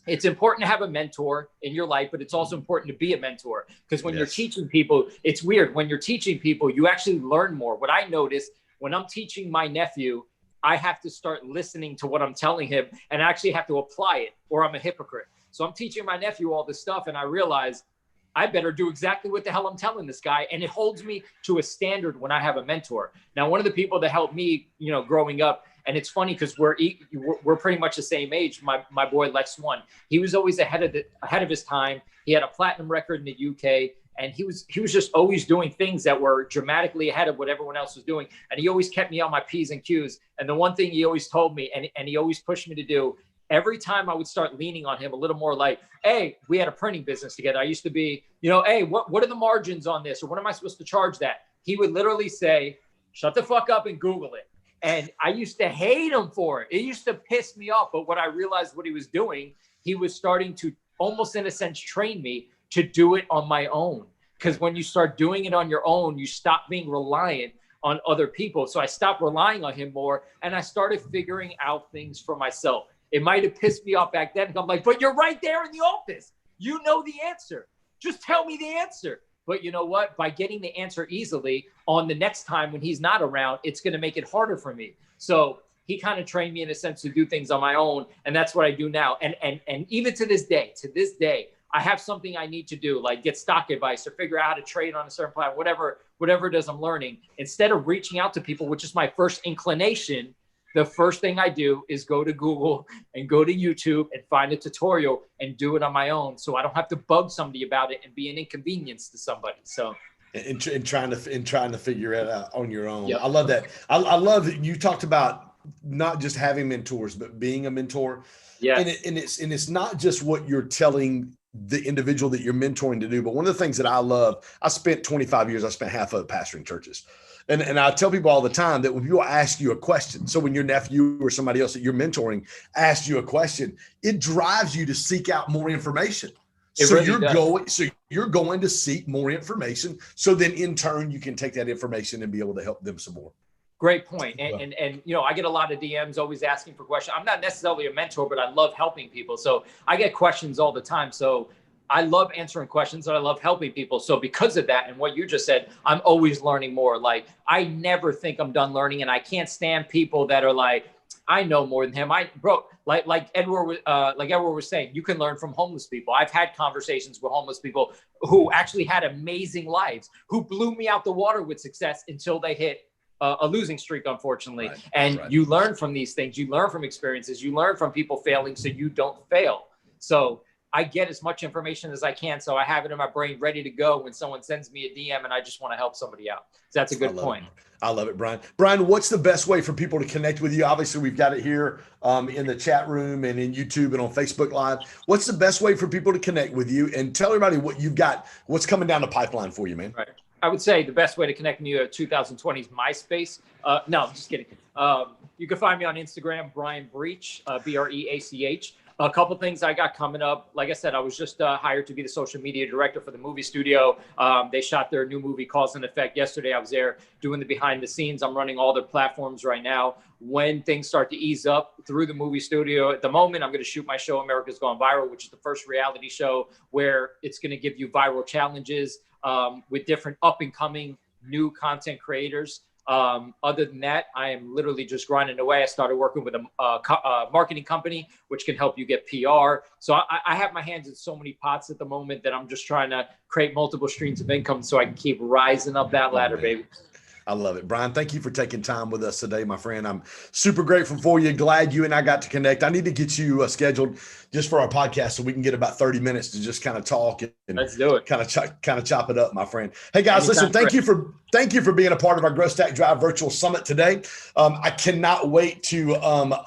it's important to have a mentor in your life, but it's also important to be a mentor, because when you're teaching people, it's weird. When you're teaching people, you actually learn more. What I noticed when I'm teaching my nephew, I have to start listening to what I'm telling him and actually have to apply it, or I'm a hypocrite. So I'm teaching my nephew all this stuff, and I realize I better do exactly what the hell I'm telling this guy. And it holds me to a standard when I have a mentor. Now, one of the people that helped me, growing up, and it's funny because we're pretty much the same age. My boy Lex One, he was always ahead of his time. He had a platinum record in the UK, and he was just always doing things that were dramatically ahead of what everyone else was doing. And he always kept me on my P's and Q's. And the one thing he always told me, and he always pushed me to do, every time I would start leaning on him a little more, like, hey, we had a printing business together. I used to be, hey, what are the margins on this? Or what am I supposed to charge that? He would literally say, shut the fuck up and Google it. And I used to hate him for it. It used to piss me off. But what I realized what he was doing, he was starting to almost in a sense train me to do it on my own. Because when you start doing it on your own, you stop being reliant on other people. So I stopped relying on him more, and I started figuring out things for myself. It might have pissed me off back then. I'm like, but you're right there in the office. You know the answer. Just tell me the answer. But you know what? By getting the answer easily on the next time when he's not around, it's going to make it harder for me. So he kind of trained me in a sense to do things on my own. And that's what I do now. And even to this day, I have something I need to do, like get stock advice or figure out how to trade on a certain platform, whatever it is I'm learning. Instead of reaching out to people, which is my first inclination, the first thing I do is go to Google and go to YouTube and find a tutorial and do it on my own, so I don't have to bug somebody about it and be an inconvenience to somebody. So, and trying to figure it out on your own. Yep. I love that. I love that you talked about not just having mentors, but being a mentor. Yeah. And it's not just what you're telling the individual that you're mentoring to do, but one of the things that I love, I spent 25 years, I spent half of it pastoring churches. And I tell people all the time that when people ask you a question, so when your nephew or somebody else that you're mentoring asks you a question, it drives you to seek out more information. So you're going to seek more information. So then in turn, you can take that information and be able to help them some more. Great point. And I get a lot of DMs always asking for questions. I'm not necessarily a mentor, but I love helping people. So I get questions all the time. So I love answering questions and I love helping people. So because of that and what you just said, I'm always learning more. Like, I never think I'm done learning, and I can't stand people that are like, I know more than him. Like Edward was saying, you can learn from homeless people. I've had conversations with homeless people who actually had amazing lives, who blew me out the water with success until they hit a losing streak, unfortunately. Right. You learn from these things. You learn from experiences. You learn from people failing so you don't fail. So I get as much information as I can, so I have it in my brain ready to go when someone sends me a DM and I just want to help somebody out. So that's a good point. I love it, Brian. Brian, what's the best way for people to connect with you? Obviously, we've got it here in the chat room and in YouTube and on Facebook Live. What's the best way for people to connect with you? And tell everybody what you've got, what's coming down the pipeline for you, man. Right. I would say the best way to connect with you at 2020 is MySpace. No, just kidding. You can find me on Instagram, Brian Breach, BREACH. A couple things I got coming up. Like I said, I was just hired to be the social media director for the movie studio. They shot their new movie, Cause and Effect, yesterday. I was there doing the behind the scenes. I'm running all their platforms right now. When things start to ease up through the movie studio, at the moment, I'm going to shoot my show, America's Gone Viral, which is the first reality show where it's going to give you viral challenges with different up and coming new content creators. Other than that, I am literally just grinding away. I started working with a marketing company, which can help you get PR. So I have my hands in so many pots at the moment that I'm just trying to create multiple streams of income so I can keep rising up that ladder, baby. I love it. Brian, thank you for taking time with us today, my friend. I'm super grateful for you. Glad you and I got to connect. I need to get you scheduled just for our podcast so we can get about 30 minutes to just kind of talk and let's do it. Kind of chop it up, my friend. Hey guys, listen, thank you for being a part of our Growth Stack Drive Virtual Summit today. I cannot wait to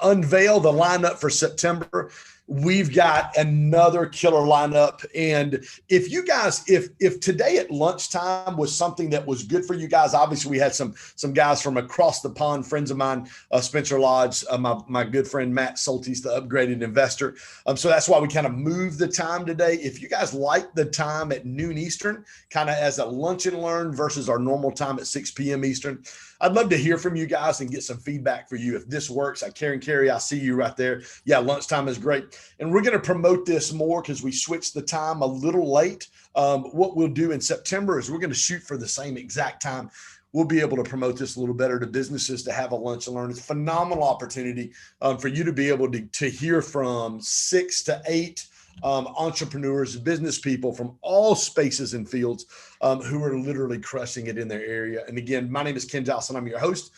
unveil the lineup for September. We've got another killer lineup. And if you guys, if today at lunchtime was something that was good for you guys, obviously we had some guys from across the pond, friends of mine, Spencer Lodge, my good friend, Matt Soltis, the upgraded investor. So that's why we kind of moved the time today. If you guys like the time at noon Eastern, kind of as a lunch and learn versus our normal time at 6 p.m. Eastern, I'd love to hear from you guys and get some feedback for you. If this works, Karen Carey, I see you right there. Yeah, lunchtime is great. And we're going to promote this more because we switched the time a little late. What we'll do in September is we're going to shoot for the same exact time. We'll be able to promote this a little better to businesses to have a lunch and learn. It's a phenomenal opportunity for you to be able to hear from 6 to 8 entrepreneurs, business people from all spaces and fields who are literally crushing it in their area. And again, my name is Ken Johnson. I'm your host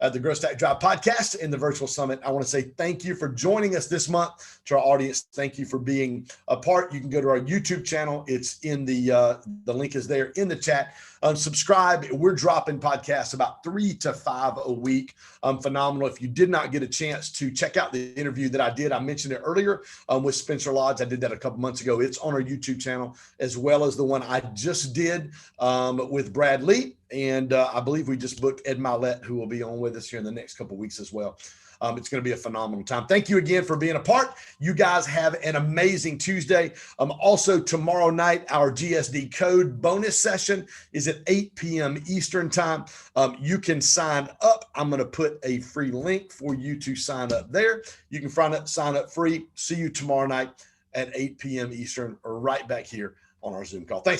at the Growth Stack Drive podcast and the Virtual Summit. I want to say thank you for joining us this month. To our audience, thank you for being a part. You can go to our YouTube channel. It's in the link is there in the chat. Subscribe. We're dropping podcasts about 3 to 5 a week. Phenomenal. If you did not get a chance to check out the interview that I did, I mentioned it earlier with Spencer Lodge. I did that a couple months ago. It's on our YouTube channel, as well as the one I just did with Brad Lee. And I believe we just booked Ed Milet, who will be on with us here in the next couple of weeks as well. It's going to be a phenomenal time. Thank you again for being a part. You guys have an amazing Tuesday. Also, tomorrow night, our GSD code bonus session is at 8 p.m. Eastern time. You can sign up. I'm going to put a free link for you to sign up there. You can sign up free. See you tomorrow night at 8 p.m. Eastern, or right back here on our Zoom call. Thanks.